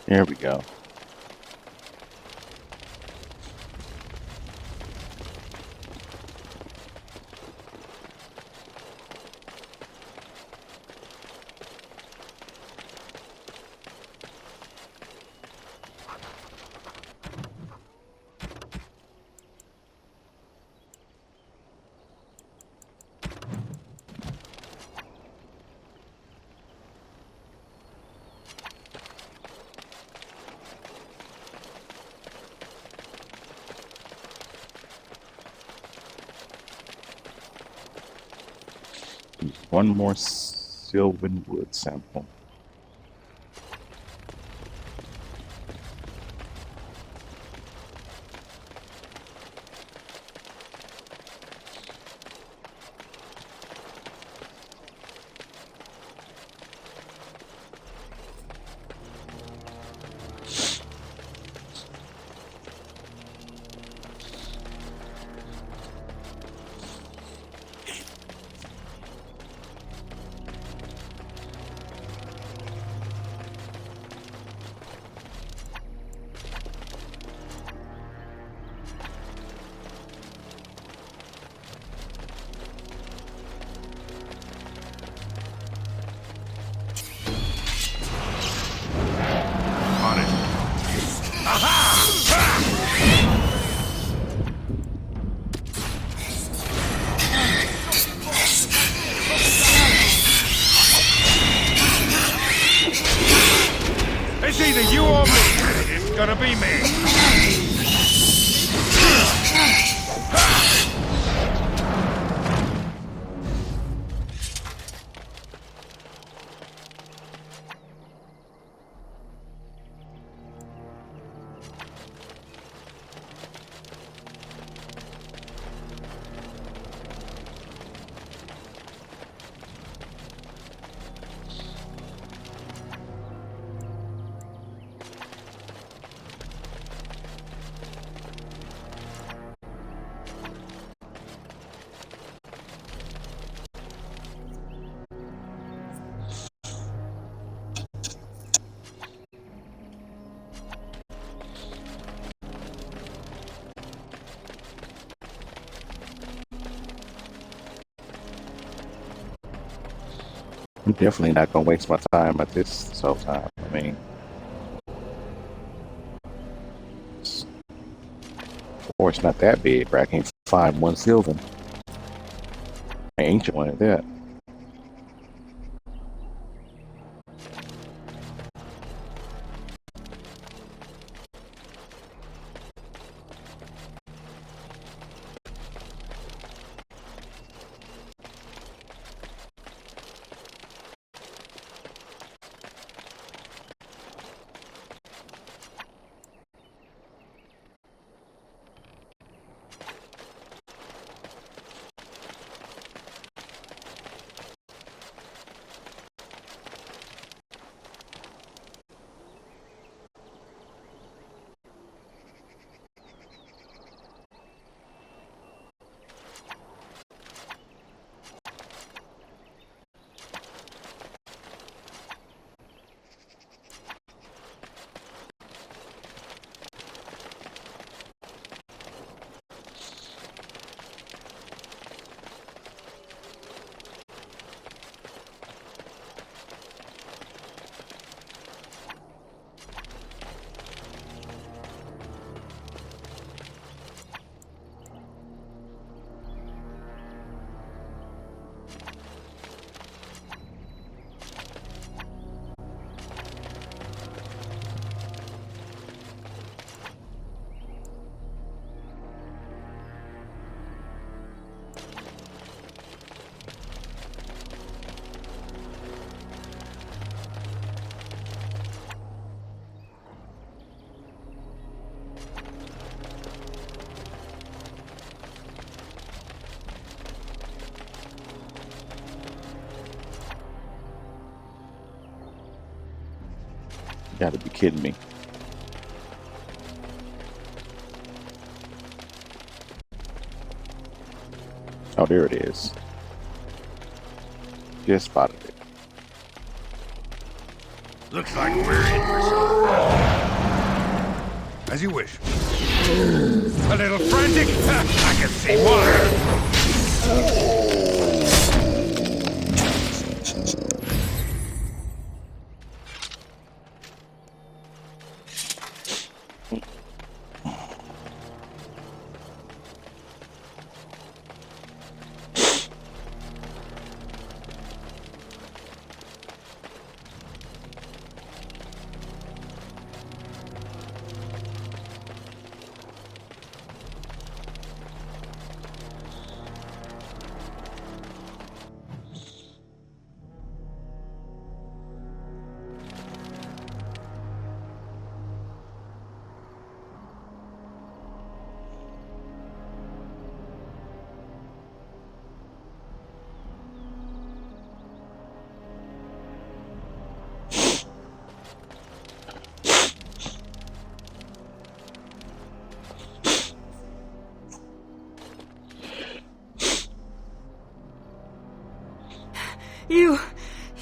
There we go. One more Sylvan Wood sample. It's either you or me. It's gonna be me. I'm definitely not gonna waste my time at this whole time. I mean, or it's not that big, but I can't find one Sylvan. An ancient one at that. Gotta be kidding me. Oh, there it is. Just spotted it. Looks like we're in for some. As you wish. A little frantic? I can see why.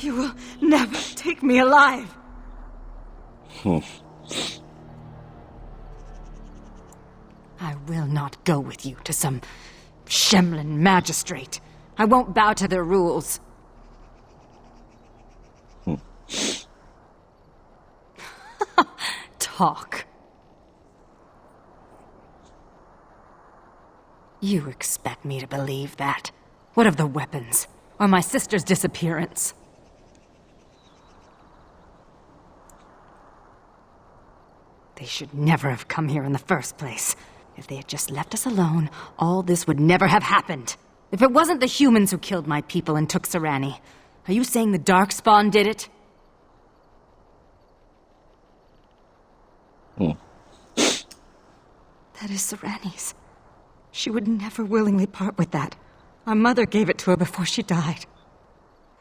You will never take me alive. I will not go with you to some Shemlin magistrate. I won't bow to their rules. Talk. You expect me to believe that? What of the weapons? Or my sister's disappearance? They should never have come here in the first place. If they had just left us alone, all this would never have happened. If it wasn't the humans who killed my people and took Serani, are you saying the Darkspawn did it? That is Serani's. She would never willingly part with that. Our mother gave it to her before she died.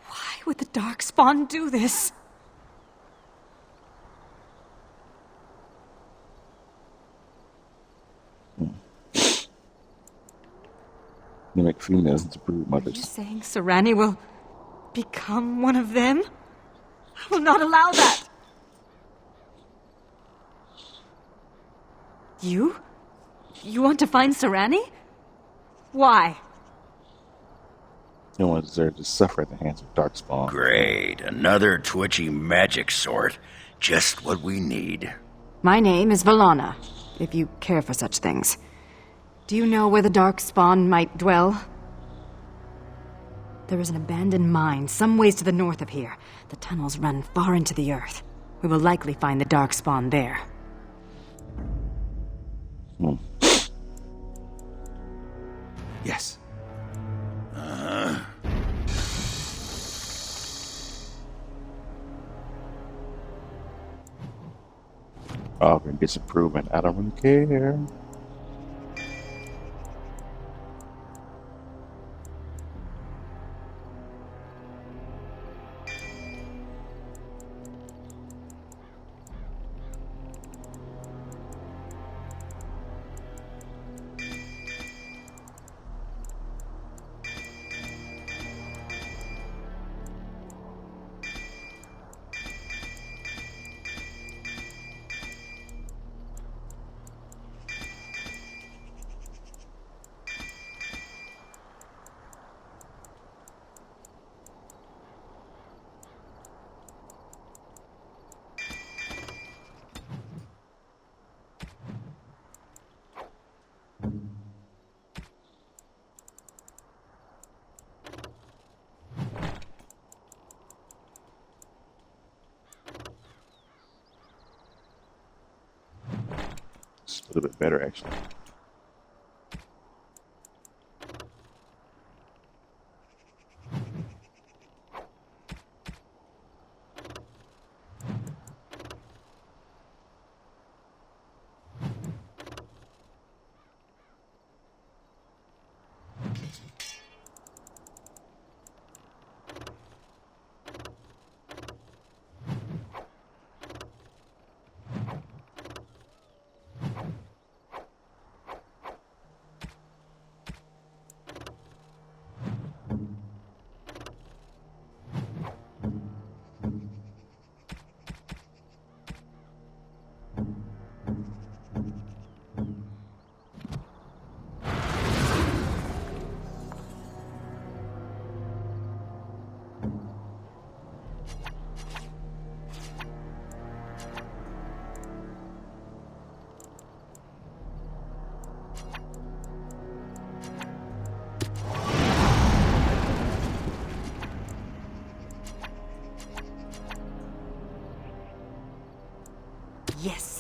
Why would the Darkspawn do this? You make females into brood Are you mothers. saying Serani will become one of them? I will not allow that! You? You want to find Serani? Why? No one deserves to suffer at the hands of Darkspawn. Great. Another twitchy magic sort. Just what we need. My name is Valana, if you care for such things. Do you know where the Darkspawn might dwell? There is an abandoned mine some ways to the north of here. The tunnels run far into the earth. We will likely find the Darkspawn there. Yes. Offering disapproval. I don't really care. It's a little bit better, actually. Yes.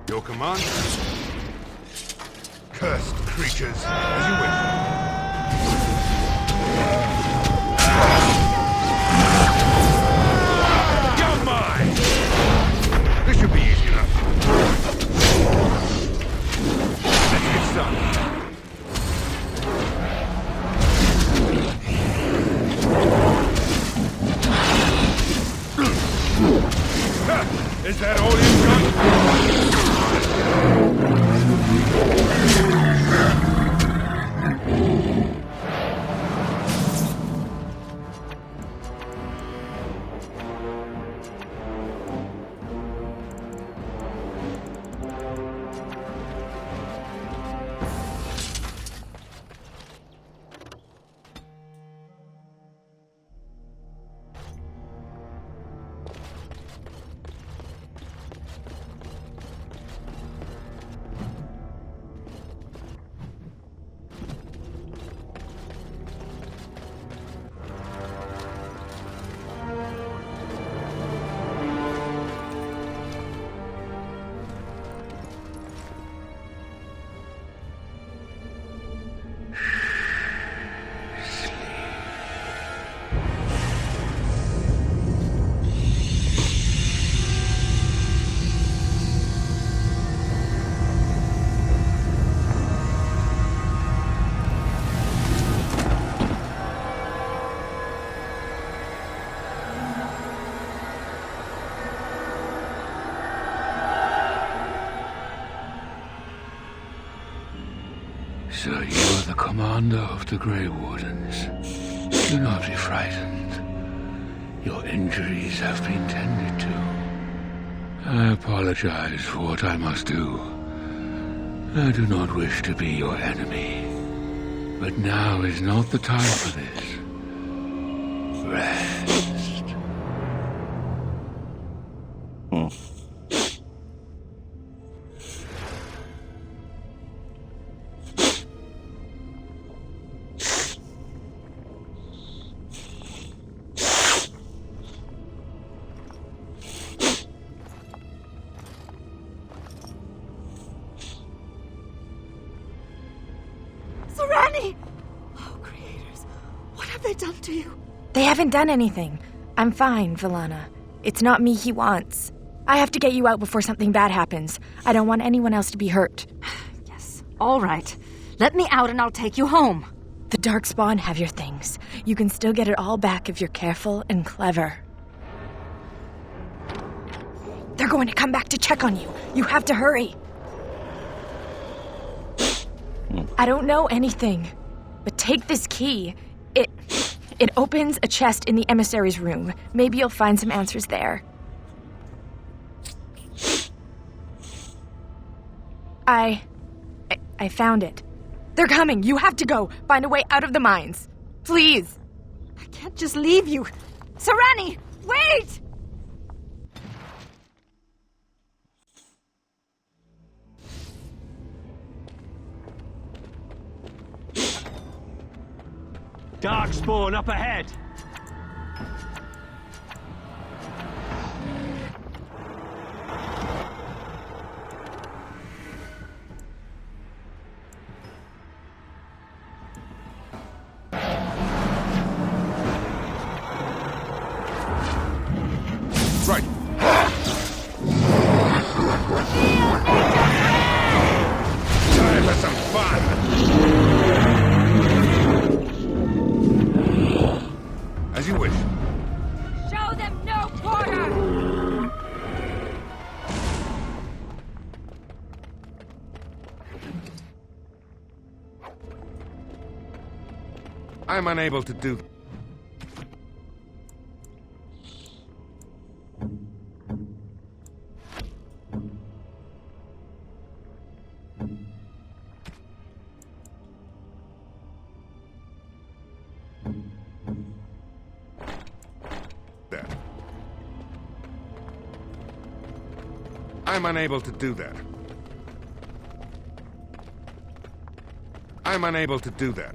Your command? Cursed creatures, as you wish. You're mine! This should be easy enough. Let's get started. Is that all you've got? So you are the commander of the Grey Wardens. Do not be frightened. Your injuries have been tended to. I apologize for what I must do. I do not wish to be your enemy. But now is not the time for this. Rest. Serani! Oh, creators, what have they done to you? They haven't done anything. I'm fine, Villana. It's not me he wants. I have to get you out before something bad happens. I don't want anyone else to be hurt. Yes, all right. Let me out and I'll take you home. The Darkspawn have your things. You can still get it all back if you're careful and clever. They're going to come back to check on you. You have to hurry. I don't know anything, but take this key. It opens a chest in the emissary's room. Maybe you'll find some answers there. I found it. They're coming. You have to go. Find a way out of the mines. Please. I can't just leave you. Sarani, wait! Darkspawn up ahead! Right. Time for some fun! As you wish. Show them no quarter! I'm unable to do... that. I'm unable to do that. I'm unable to do that.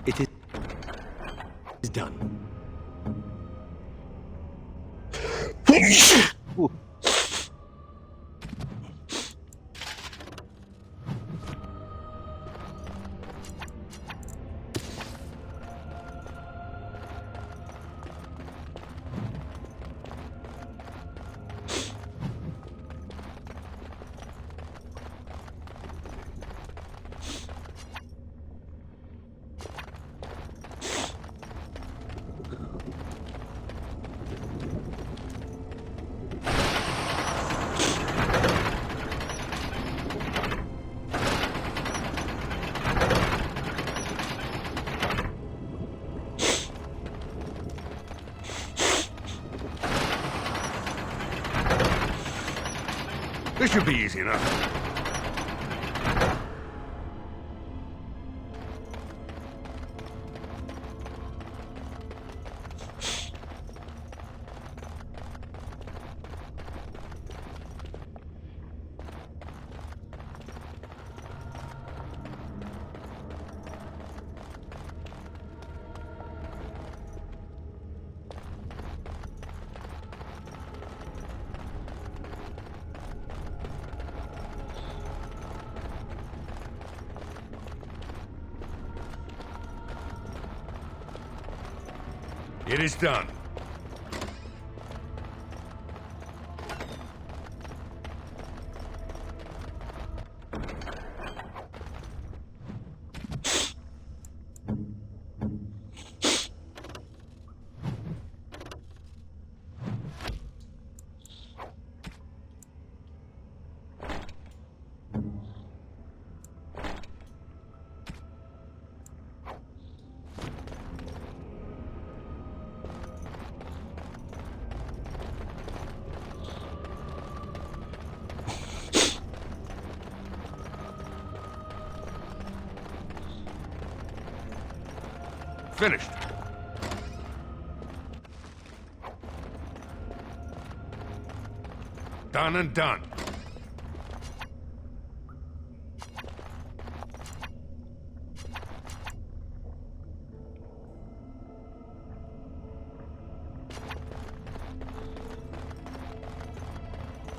It is done. This should be easy enough. It is done. Finished. Done and done.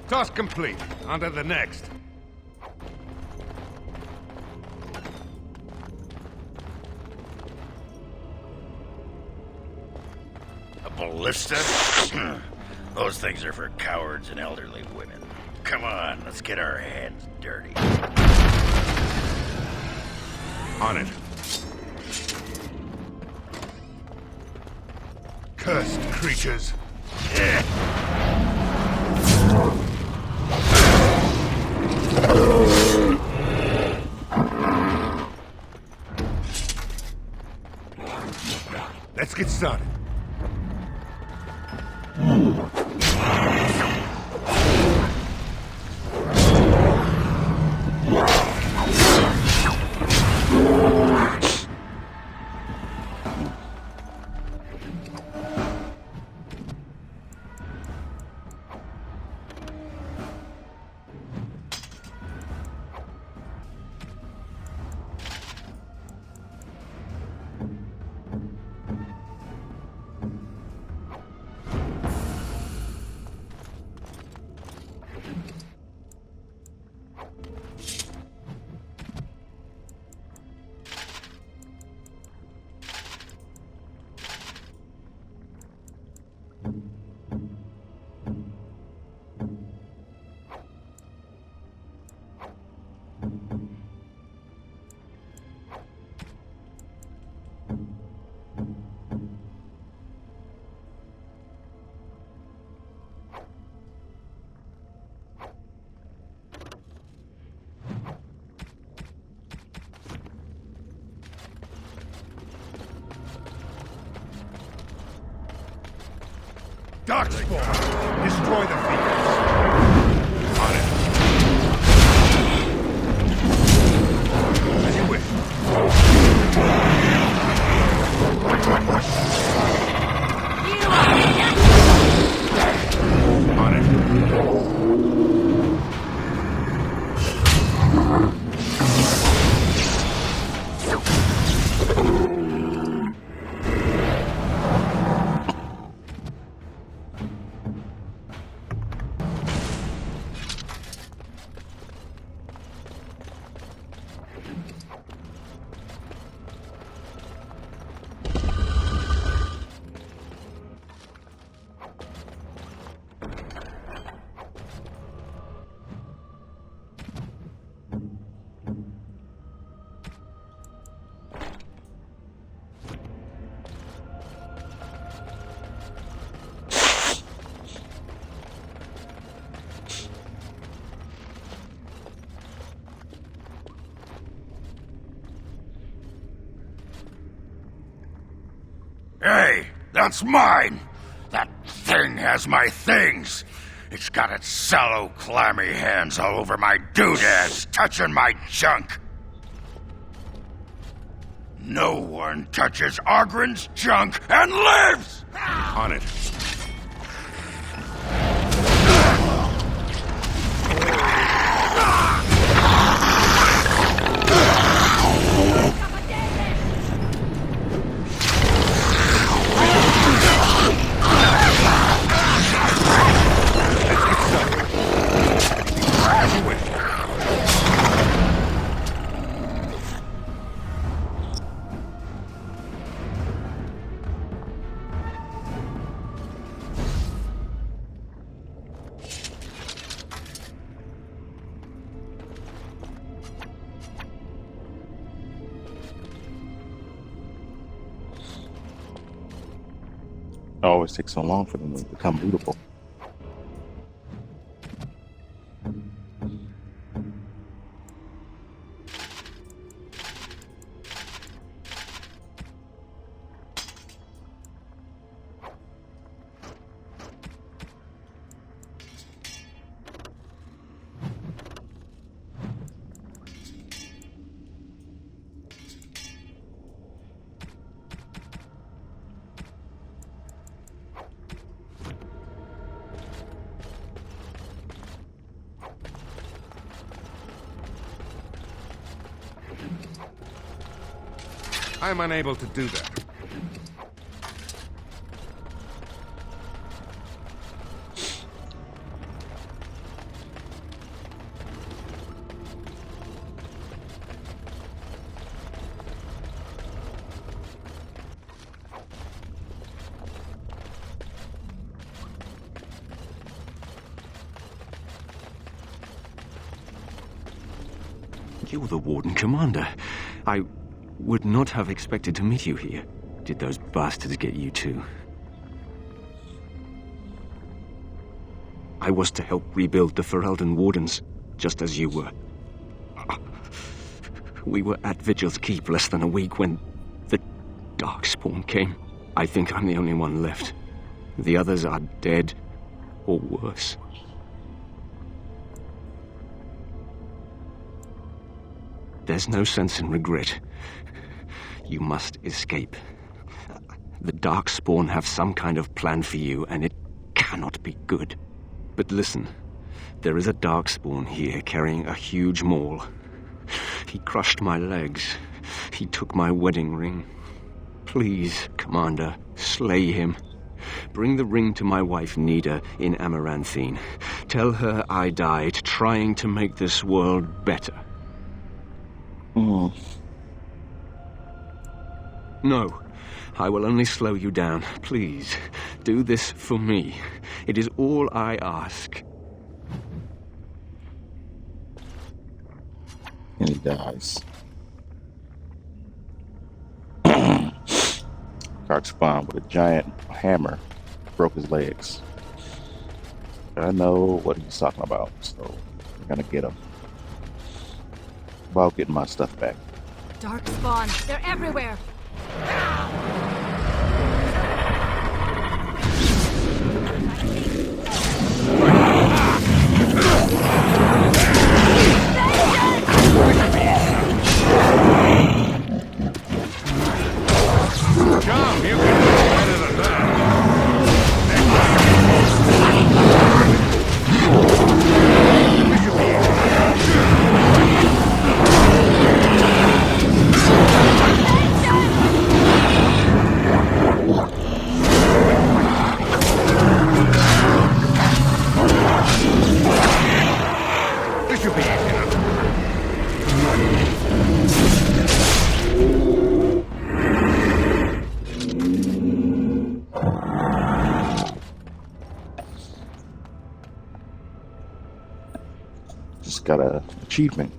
Task complete. On to the next. A ballista? Those things are for cowards and elderly women. Come on, let's get our hands dirty. On it. Cursed creatures. Let's get started. Darkspawn! Destroy the beacons! On it. As you wish. On it. Hey, that's mine! That thing has my things! It's got its sallow, clammy hands all over my doodads, touching my junk! No one touches Argren's junk and lives! On it. It always takes so long for them to become bootable. I'm unable to do that. You're the Warden Commander. I would not have expected to meet you here. Did those bastards get you too? I was to help rebuild the Ferelden Wardens, just as you were. We were at Vigil's Keep less than a week when the Darkspawn came. I think I'm the only one left. The others are dead, or worse. There's no sense in regret. You must escape. The Darkspawn have some kind of plan for you, and it cannot be good. But listen, there is a Darkspawn here carrying a huge maul. He crushed my legs. He took my wedding ring. Please, Commander, slay him. Bring the ring to my wife Nida in Amaranthine. Tell her I died trying to make this world better. No, I will only slow you down. Please, do this for me. It is all I ask. And he dies. Darkspawn with a giant hammer broke his legs. I know what he's talking about, so we're gonna get him. While getting my stuff back. Darkspawn, they're everywhere. Come, you can do better than that. This should be easy enough. Just got an achievement.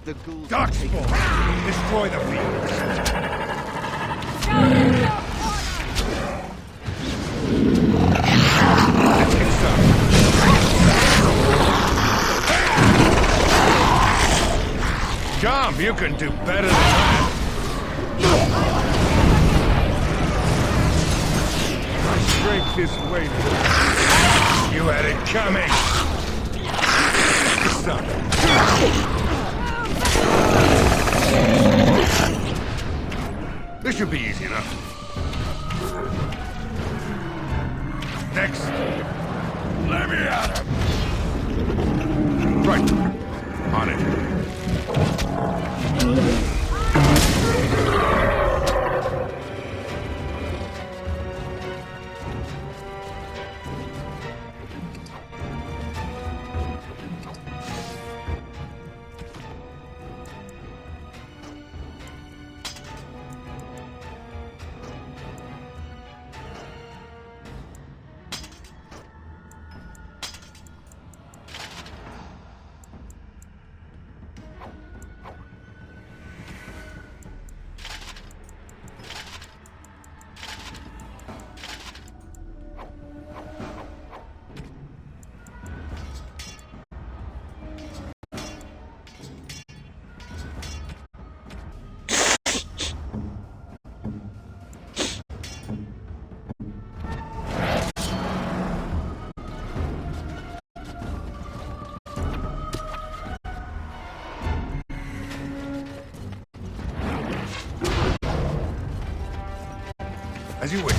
The Darkspawn! Destroy the fiends! Let's get started. Jump! You can do better than that! My strength is waning. You had it coming! Stop. This should be easy enough. Next. Let me at him. Right. On it. As you wish.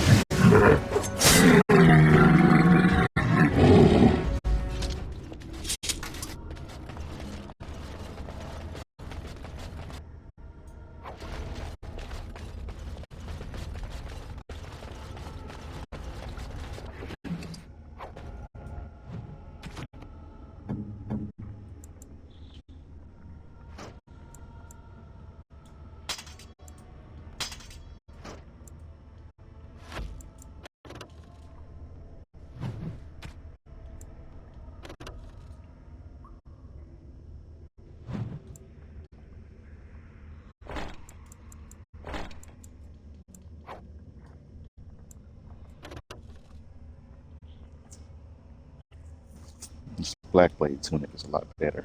This black blade tunic is a lot better.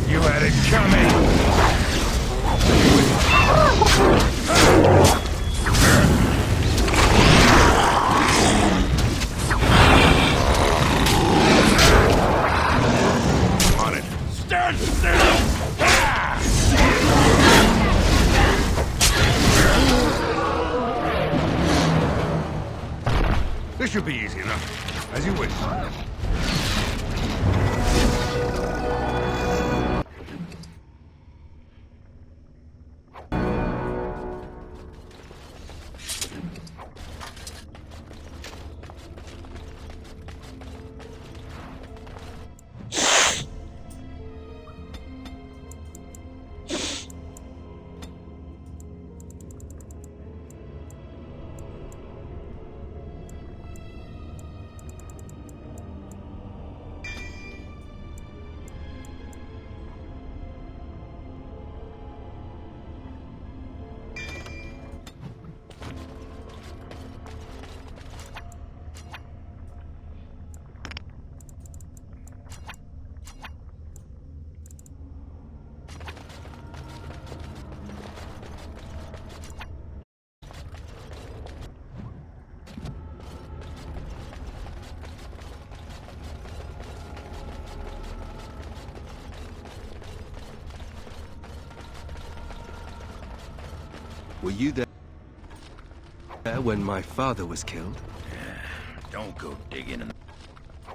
You had it coming! On it! Stand still! This should be easy enough. As you wish. Were you there when my father was killed? Don't go digging in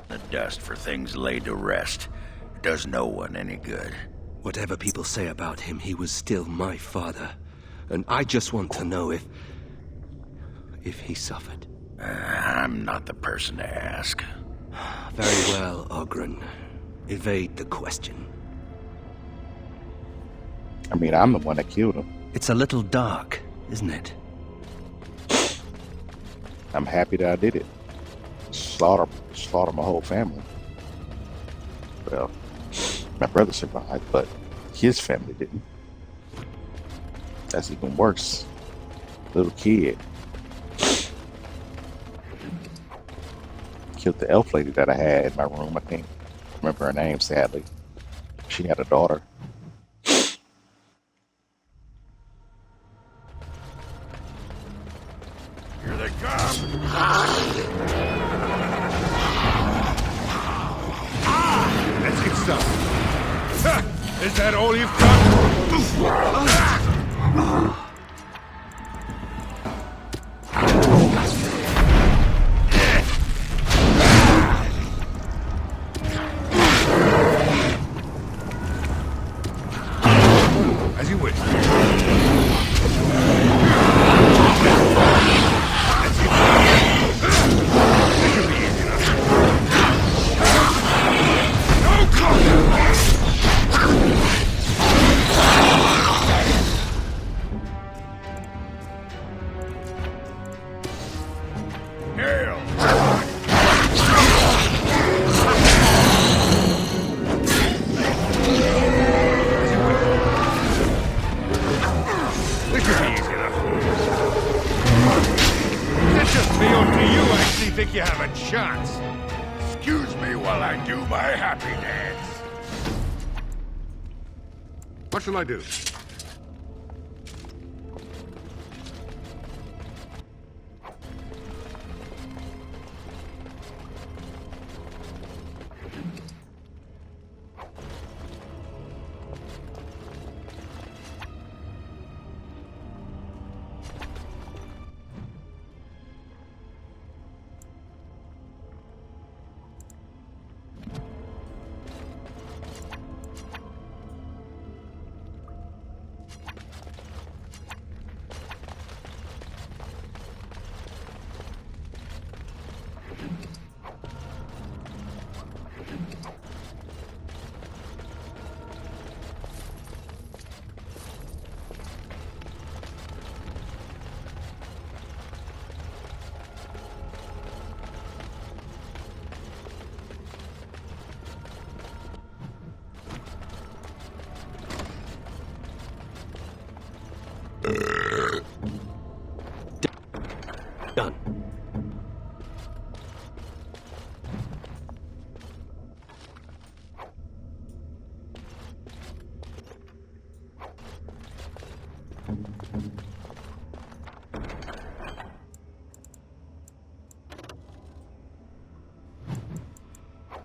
the dust for things laid to rest. It does no one any good. Whatever people say about him, he was still my father. And I just want to know if he suffered. I'm not the person to ask. Very well, Oghren. Evade the question. I mean, I'm the one that killed him. It's a little dark, isn't it? I'm happy that I did it. Slaughter my whole family. Well, my brother survived, but his family didn't. That's even worse. Little kid. Killed the elf lady that I had in my room. I can't remember her name, sadly. She had a daughter. Here they come! Let's get some. Is that all you've got? As you wish. Excuse me while I do my happy dance. What shall I do? Done.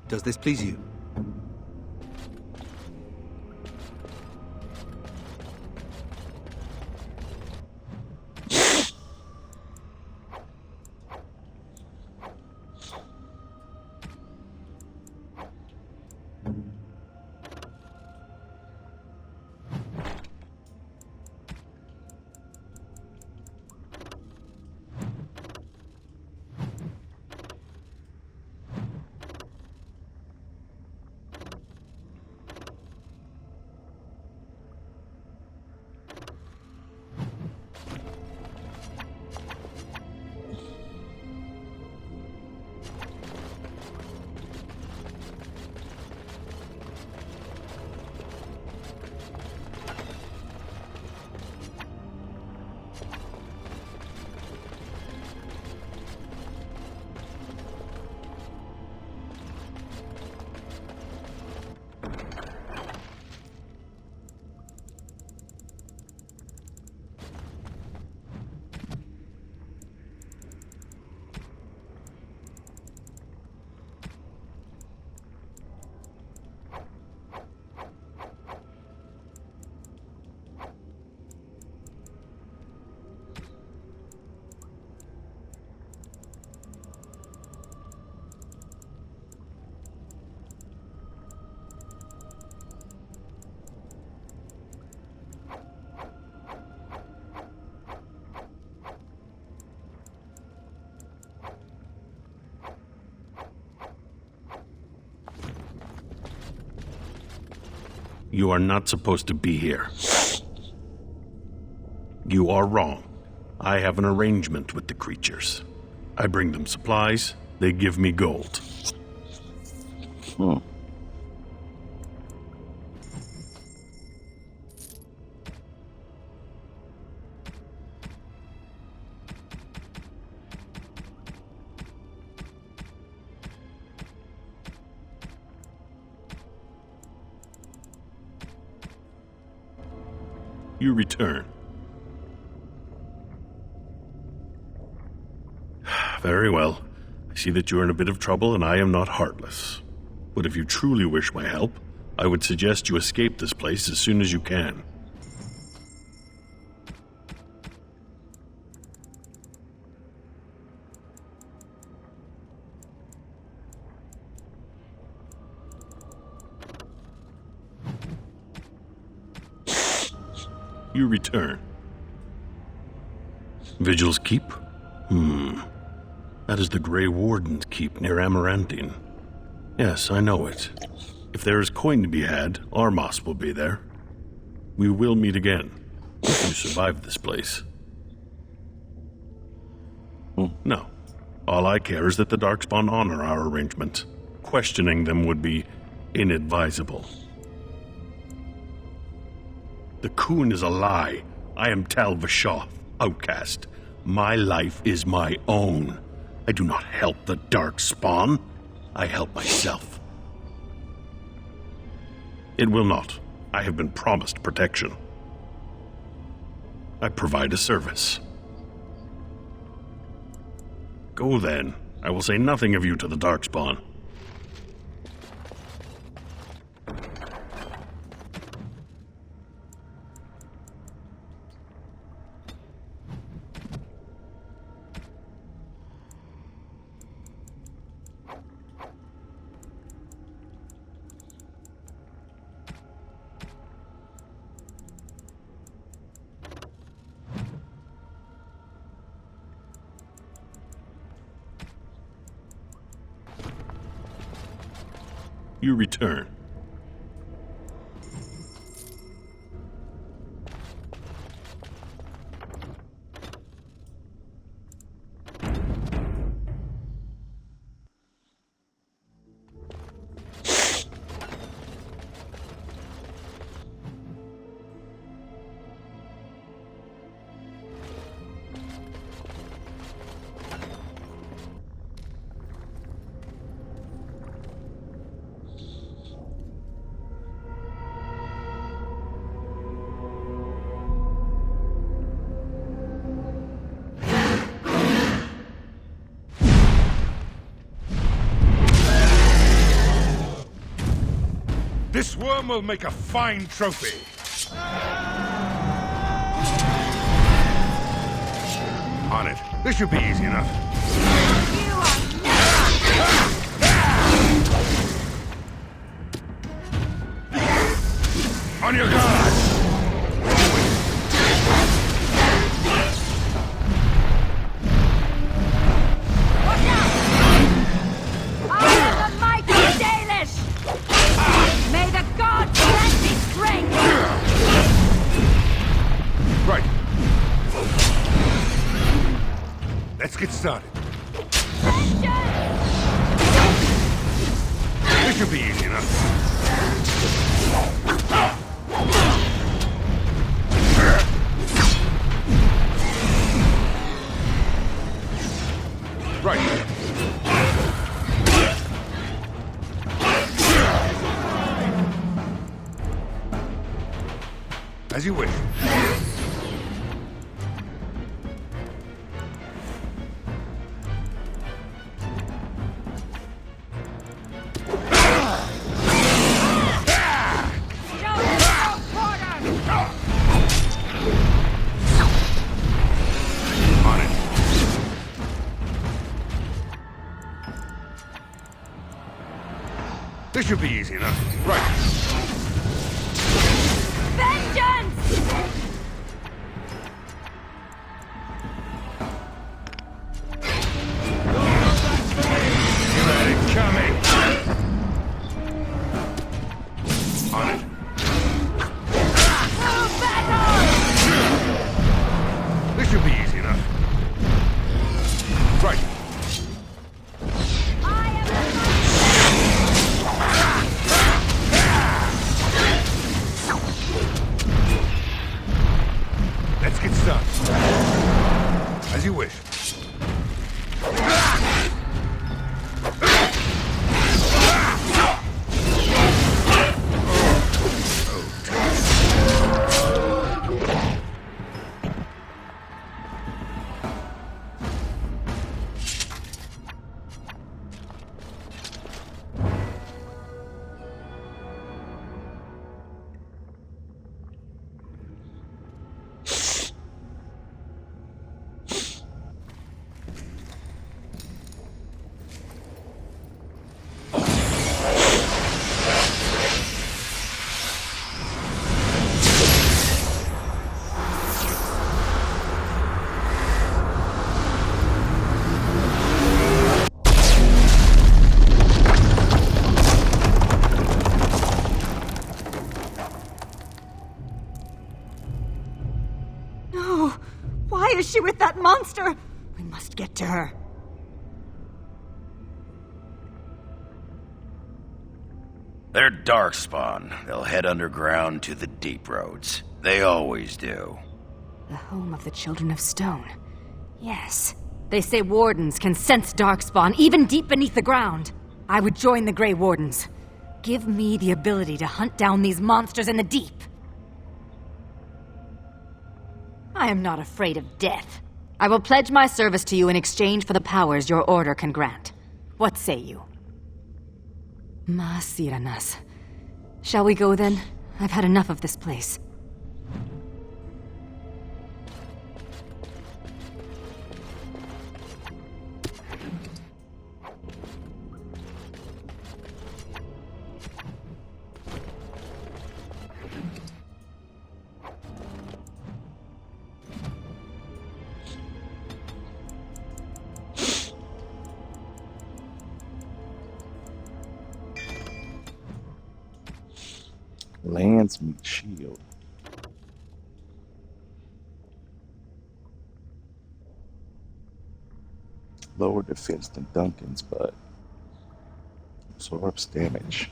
Does this please you? You are not supposed to be here. You are wrong. I have an arrangement with the creatures. I bring them supplies, they give me gold. You return. Very well. I see that you are in a bit of trouble, and I am not heartless. But if you truly wish my help, I would suggest you escape this place as soon as you can. You return. Vigil's Keep? That is the Grey Warden's Keep near Amarantine. Yes, I know it. If there is coin to be had, Armas will be there. We will meet again, if you survive this place. No. All I care is that the Darkspawn honor our arrangement. Questioning them would be inadvisable. The Coon is a lie. I am Tal Vashoth, outcast. My life is my own. I do not help the Darkspawn. I help myself. It will not. I have been promised protection. I provide a service. Go then. I will say nothing of you to the Darkspawn. You return. This worm will make a fine trophy. On it. This should be easy enough. On your guard! Let's get started. This should be easy enough. Right. As you wish. This should be easy enough. Right. Vengeance! You had it coming. On it. This should be easy enough. Right. Let's get started. As you wish. Why is she with that monster? We must get to her. They're Darkspawn. They'll head underground to the Deep Roads. They always do. The home of the Children of Stone. Yes. They say wardens can sense Darkspawn even deep beneath the ground. I would join the Grey Wardens. Give me the ability to hunt down these monsters in the deep. I am not afraid of death. I will pledge my service to you in exchange for the powers your order can grant. What say you? Masiranas. Shall we go then? I've had enough of this place. Lands meet shield. Lower defense than Duncan's, but absorbs damage.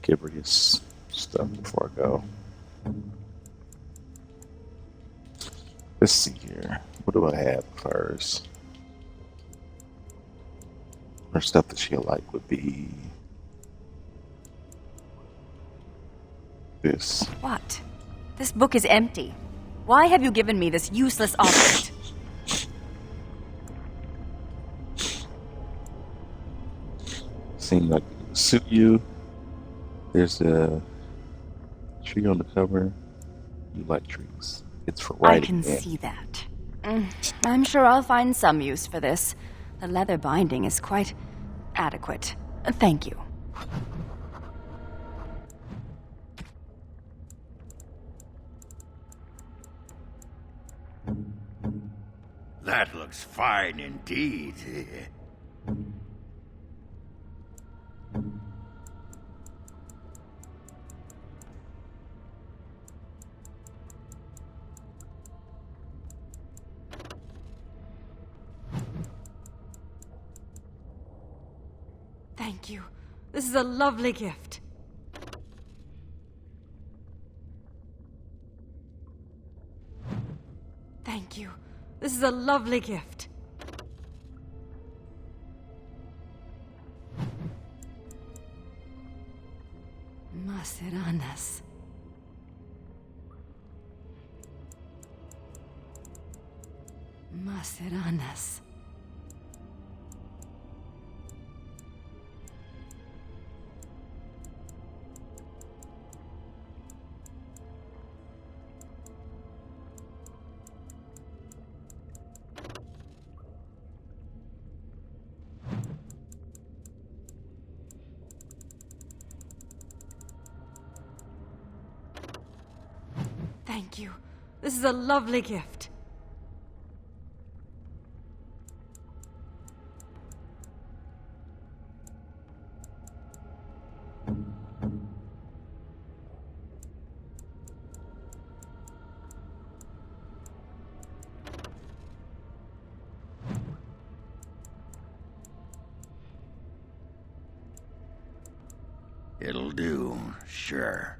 Get rid of his stuff before I go. Let's see here. What do I have first? Her stuff that she'll like would be this. What? This book is empty. Why have you given me this useless object? Seemed like it would suit you. There's a tree on the cover. You like trees. It's for writing. I can see that. I'm sure I'll find some use for this. The leather binding is quite adequate. Thank you. That looks fine indeed. Thank you. This is a lovely gift. Thank you. This is a lovely gift. Masiranas. Masiranas. Thank you. This is a lovely gift. It'll do, sure.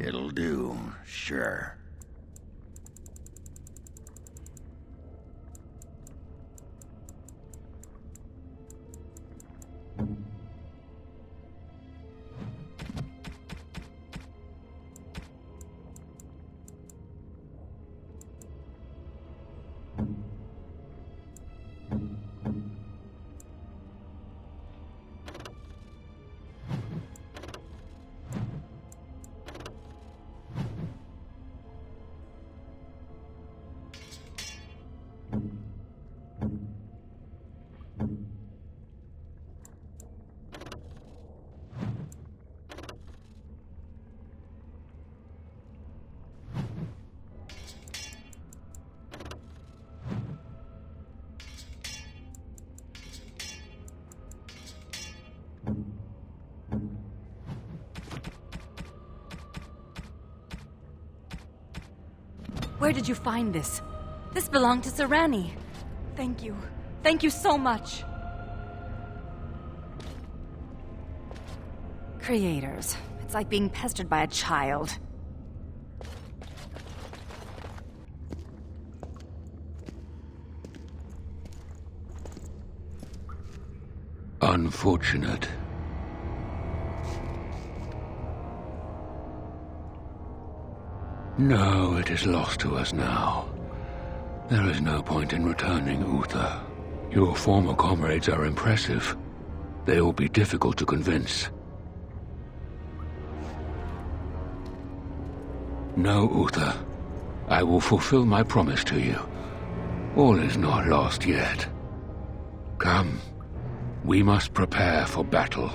It'll do, sure. Where did you find this? This belonged to Serani. Thank you. Thank you so much. Creators. It's like being pestered by a child. Unfortunate. No, it is lost to us now. There is no point in returning, Uther. Your former comrades are impressive. They will be difficult to convince. No, Uther. I will fulfill my promise to you. All is not lost yet. Come. We must prepare for battle.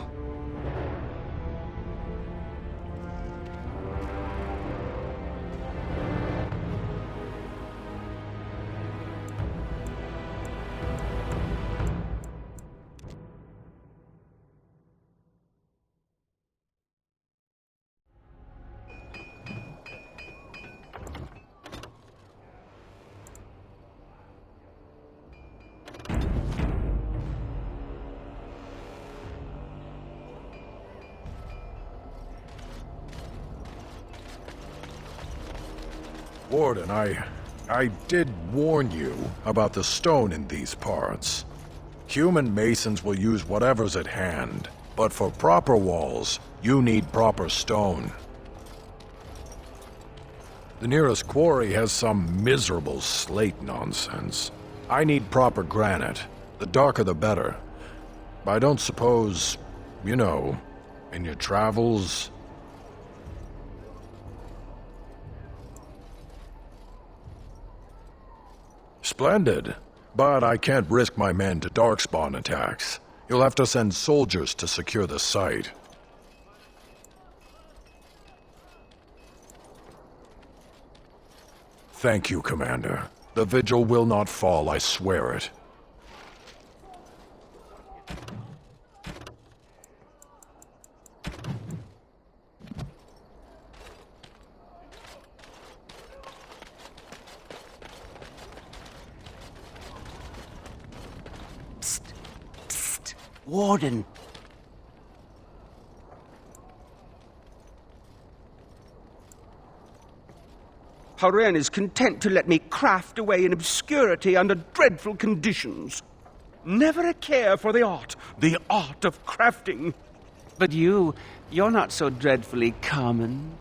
Warden, I did warn you about the stone in these parts. Human masons will use whatever's at hand, but for proper walls, you need proper stone. The nearest quarry has some miserable slate nonsense. I need proper granite. The darker the better. I don't suppose, you know, in your travels... Splendid. But I can't risk my men to Darkspawn attacks. You'll have to send soldiers to secure the site. Thank you, Commander. The vigil will not fall, I swear it. Warden. Haren is content to let me craft away in obscurity under dreadful conditions. Never a care for the art of crafting. But you're not so dreadfully common.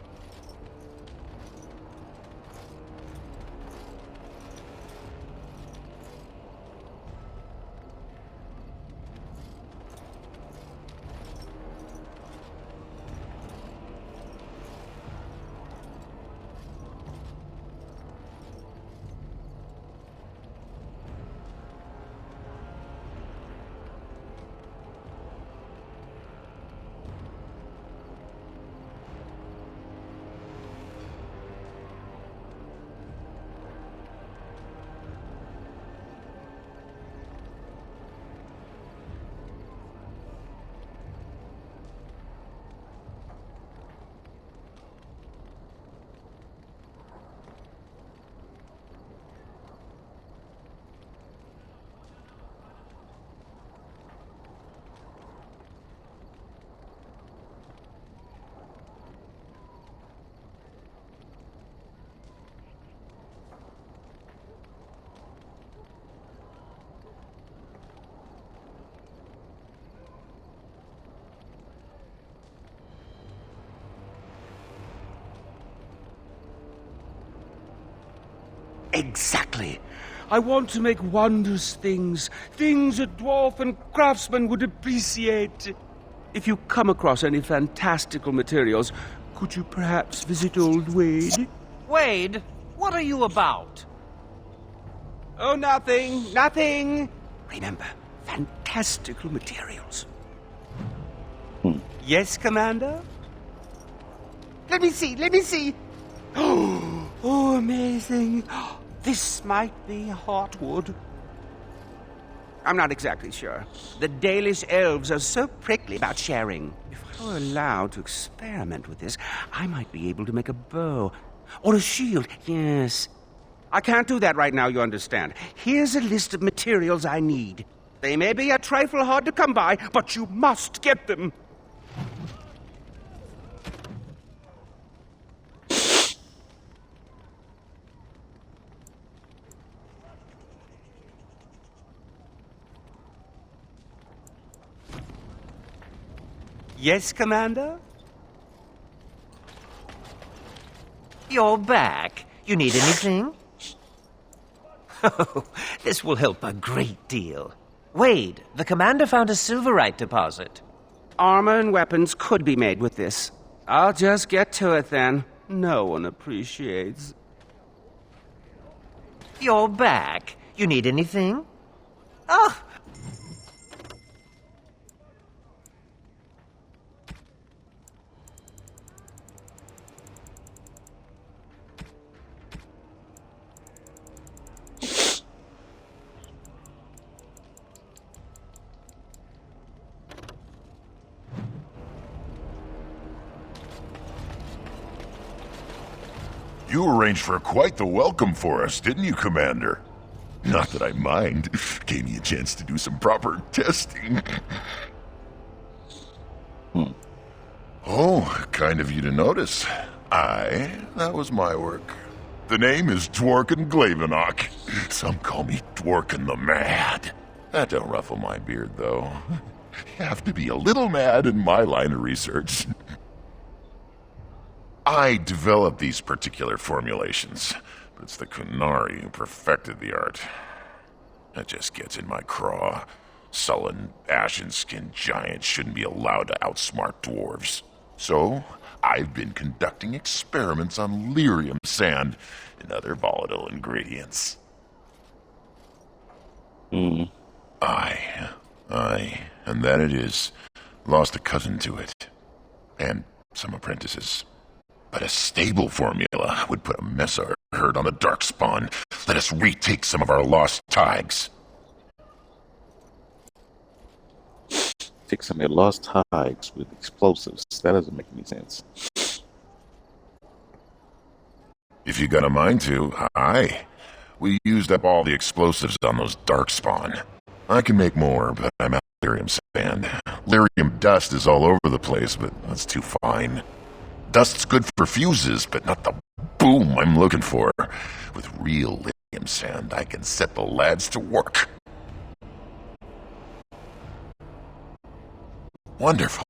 Exactly. I want to make wondrous things. Things a dwarf and craftsman would appreciate. If you come across any fantastical materials, could you perhaps visit old Wade? Wade, what are you about? Oh, nothing. Remember, fantastical materials. Yes, Commander? Let me see. Oh, amazing. This might be hardwood. I'm not exactly sure. The Dalish elves are so prickly about sharing. If I were allowed to experiment with this, I might be able to make a bow. Or a shield. Yes, I can't do that right now, you understand. Here's a list of materials I need. They may be a trifle hard to come by, but you must get them. Yes, Commander? You're back. You need anything? Oh, this will help a great deal. Wade, the commander found a silverite deposit. Armor and weapons could be made with this. I'll just get to it then. No one appreciates. You're back. You need anything? Oh! You arranged for quite the welcome for us, didn't you, Commander? Not that I mind. Gave me a chance to do some proper testing. Oh, kind of you to notice. That was my work. The name is Dworken Glavenok. Some call me Dworken the Mad. That don't ruffle my beard, though. You have to be a little mad in my line of research. I developed these particular formulations, but it's the Qunari who perfected the art. That just gets in my craw. Sullen, ashen-skinned giants shouldn't be allowed to outsmart dwarves. So, I've been conducting experiments on lyrium sand and other volatile ingredients. I, and that it is, lost a cousin to it, and some apprentices. But a stable formula would put a Mesa herd on the Darkspawn. Let us retake some of our lost tags. Take some of your lost tags with explosives. That doesn't make any sense. If you got a mind to, we used up all the explosives on those Darkspawn. I can make more, but I'm out of lyrium sand. Lyrium dust is all over the place, but that's too fine. Dust's good for fuses, but not the boom I'm looking for. With real lyrium sand, I can set the lads to work. Wonderful.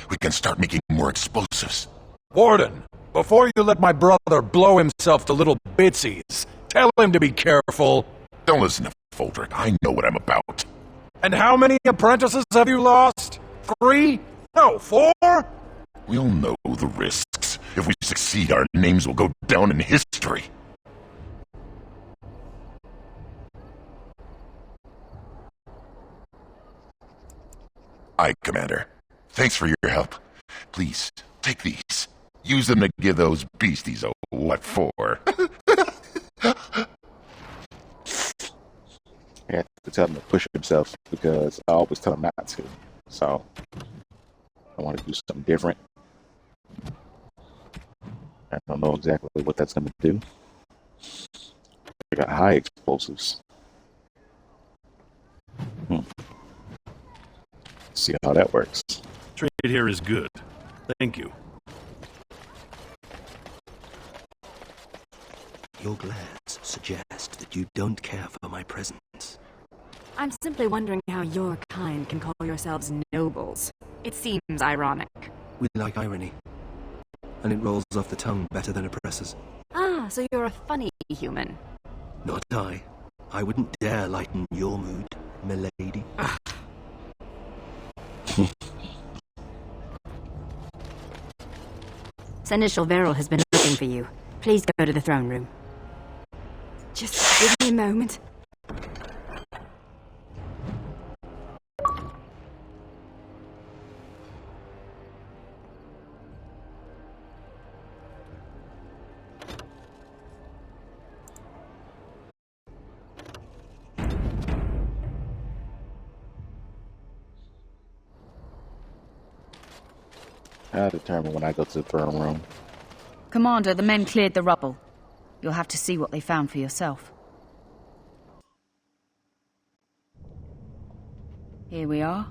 We can start making more explosives. Warden, before you let my brother blow himself to little bitsies, tell him to be careful. Don't listen to Foldrick. I know what I'm about. And how many apprentices have you lost? 3? No, 4? We'll know the risks. If we succeed, our names will go down in history. Aye, Commander. Thanks for your help. Please, take these. Use them to give those beasties a what for. I have to tell him to push himself because I always tell him not to. So, I want to do something different. I don't know exactly what that's going to do. I got high explosives. See how that works. Trade here is good. Thank you. Your glance suggest that you don't care for my presence. I'm simply wondering how your kind can call yourselves nobles. It seems ironic. We like irony. And it rolls off the tongue better than oppressors. Ah, so you're a funny human. Not I. I wouldn't dare lighten your mood, milady. Seneschal Verrill has been looking for you. Please go to the throne room. Just give me a moment. I'll determine when I go to the throne room. Commander, the men cleared the rubble. You'll have to see what they found for yourself. Here we are.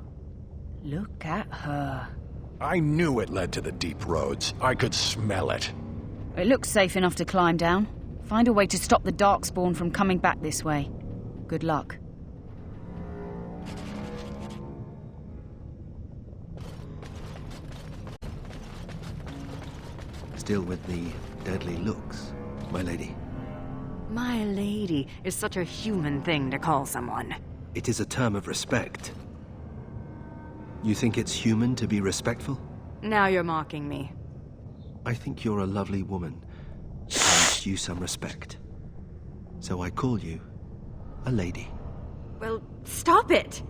Look at her. I knew it led to the deep roads. I could smell it. It looks safe enough to climb down. Find a way to stop the Darkspawn from coming back this way. Good luck. Still with the deadly looks, my lady. My lady is such a human thing to call someone. It is a term of respect. You think it's human to be respectful? Now you're mocking me. I think you're a lovely woman, and due some respect. So I call you a lady. Well, stop it!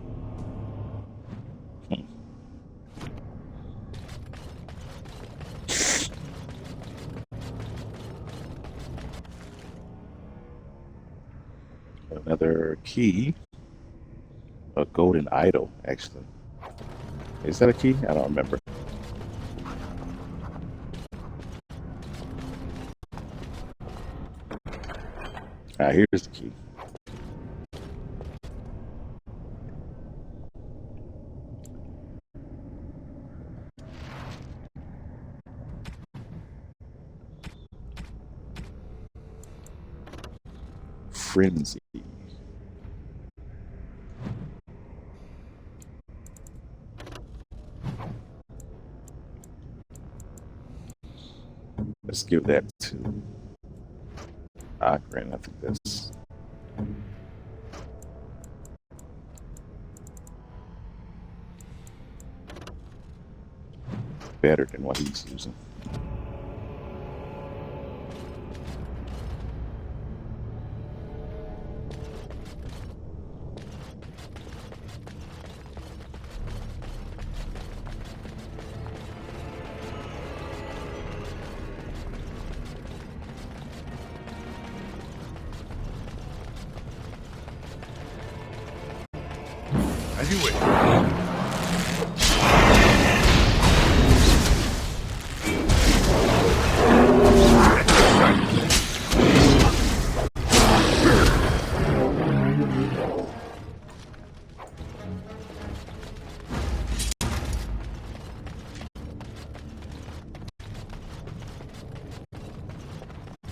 Another key. A golden idol, actually. Is that a key? I don't remember. Here's the key. Frenzy. Let's give that to Oghren. I think that's better than what he's using. As you wish.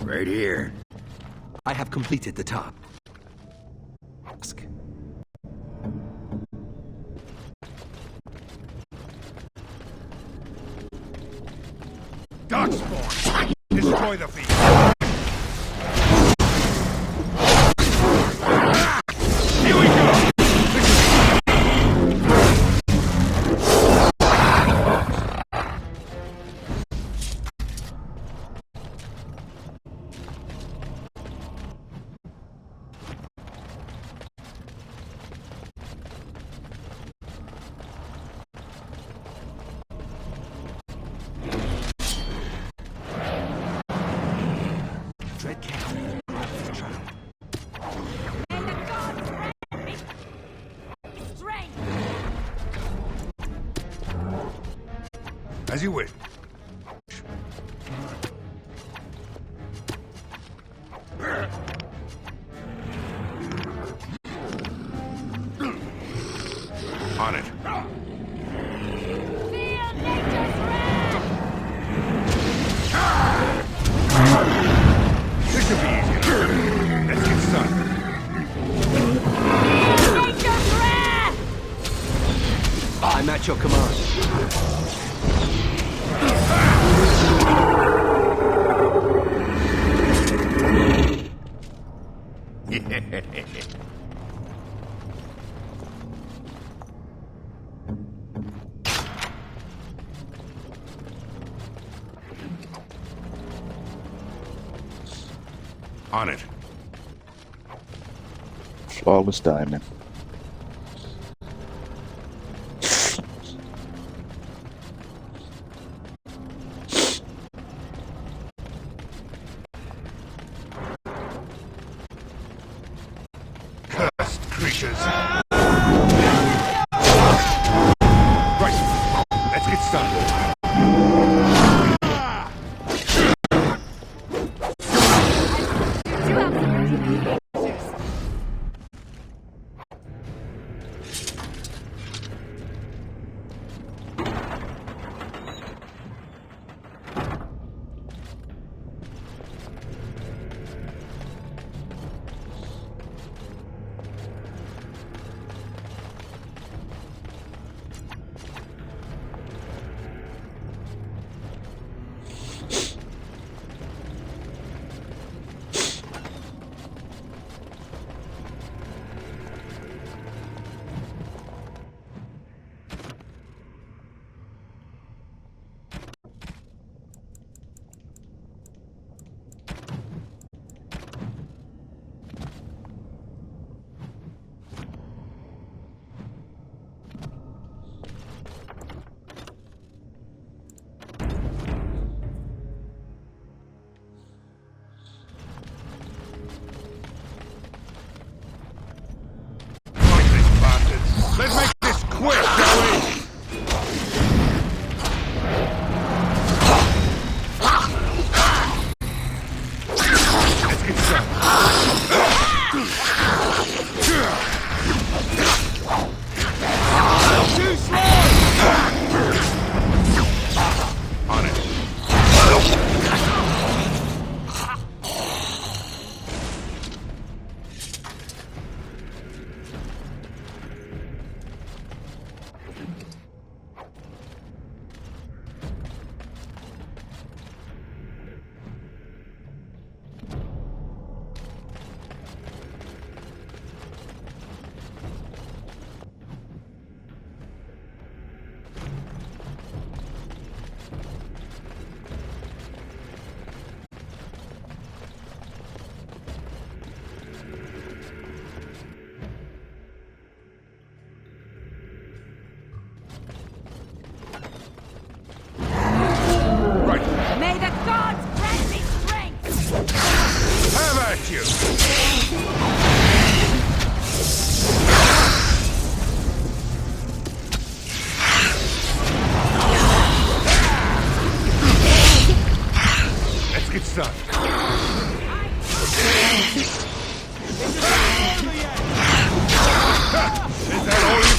Right here. I have completed the task. Darkspawn! Destroy the fiend! Here we go! As you wish. On it. This should be easy enough. Let's get started. I'm at your command. On it. Flawless diamond. Cursed creatures. Right. Let's get started.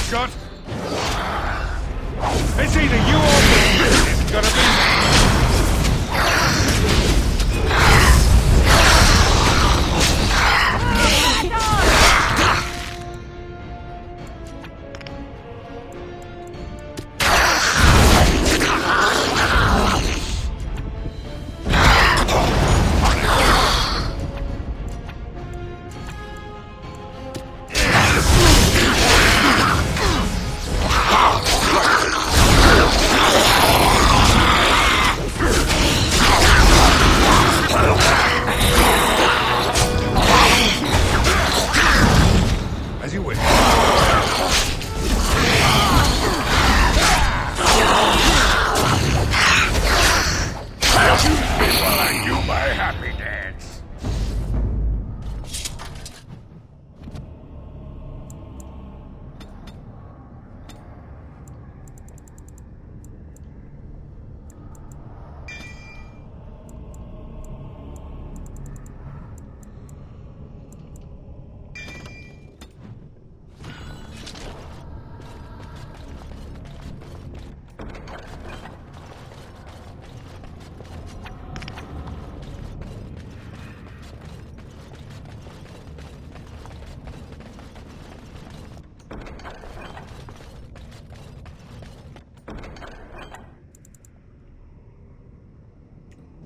Scott. It's either you or me. It's gonna be me. As you wish. While I do my happy dance.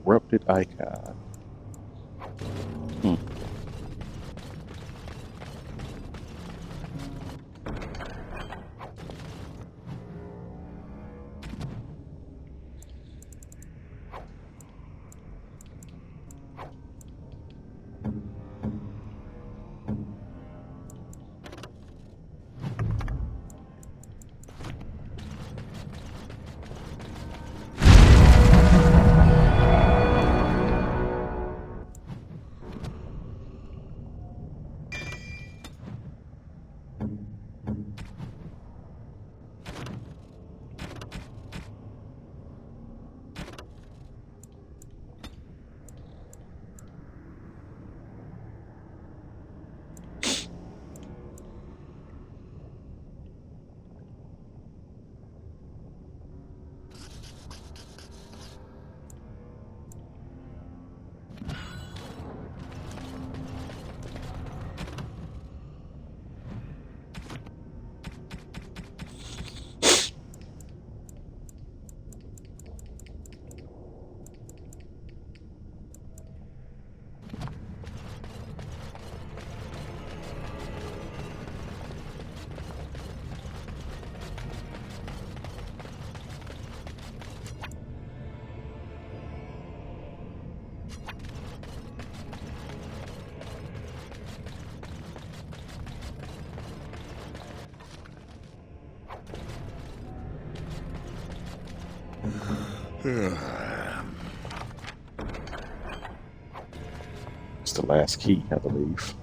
Corrupted icon. It's the last key, I believe.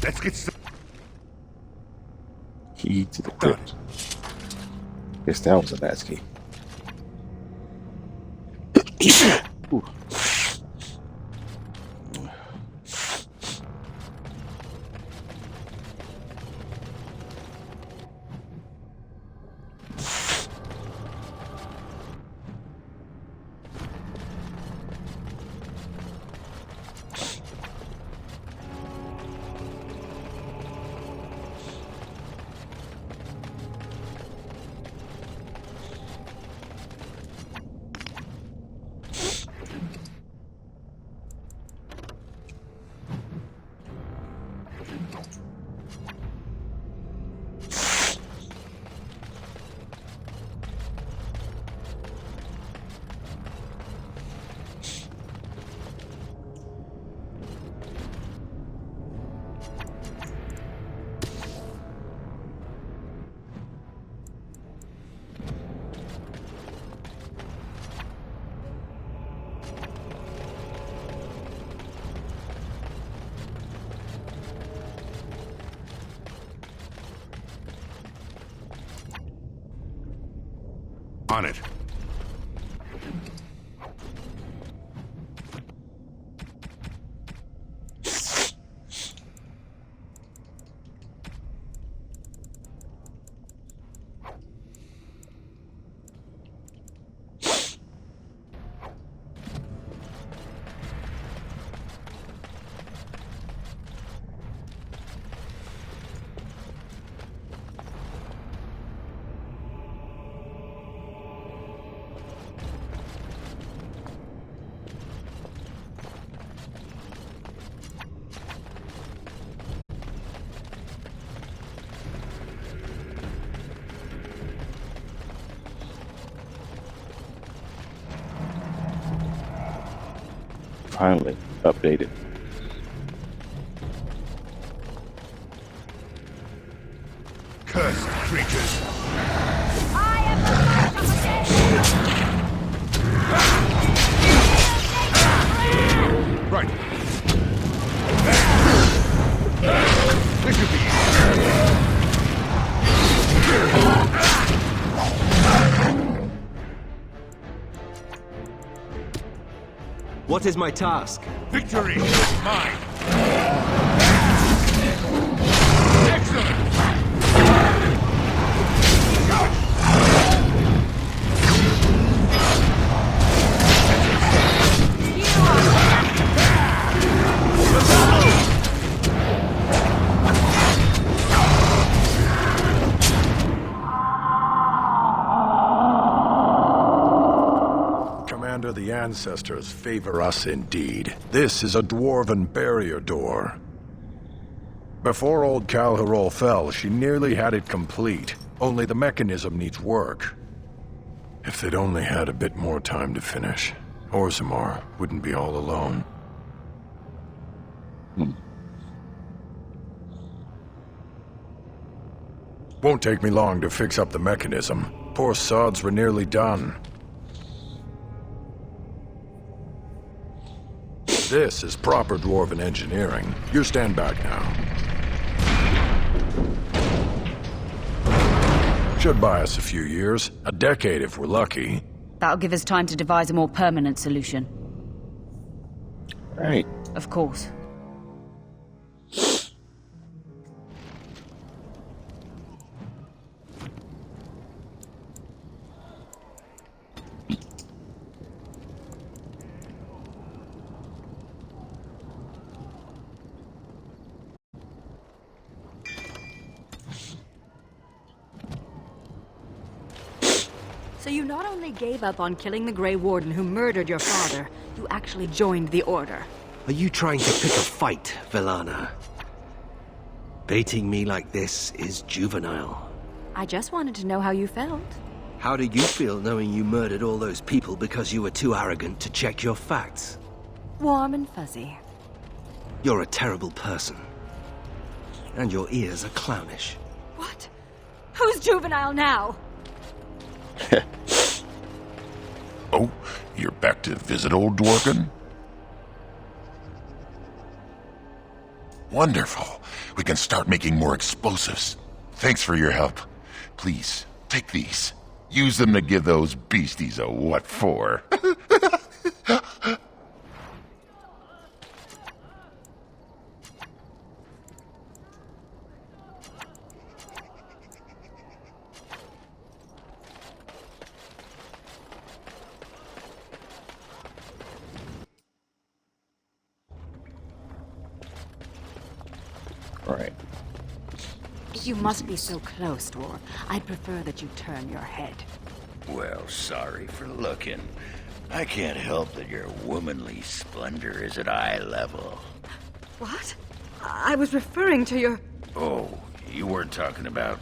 Let's get some key to the crypt. Guess that was a last key. Ooh. On it. Finally, updated. Cursed creatures! Right. This should be What is my task? Victory is mine! Excellent! Commander, the ancestors favor us indeed. This is a dwarven barrier door. Before old Calharol fell, she nearly had it complete. Only the mechanism needs work. If they'd only had a bit more time to finish, Orzammar wouldn't be all alone. Won't take me long to fix up the mechanism. Poor sods were nearly done. This is proper dwarven engineering. You stand back now. Should buy us a few years. A decade if we're lucky. That'll give us time to devise a more permanent solution. Right. Of course. So you not only gave up on killing the Grey Warden who murdered your father, you actually joined the Order. Are you trying to pick a fight, Velana? Baiting me like this is juvenile. I just wanted to know how you felt. How do you feel knowing you murdered all those people because you were too arrogant to check your facts? Warm and fuzzy. You're a terrible person. And your ears are clownish. What? Who's juvenile now? Oh, you're back to visit old Dworkin? Wonderful. We can start making more explosives. Thanks for your help. Please, take these. Use them to give those beasties a what for. Right. If you must be so close, Dwarf, I'd prefer that you turn your head. Well, sorry for looking. I can't help that your womanly splendor is at eye level. What? I was referring to your... Oh, you weren't talking about...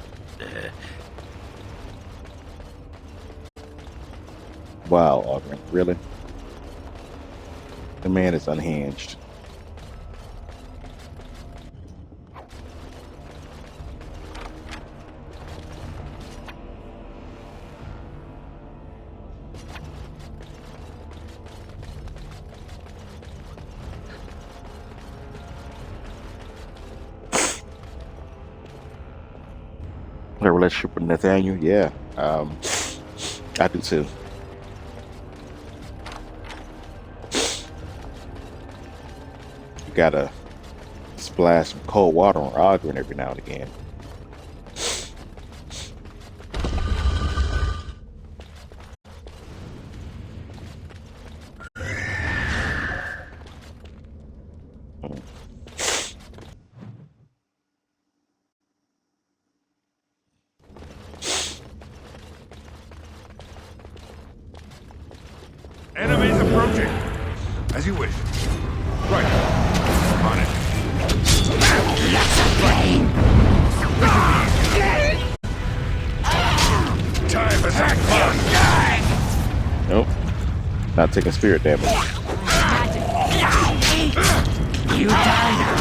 Wow, Ogren, really? The man is unhinged. A relationship with Nathaniel? Yeah, I do too. You gotta splash some cold water on Ogren every now and again. Enemies approaching. As you wish. Right. On it. Time for some fun. Nope. Not taking spirit damage. You die now.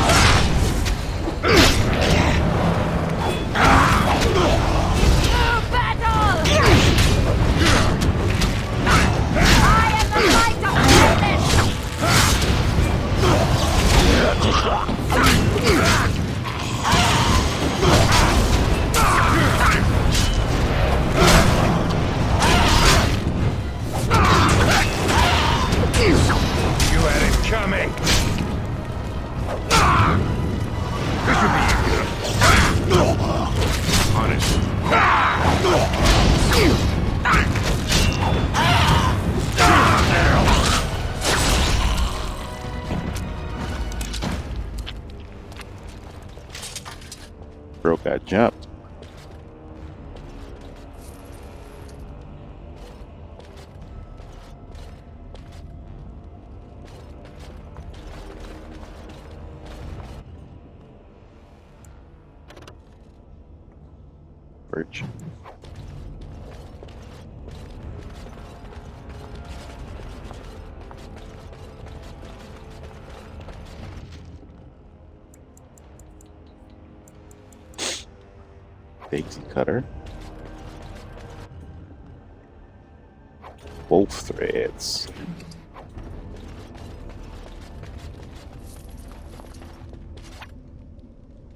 You had it coming. This should be easy. On it. Bro got jumped. Birch. Daisy cutter. Wolf threads.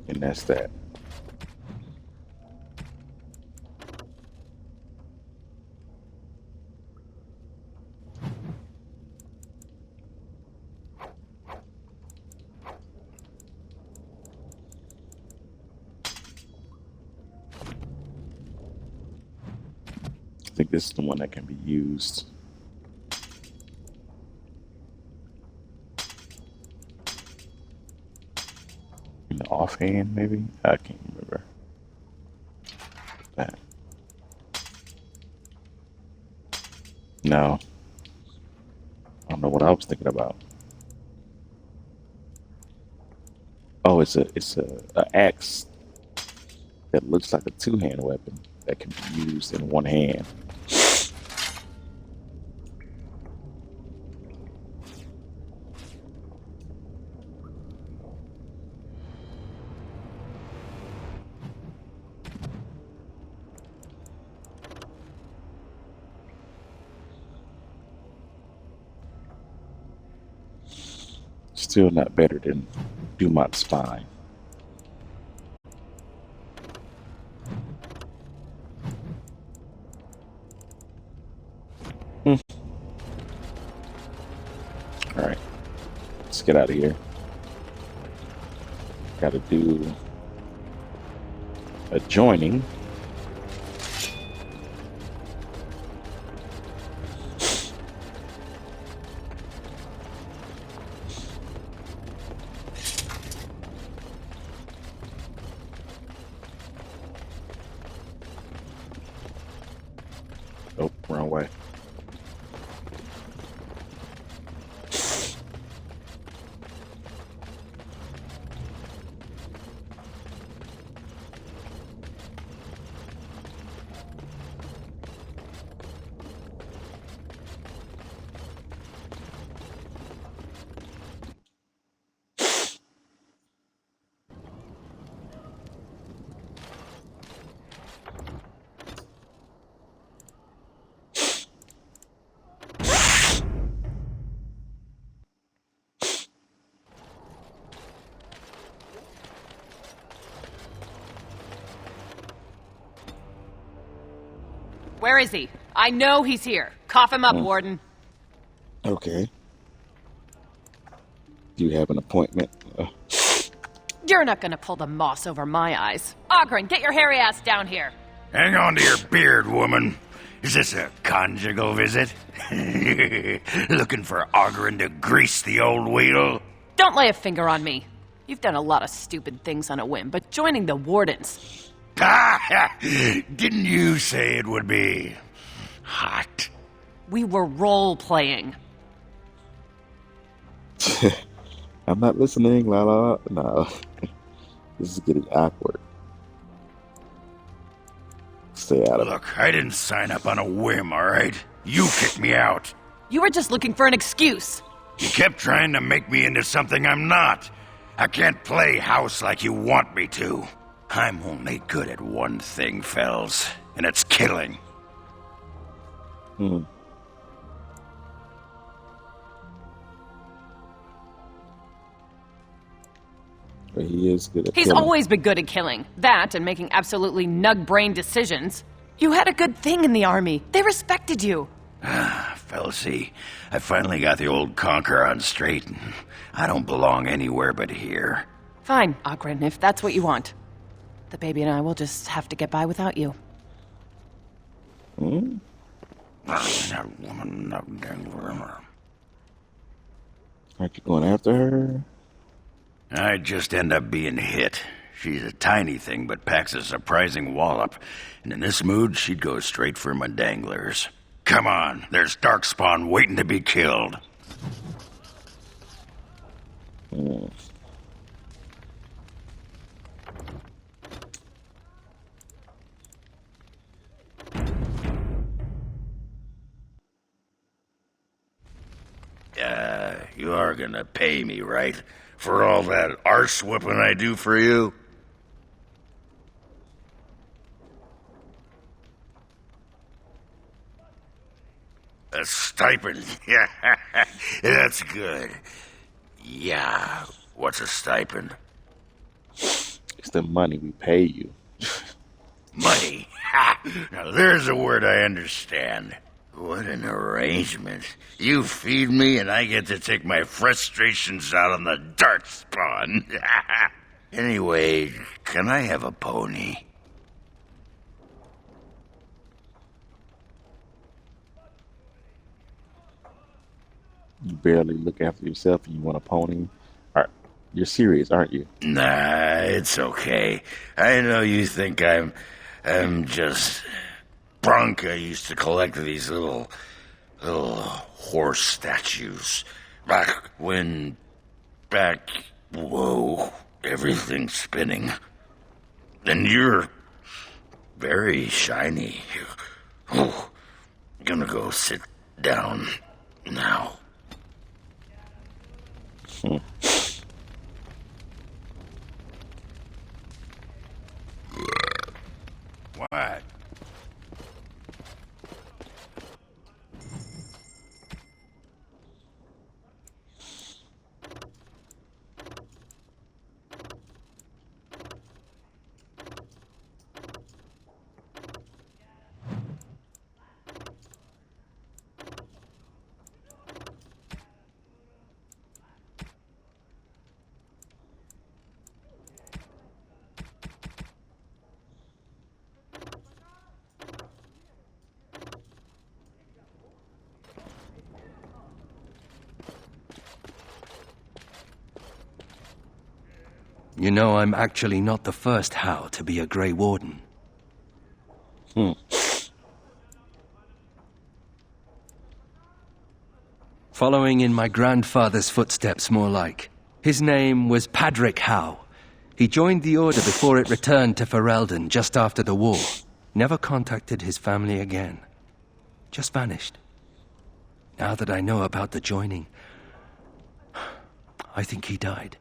And that's that. I think this is the one that can be used. In the offhand, maybe? I can't remember. That. No. I don't know what I was thinking about. Oh, it's a axe that looks like a two-hand weapon that can be used in one hand. Still not better than Dumont's spine. Alright, let's get out of here. Gotta do a joining. Oh, wrong way. Where is he? I know he's here. Cough him up, Warden. Okay. Do you have an appointment? You're not gonna pull the moss over my eyes. Ogren, get your hairy ass down here. Hang on to your beard, woman. Is this a conjugal visit? Looking for Ogren to grease the old wheel? Don't lay a finger on me. You've done a lot of stupid things on a whim, but joining the Wardens... Didn't you say it would be hot? We were role-playing. I'm not listening, Lala. No. This is getting awkward. Stay out of it. Look, I didn't sign up on a whim, alright? You kicked me out. You were just looking for an excuse. You kept trying to make me into something I'm not. I can't play house like you want me to. I'm only good at one thing, Fells, and it's killing. But he is good at He's killing. always been good at killing. That and making absolutely nug-brain decisions. You had a good thing in the army. They respected you. Felsey, I finally got the old conquer on straight, and I don't belong anywhere but here. Fine, Ogren, if that's what you want. The baby and I will just have to get by without you. That woman, Aren't you going after her? I'd just end up being hit. She's a tiny thing, but packs a surprising wallop. And in this mood, she'd go straight for my danglers. Come on, there's Darkspawn waiting to be killed. You are gonna pay me, right? For all that arse whipping I do for you? A stipend? Yeah, that's good. Yeah, what's a stipend? It's the money we pay you. Money? Now there's a word I understand. What an arrangement. You feed me and I get to take my frustrations out on the Darkspawn. Anyway, can I have a pony? You barely look after yourself and you want a pony. You're serious, aren't you? Nah, it's okay. I know you think I'm just... Bronca used to collect these little horse statues. Whoa, everything's spinning. And you're very shiny. Oh, gonna go sit down now. What? You know, I'm actually not the first How to be a Grey Warden. Following in my grandfather's footsteps, more like. His name was Padric How. He joined the Order before it returned to Ferelden just after the war. Never contacted his family again. Just vanished. Now that I know about the joining, I think he died.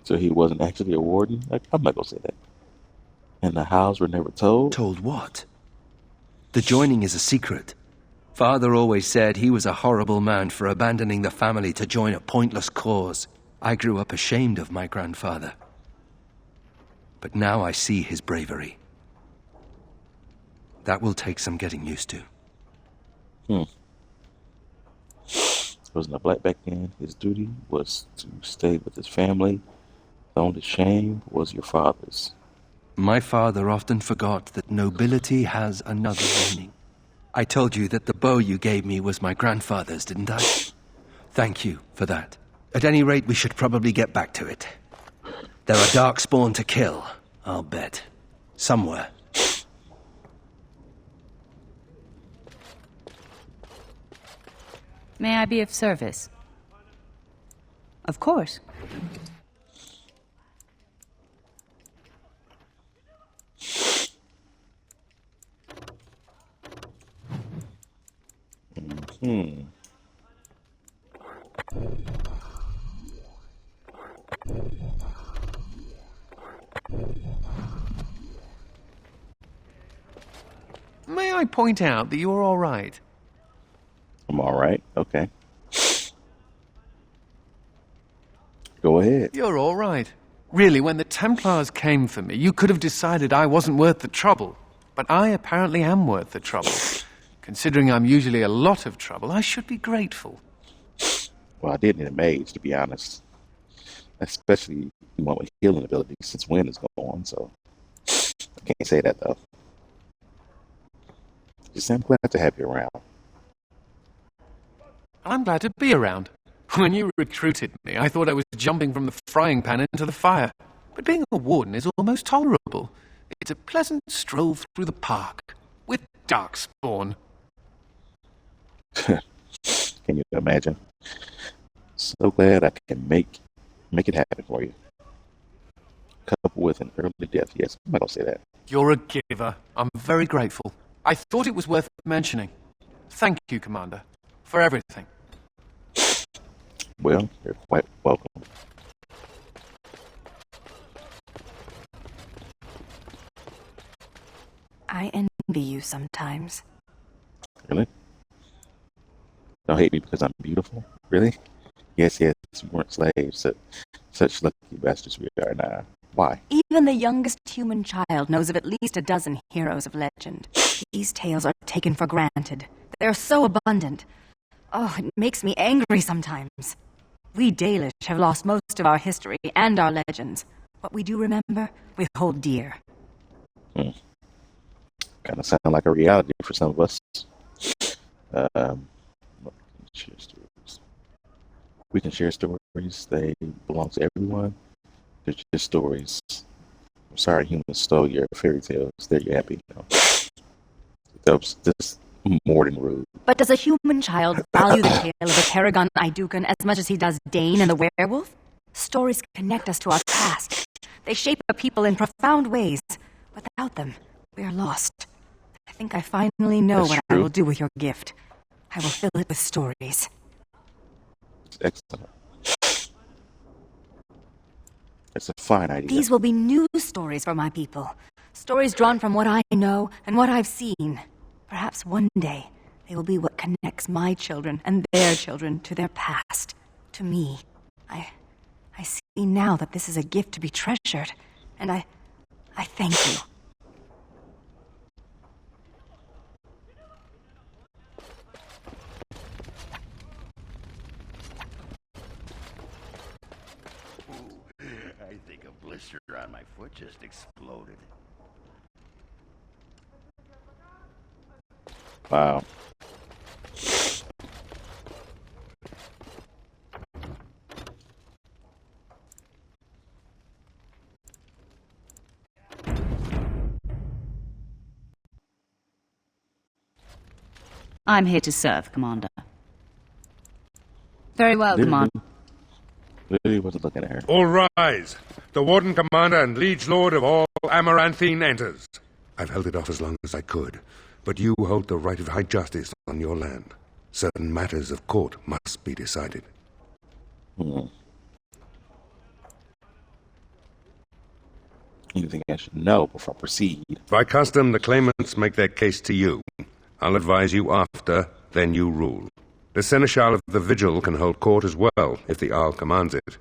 So he wasn't actually a warden? I'm not gonna say that. And the Hows were never told? Told what? The joining is a secret. Father always said he was a horrible man for abandoning the family to join a pointless cause. I grew up ashamed of my grandfather. but now I see his bravery. That will take some getting used to. Wasn't a black back then. His duty was to stay with his family. The only shame was your father's. My father often forgot that nobility has another meaning. I told you that the bow you gave me was my grandfather's, didn't I? Thank you for that. At any rate, we should probably get back to it. There are Darkspawn to kill, I'll bet. Somewhere. May I be of service? Of course. May I point out that you're all right? I'm all right. Okay. Go ahead. You're all right. Really, when the Templars came for me, you could have decided I wasn't worth the trouble. But I apparently am worth the trouble. Considering I'm usually a lot of trouble, I should be grateful. Well, I did need a mage, to be honest. Especially one with healing abilities, since wind is going, so I can't say that, though. Just I'm glad to have you around. I'm glad to be around. When you recruited me, I thought I was jumping from the frying pan into the fire. But being a warden is almost tolerable. It's a pleasant stroll through the park with Darkspawn. Can you imagine? So glad I can make it happen for you. Coupled with an early death. Yes, I'm not gonna say that. You're a giver. I'm very grateful. I thought it was worth mentioning. Thank you, Commander, for everything. Well, you're quite welcome. I envy you sometimes. Really? Don't hate me because I'm beautiful? Really? Yes, we weren't slaves. Such lucky bastards we are now. Why? Even the youngest human child knows of at least a dozen heroes of legend. These tales are taken for granted. They're so abundant. Oh, it makes me angry sometimes. We Dalish have lost most of our history and our legends. What we do remember, we hold dear. Kind of sound like a reality for some of us. Share stories. We can share stories. They belong to everyone. They're just stories. I'm sorry humans stole your fairy tales. There you're happy. That was just more than rude. But does a human child value the tale of the Paragon Idukan as much as he does Dane and the werewolf? Stories connect us to our past. They shape a people in profound ways. Without them, we are lost. I think I finally know what I will do with your gift. I will fill it with stories. Excellent. It's a fine idea. These will be new stories for my people. Stories drawn from what I know and what I've seen. Perhaps one day they will be what connects my children and their children to their past, to me. I see now that this is a gift to be treasured, and I thank you. I think a blister on my foot just exploded. Wow. I'm here to serve, Commander. Very well, Commander. Lily wasn't looking at her. All rise! The Warden Commander and Liege Lord of all Amaranthine enters. I've held it off as long as I could, but you hold the right of high justice on your land. Certain matters of court must be decided. Anything I should know before I proceed? By custom, the claimants make their case to you. I'll advise you after, then you rule. The Seneschal of the Vigil can hold court as well, if the Arl commands it.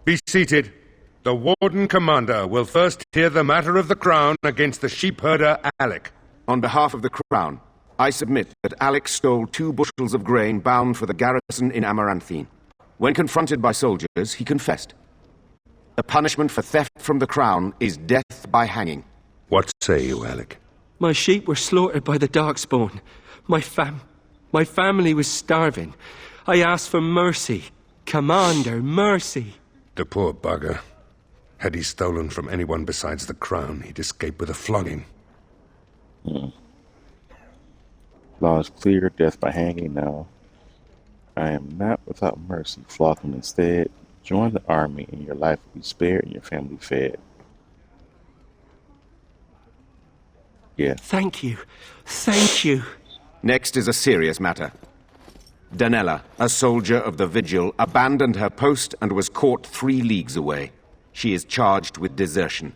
Be seated. The Warden Commander will first hear the matter of the Crown against the sheepherder Alec. On behalf of the Crown, I submit that Alec stole 2 bushels of grain bound for the garrison in Amaranthine. When confronted by soldiers, he confessed. The punishment for theft from the Crown is death by hanging. What say you, Alec? My sheep were slaughtered by the Darkspawn. My family was starving. I asked for mercy. Commander, mercy. The poor bugger. Had he stolen from anyone besides the Crown, he'd escape with a flogging. Law is clear, death by hanging now. I am not without mercy. Flog him instead. Join the army, and your life will be spared and your family fed. Yeah. Thank you. Thank you. Next is a serious matter. Danella, a soldier of the Vigil, abandoned her post and was caught 3 leagues away. She is charged with desertion.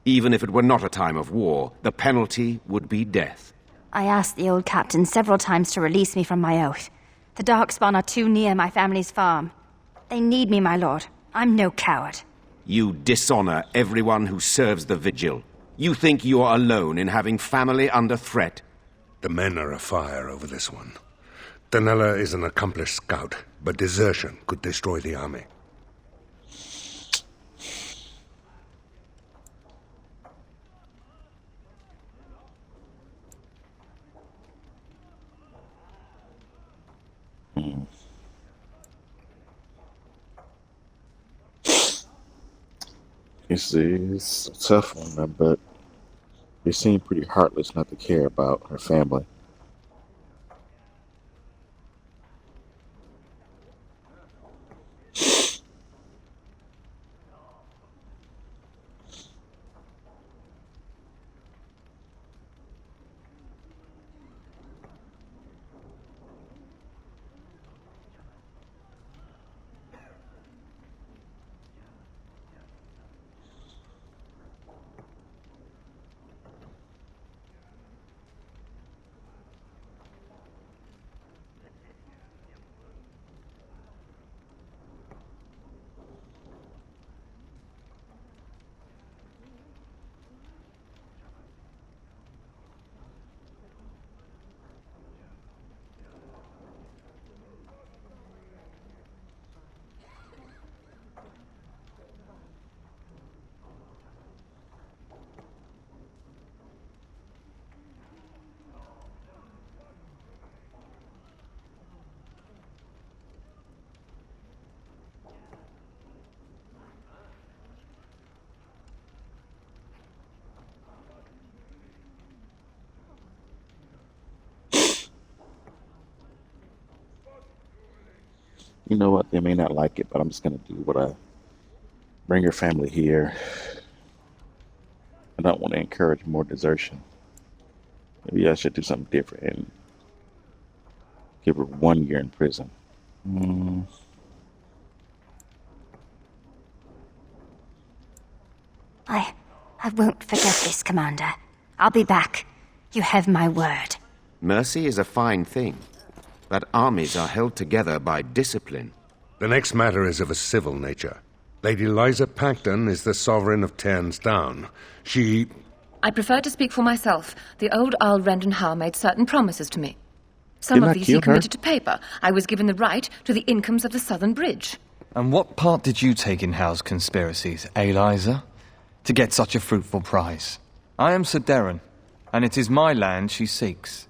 Even if it were not a time of war, the penalty would be death. I asked the old captain several times to release me from my oath. The Darkspawn are too near my family's farm. They need me, my lord. I'm no coward. You dishonor everyone who serves the Vigil. You think you are alone in having family under threat. The men are afire over this one. Danella is an accomplished scout, but desertion could destroy the army. This is a tough one, but they seem pretty heartless not to care about her family. You know what? They may not like it, but I'm just going to do what I... Bring your family here. I don't want to encourage more desertion. Maybe I should do something different and give her 1 year in prison. I won't forget this, Commander. I'll be back. You have my word. Mercy is a fine thing, but armies are held together by discipline. The next matter is of a civil nature. Lady Liza Pacton is the sovereign of Terns Down. She... I prefer to speak for myself. The old Earl Rendon Howe made certain promises to me. Some of these he committed to paper. I was given the right to the incomes of the Southern Bridge. And what part did you take in Howe's conspiracies, Liza? To get such a fruitful prize? I am Sir Darren, and it is my land she seeks.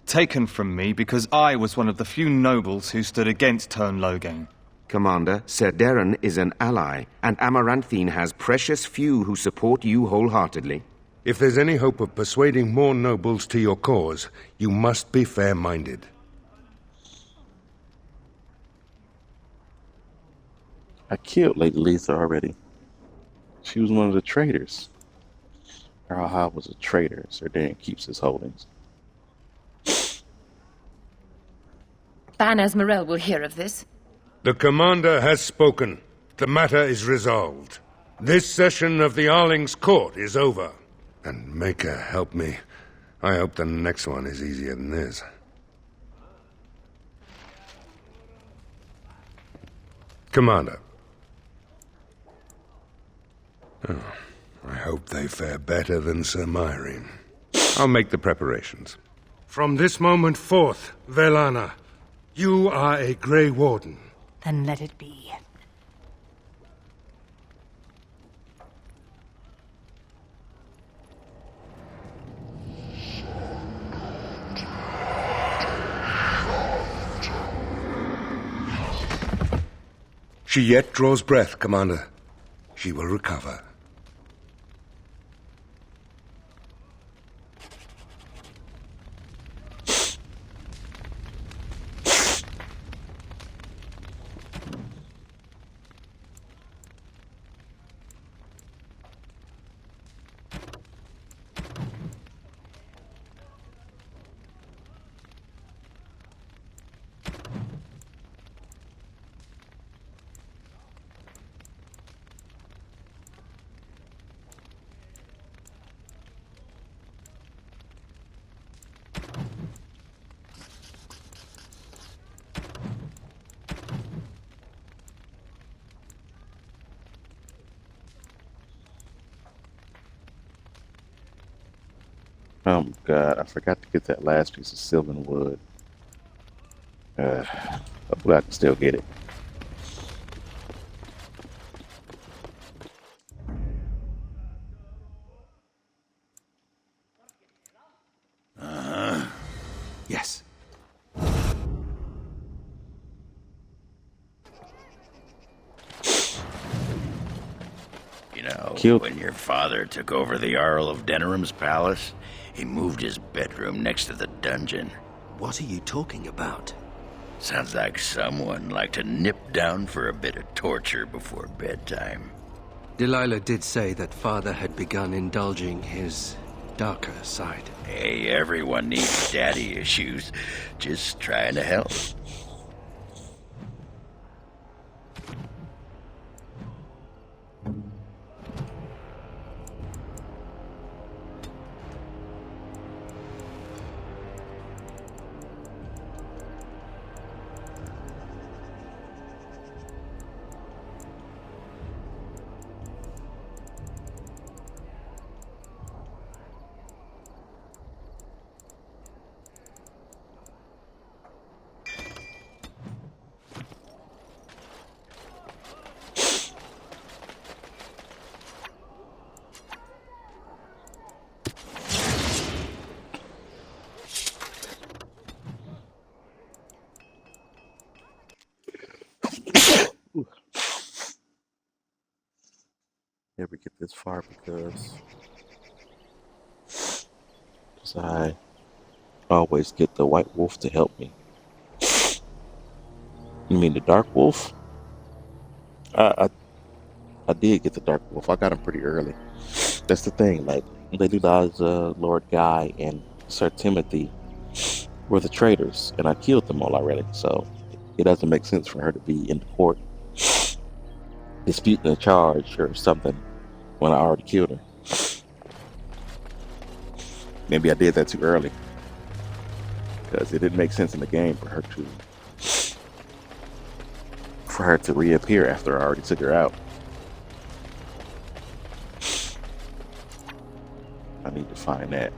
Taken from me because I was one of the few nobles who stood against Tern Logain. Commander, Sir Darren is an ally, and Amaranthine has precious few who support you wholeheartedly. If there's any hope of persuading more nobles to your cause, you must be fair-minded. I killed Lady Lisa already. She was one of the traitors. Earl Howe was a traitor. Sir Darren keeps his holdings. Ban Esmerel will hear of this. The commander has spoken. The matter is resolved. This session of the Arling's court is over. And Maker help me. I hope the next one is easier than this. Commander, Oh, I hope they fare better than Sir Myrene. I'll make the preparations. From this moment forth, Velana, you are a Grey Warden. Then let it be. She yet draws breath, Commander. She will recover. Oh my god, I forgot to get that last piece of sylvan wood. Hopefully I can still get it. Yes. You know, Cute. when your father took over the Jarl of Denerim's palace, he moved his bedroom next to the dungeon. What are you talking about? Sounds like someone liked to nip down for a bit of torture before bedtime. Delilah did say that father had begun indulging his darker side. Hey, everyone needs daddy issues. Just trying to help. Never get this far because I always get the white wolf to help me. You mean the dark wolf? I did get the dark wolf. I got him pretty early. That's the thing. Like Lady Liza, Lord Guy, and Sir Timothy were the traitors, and I killed them all already. So it doesn't make sense for her to be in the court disputing a charge or something when I already killed her. Maybe I did that too early because it didn't make sense in the game for her to reappear after I already took her out. I need to find that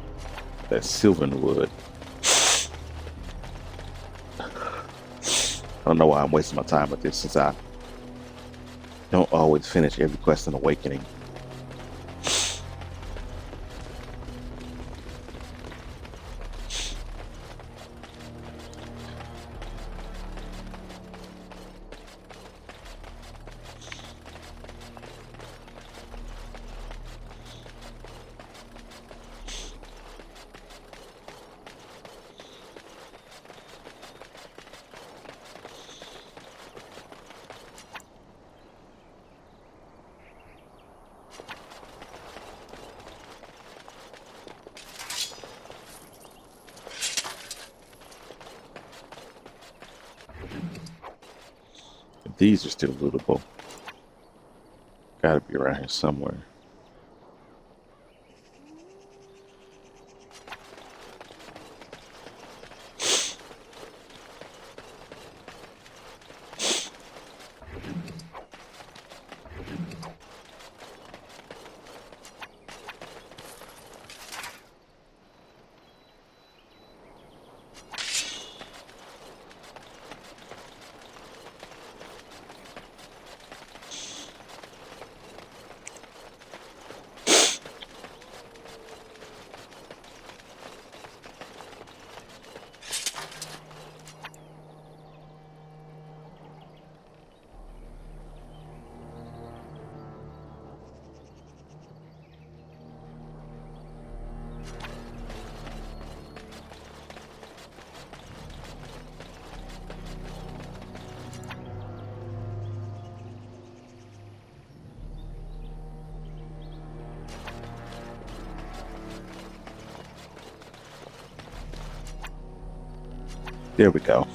sylvan wood. I don't know why I'm wasting my time with this since I don't always finish every quest in Awakening. These are still lootable. Gotta be around here somewhere. There we go.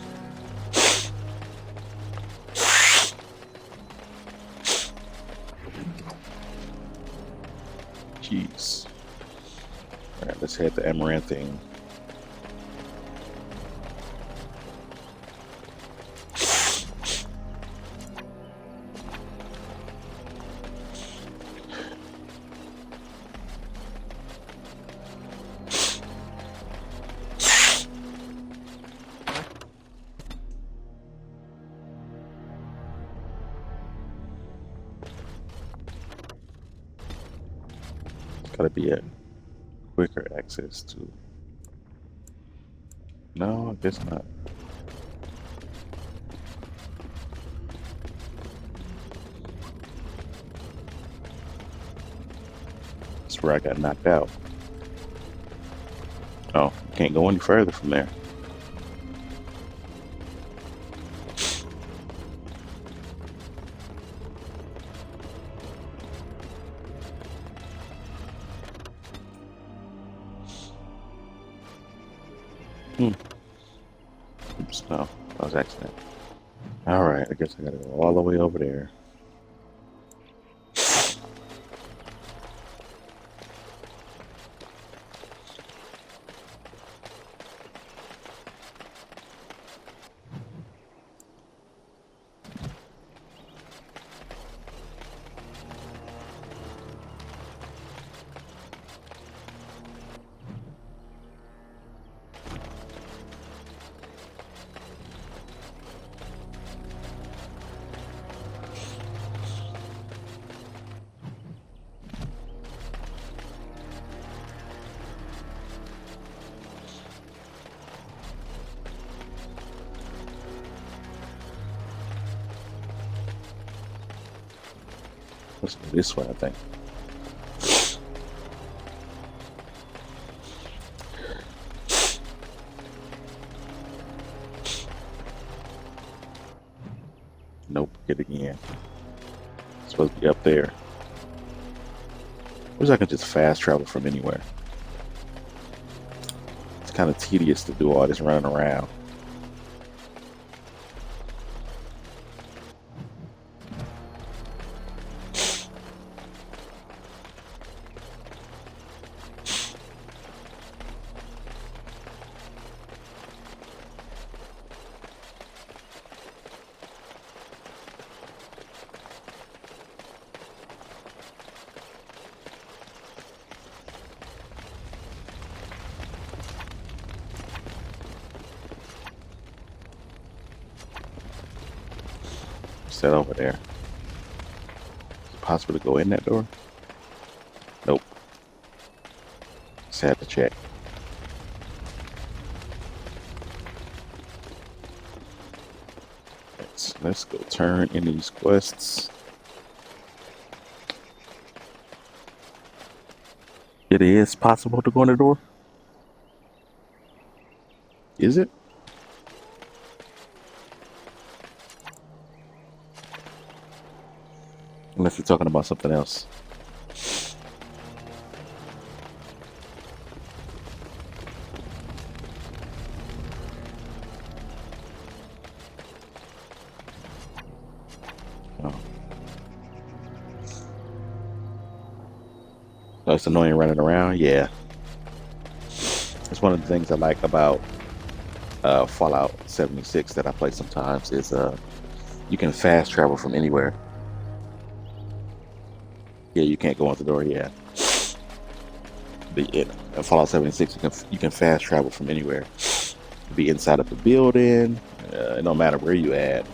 Jeez. Alright, let's head to Amaranthine. Gotta be a quicker access to. No, I guess not. That's where I got knocked out. Oh, can't go any further from there. Oops, no, that was accident. Alright, I guess I gotta go all the way over there. Let's go this way, I think. Nope, get again. It's supposed to be up there. Wish I could just fast travel from anywhere. It's kind of tedious to do all this running around. That over there. Is it possible to go in that door? Nope. Just had to check. Let's go turn in these quests. It is possible to go in the door? Is it? Unless you're talking about something else. Oh. So it's annoying running around? Yeah. It's one of the things I like about Fallout 76 that I play sometimes is you can fast travel from anywhere. Yeah, you can't go out the door. Yeah, in Fallout 76, you can fast travel from anywhere. Be inside of the building. It don't matter where you at.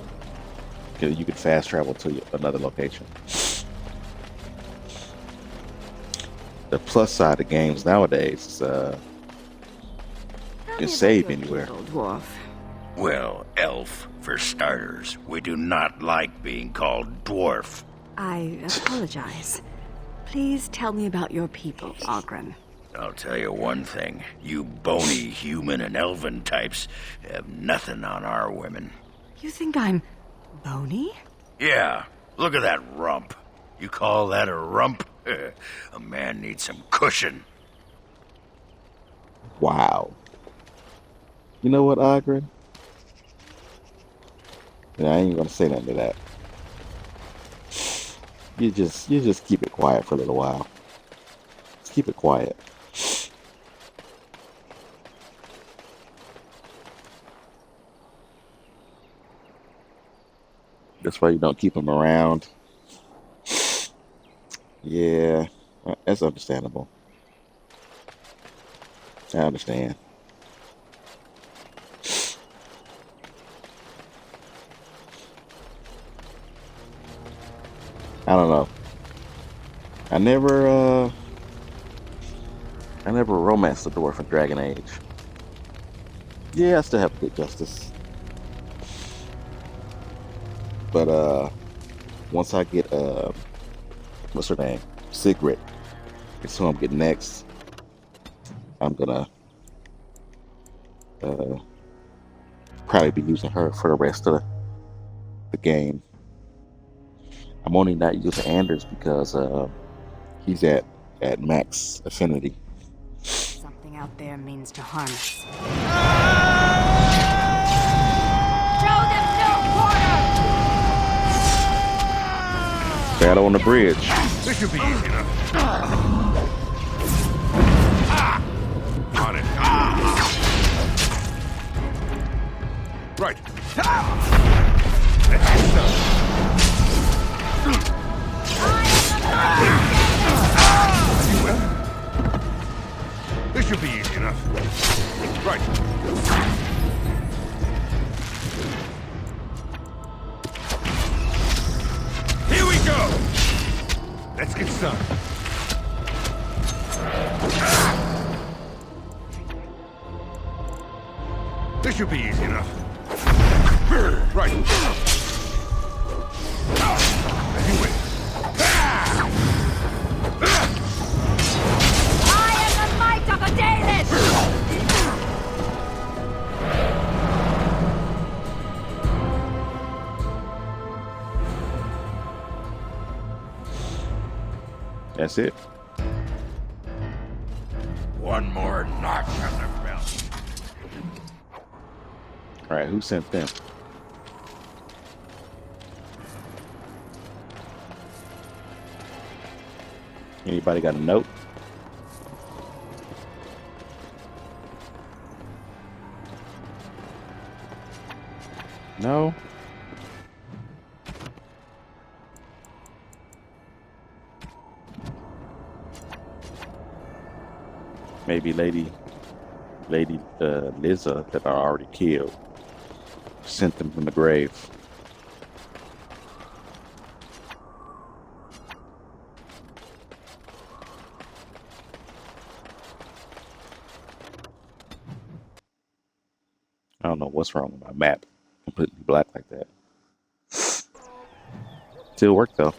You can fast travel to another location. The plus side of games nowadays is you can save anywhere. Dwarf. Well, elf for starters. We do not like being called dwarf. I apologize. Please tell me about your people, Oghren. I'll tell you one thing. You bony human and elven types have nothing on our women. You think I'm bony? Yeah, look at that rump. You call that a rump? A man needs some cushion. Wow. You know what, Oghren? Yeah, I ain't gonna say nothing to that. You just keep it quiet for a little while. Just keep it quiet. That's why you don't keep them around. Yeah, that's understandable. I understand. I don't know. I never romanced a dwarf in Dragon Age. Yeah, I still have good justice. But once I get what's her name? Sigrid. That's who I'm getting next. I'm gonna probably be using her for the rest of the game. I'm only not using Anders because he's at max affinity. Something out there means to harm us. Battle on the bridge. This should be easy enough. On it. Right. Let's get started. This should be easy enough. Right. Here we go. Let's get started. This should be easy enough. Right. As you wish. I am the might of a Dalish! That's it. One more notch on the belt. All right, who sent them? Anybody got a note? No? Maybe Lady Liza that I already killed sent them from the grave. I don't know what's wrong with my map. Completely black like that. Still work though.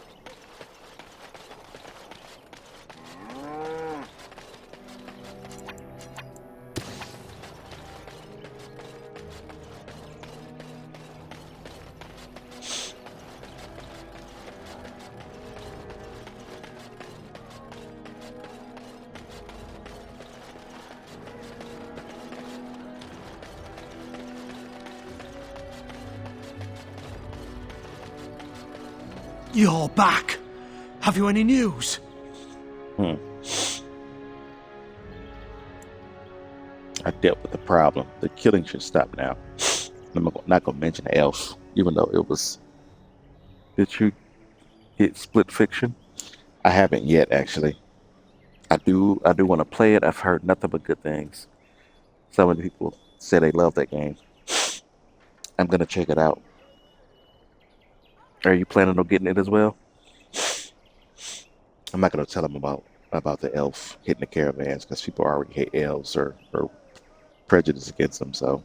You're back. Have you any news? I dealt with the problem. The killing should stop now. I'm not gonna mention the elf, even though it was. Did you hit Split Fiction? I haven't yet, actually. I do want to play it. I've heard nothing but good things. Some of the people say they love that game. I'm gonna check it out. Are you planning on getting it as well? I'm not gonna tell them about the elf hitting the caravans because people already hate elves or prejudice against them. So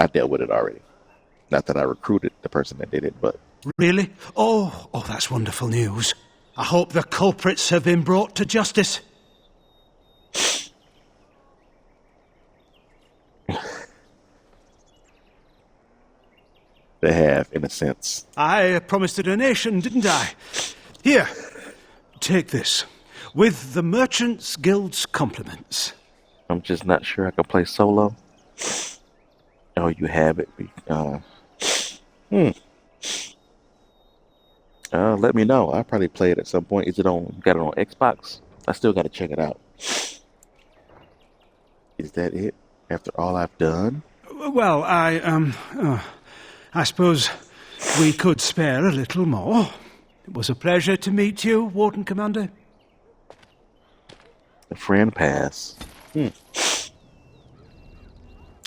I dealt with it already. Not that I recruited the person that did it, but Really? Oh, that's wonderful news. I hope the culprits have been brought to justice. they have, in a sense. I promised a donation, didn't I? Here, take this. With the Merchants Guild's compliments. I'm just not sure I can play solo. Oh, you have it. Let me know. I'll probably play it at some point. Is it on? Got it on Xbox? I still got to check it out. Is that it? After all I've done? Well, I suppose we could spare a little more. It was a pleasure to meet you, Warden Commander. The friend pass.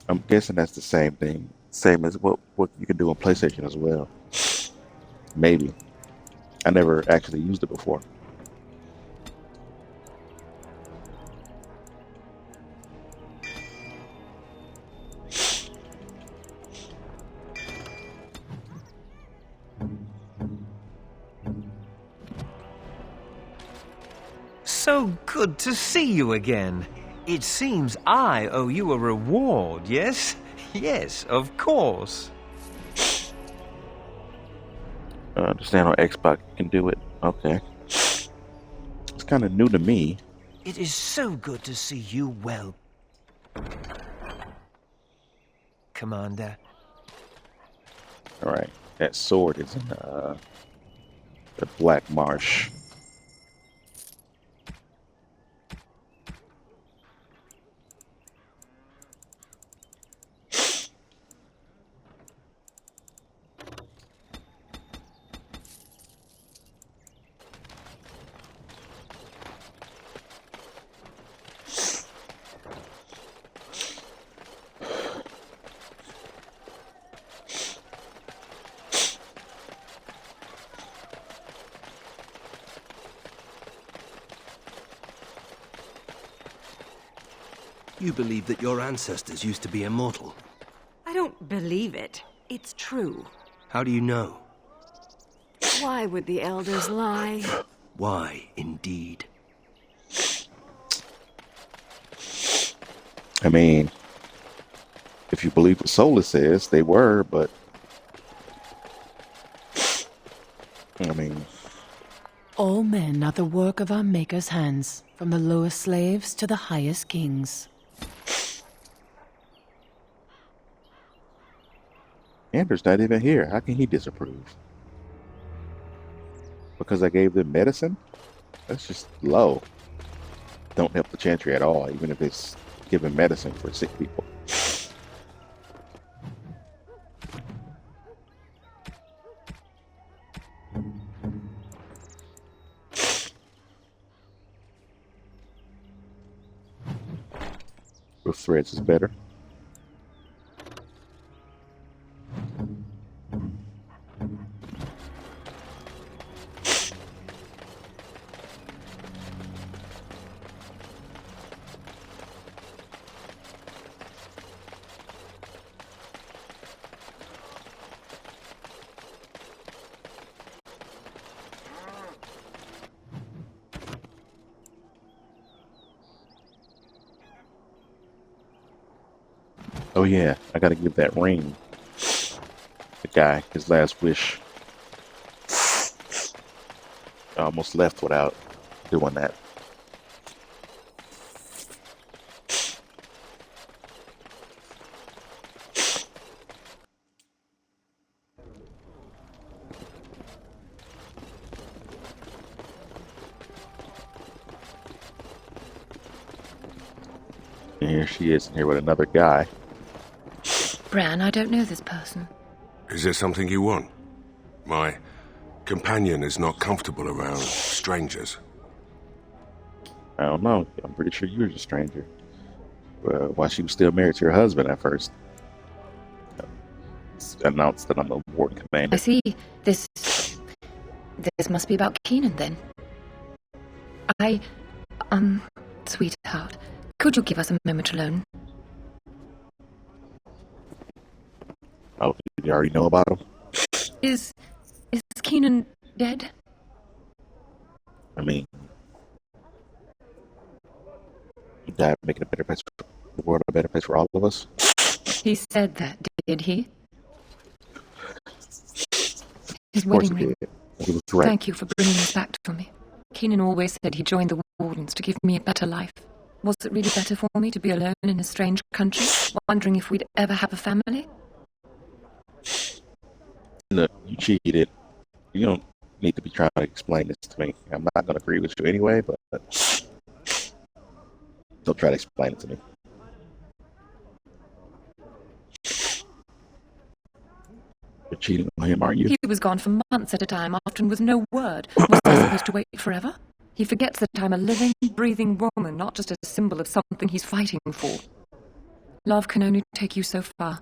I'm guessing that's the same thing. Same as what you can do on PlayStation as well. Maybe. I never actually used it before. So good to see you again. It seems I owe you a reward, yes? Yes, of course. I understand on Xbox you can do it. Okay. It's kind of new to me. It is so good to see you well, Commander. Alright. That sword is in the Black Marsh. You believe that your ancestors used to be immortal? I don't believe it. It's true. How do you know? Why would the elders lie? Why, indeed? I mean, if you believe what Sola says, they were, but I mean, all men are the work of our Maker's hands, from the lowest slaves to the highest kings. Andrew's not even here. How can he disapprove? Because I gave them medicine? That's just low. Don't help the Chantry at all, even if it's giving medicine for sick people. With threads is better. Oh yeah, I gotta give that ring. The guy, his last wish. I almost left without doing that. And here she is, here with another guy. Bran, I don't know this person. Is there something you want? My companion is not comfortable around strangers. I don't know. I'm pretty sure you were a stranger. While she was still married to her husband at first. Announced that I'm the warden commander. I see. This must be about Keenan, then. Sweetheart, could you give us a moment alone? Oh, did you already know about him? Is Keenan dead? I mean, you died making a better place for the world, a better place for all of us. He said that, did he? His Of course wedding he ring. did. He was right. Thank you for bringing this back to me. Keenan always said he joined the Wardens to give me a better life. Was it really better for me to be alone in a strange country, wondering if we'd ever have a family? Look, you cheated. You don't need to be trying to explain this to me. I'm not going to agree with you anyway, but don't try to explain it to me. You're cheating on him, aren't you? He was gone for months at a time, often with no word. Was I supposed to wait forever? He forgets that I'm a living, breathing woman, not just a symbol of something he's fighting for. Love can only take you so far.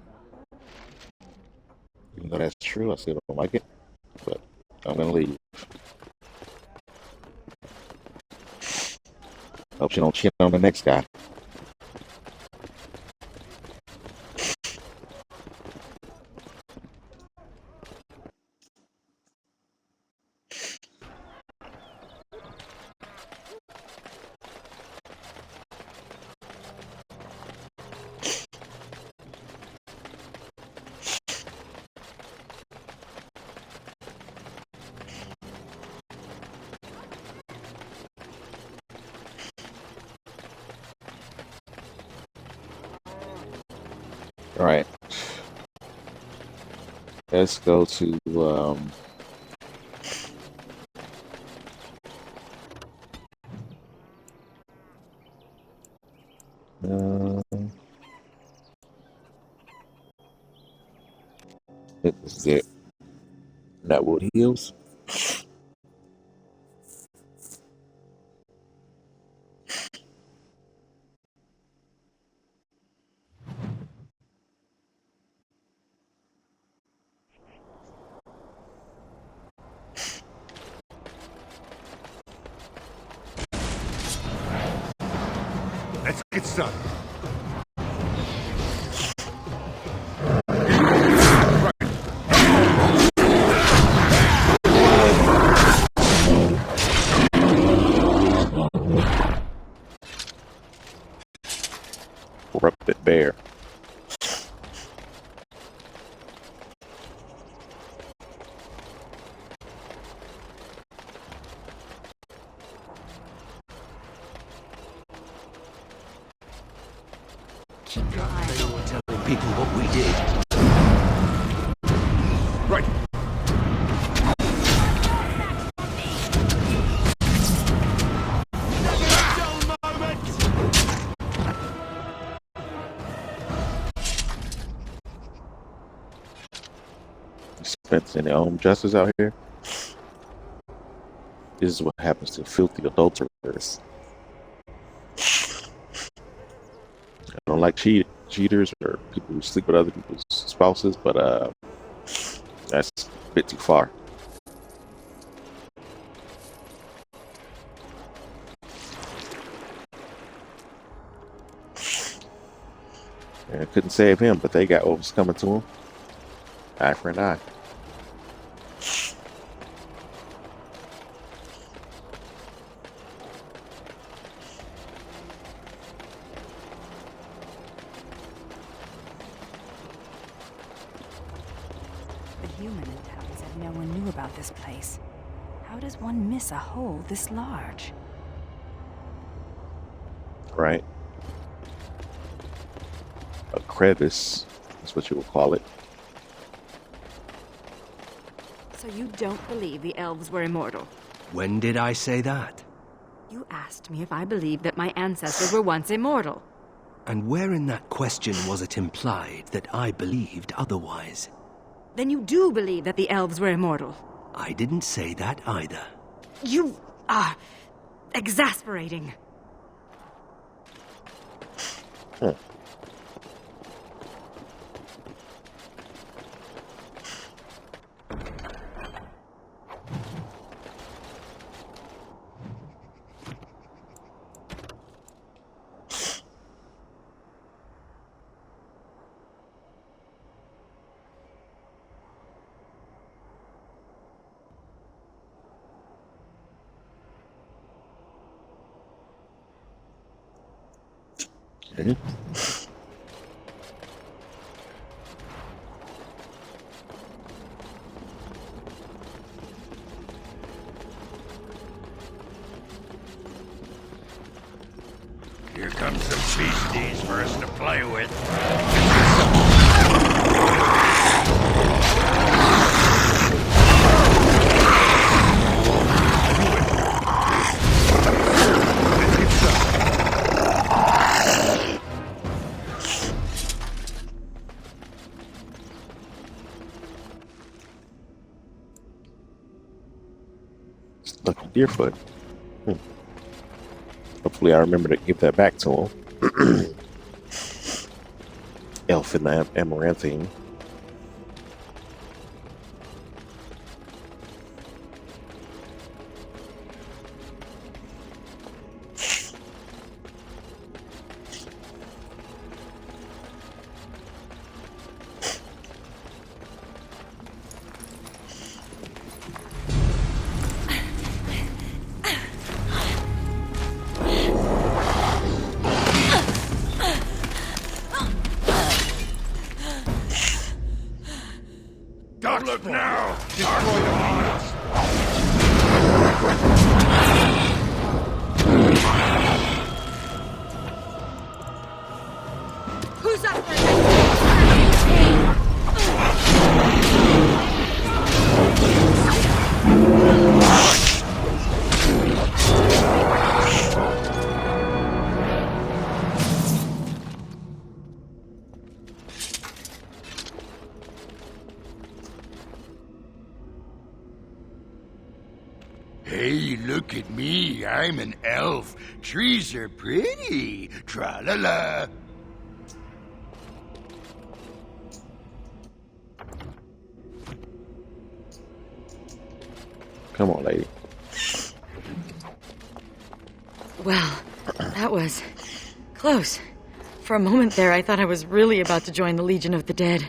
Even though that's true, I still don't like it. But I'm going to leave. Hope you don't cheat on the next guy. All right. Let's go to this is it. Knotwood Hills. Let's get started. Corrupted bear. Keep your eye on telling people what we did. Right. Dispensing their own justice out here. This is what happens to filthy adulterers. I don't like cheaters or people who sleep with other people's spouses, but that's a bit too far. And I couldn't save him, but they got what was coming to him. Eye for an eye. The human in town said no one knew about this place. How does one miss a hole this large? Right. A crevice is what you would call it. So you don't believe the elves were immortal? When did I say that? You asked me if I believed that my ancestors were once immortal. And where in that question was it implied that I believed otherwise? Then you do believe that the elves were immortal? I didn't say that either. You are exasperating. Huh. Okay. Here comes some beasties for us to play with. Lucky Deerfoot. Hopefully I remember to give that back to him. Elf in the Amaranthine. Look now! Destroy the mines! Who's up Hey, look at me. I'm an elf. Trees are pretty. Tra-la-la. Come on, lady. Well, that was close. For a moment there, I thought I was really about to join the Legion of the Dead.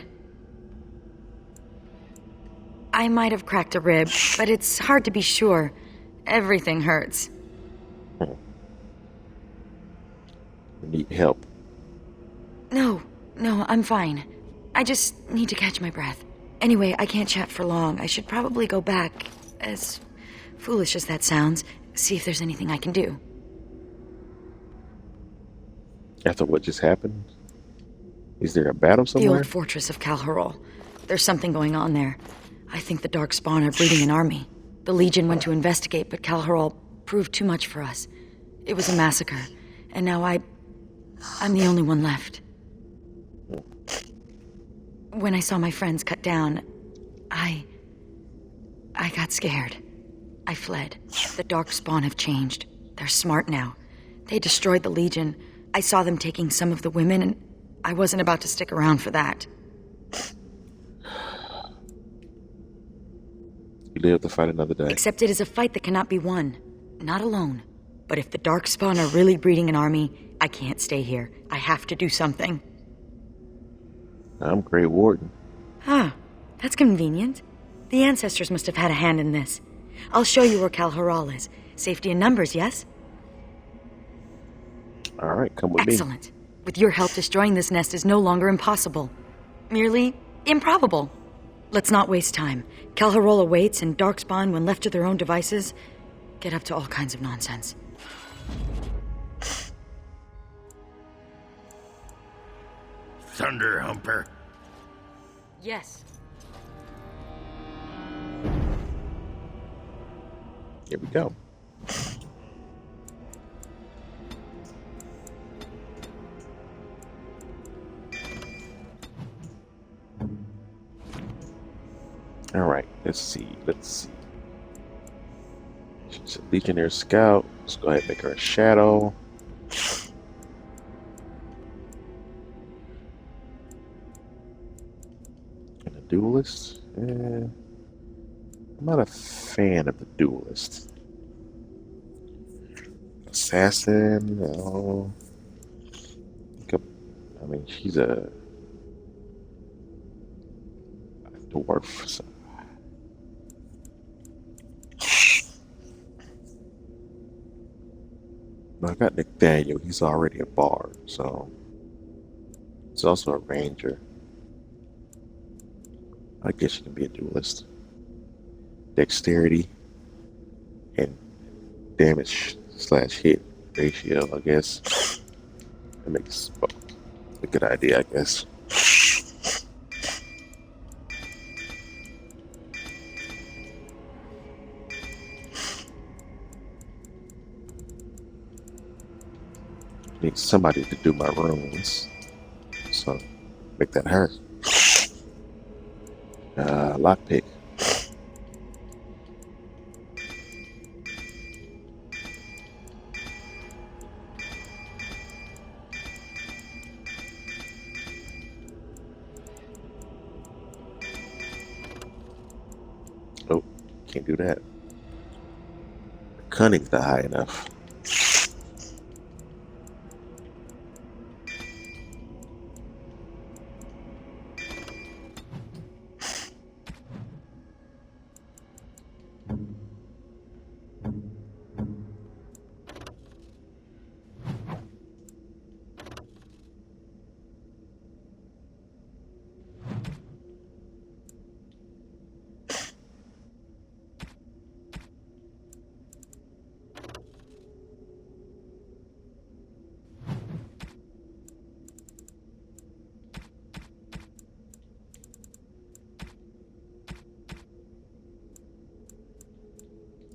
I might have cracked a rib, but it's hard to be sure. Everything hurts. Need help. No, I'm fine. I just need to catch my breath. Anyway, I can't chat for long. I should probably go back, as foolish as that sounds, see if there's anything I can do. After what just happened? Is there a battle The somewhere? old fortress of Calharol. There's something going on there. I think the Darkspawn are breeding an army. The Legion went to investigate, but Calharol proved too much for us. It was a massacre, and now I'm the only one left. When I saw my friends cut down, I got scared. I fled. The Darkspawn have changed. They're smart now. They destroyed the Legion. I saw them taking some of the women, and I wasn't about to stick around for that. You live to fight another day. Except it is a fight that cannot be won. Not alone. But if the Darkspawn are really breeding an army, I can't stay here. I have to do something. I'm Grey Warden. Ah, that's convenient. The ancestors must have had a hand in this. I'll show you where Calharol is. Safety in numbers, yes? All right, come with me. Excellent. With your help, destroying this nest is no longer impossible. Merely improbable. Let's not waste time. Calharol awaits, and Darkspawn, when left to their own devices, get up to all kinds of nonsense. Thunder Humper. Yes. Here we go. All right, let's see. She's a Legionnaire Scout. Let's go ahead and make her a Shadow. And a Duelist. I'm not a fan of the Duelist. Assassin. No. I mean, she's a dwarf. So. I got Nathaniel. He's already a bard, so he's also a ranger. I guess you can be a duelist. Dexterity and damage/hit ratio, I guess. That makes a good idea, I guess. Need somebody to do my runes, so make that her. Lockpick. Can't do that. Cunning's not high enough.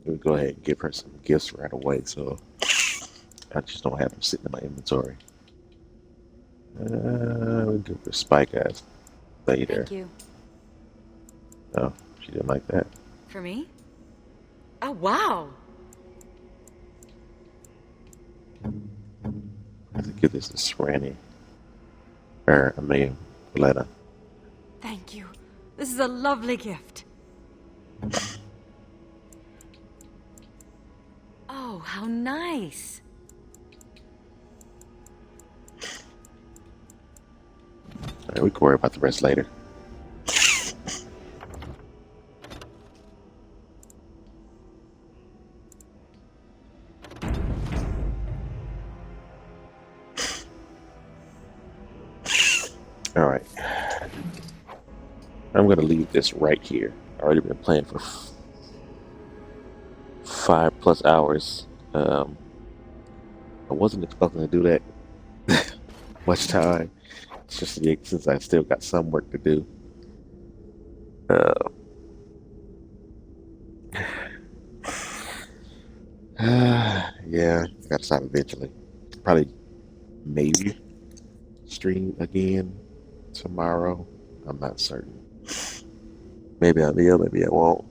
Let me go ahead and give her some gifts right away, so I just don't have them sitting in my inventory. We'll give her Spike Eyes later. Thank you. Oh, she didn't like that. For me? Oh, wow. I have to give this to Serani. Or Amelia Valletta. Thank you. This is a lovely gift. Oh, how nice. Alright, we can worry about the rest later. Alright. I'm going to leave this right here. I've already been playing for 5+ hours. I wasn't expecting to do that much time. It's just since I still got some work to do. Yeah, got to stop eventually. Probably, maybe stream again tomorrow. I'm not certain. Maybe I will, maybe I won't.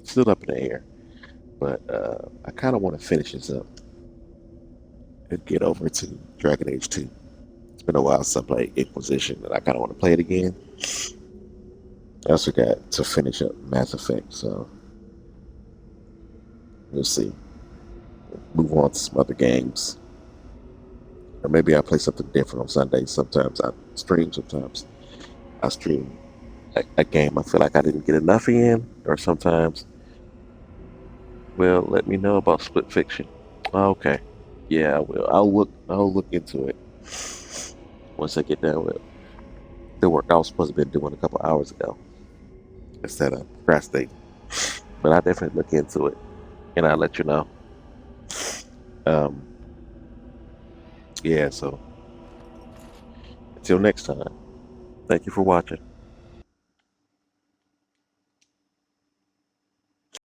Still up in the air. But I kind of want to finish this up and get over to Dragon Age 2. It's been a while since I played Inquisition, and I kind of want to play it again. I also got to finish up Mass Effect, so we'll see. Move on to some other games. Or maybe I'll play something different on Sundays. Sometimes I stream, sometimes I stream a game I feel like I didn't get enough in, or sometimes, well, let me know about Split Fiction. Okay. Yeah, I will. I'll look into it once I get done with the work I was supposed to be doing a couple hours ago instead of procrastinating. But I'll definitely look into it and I'll let you know. Yeah, so until next time, thank you for watching.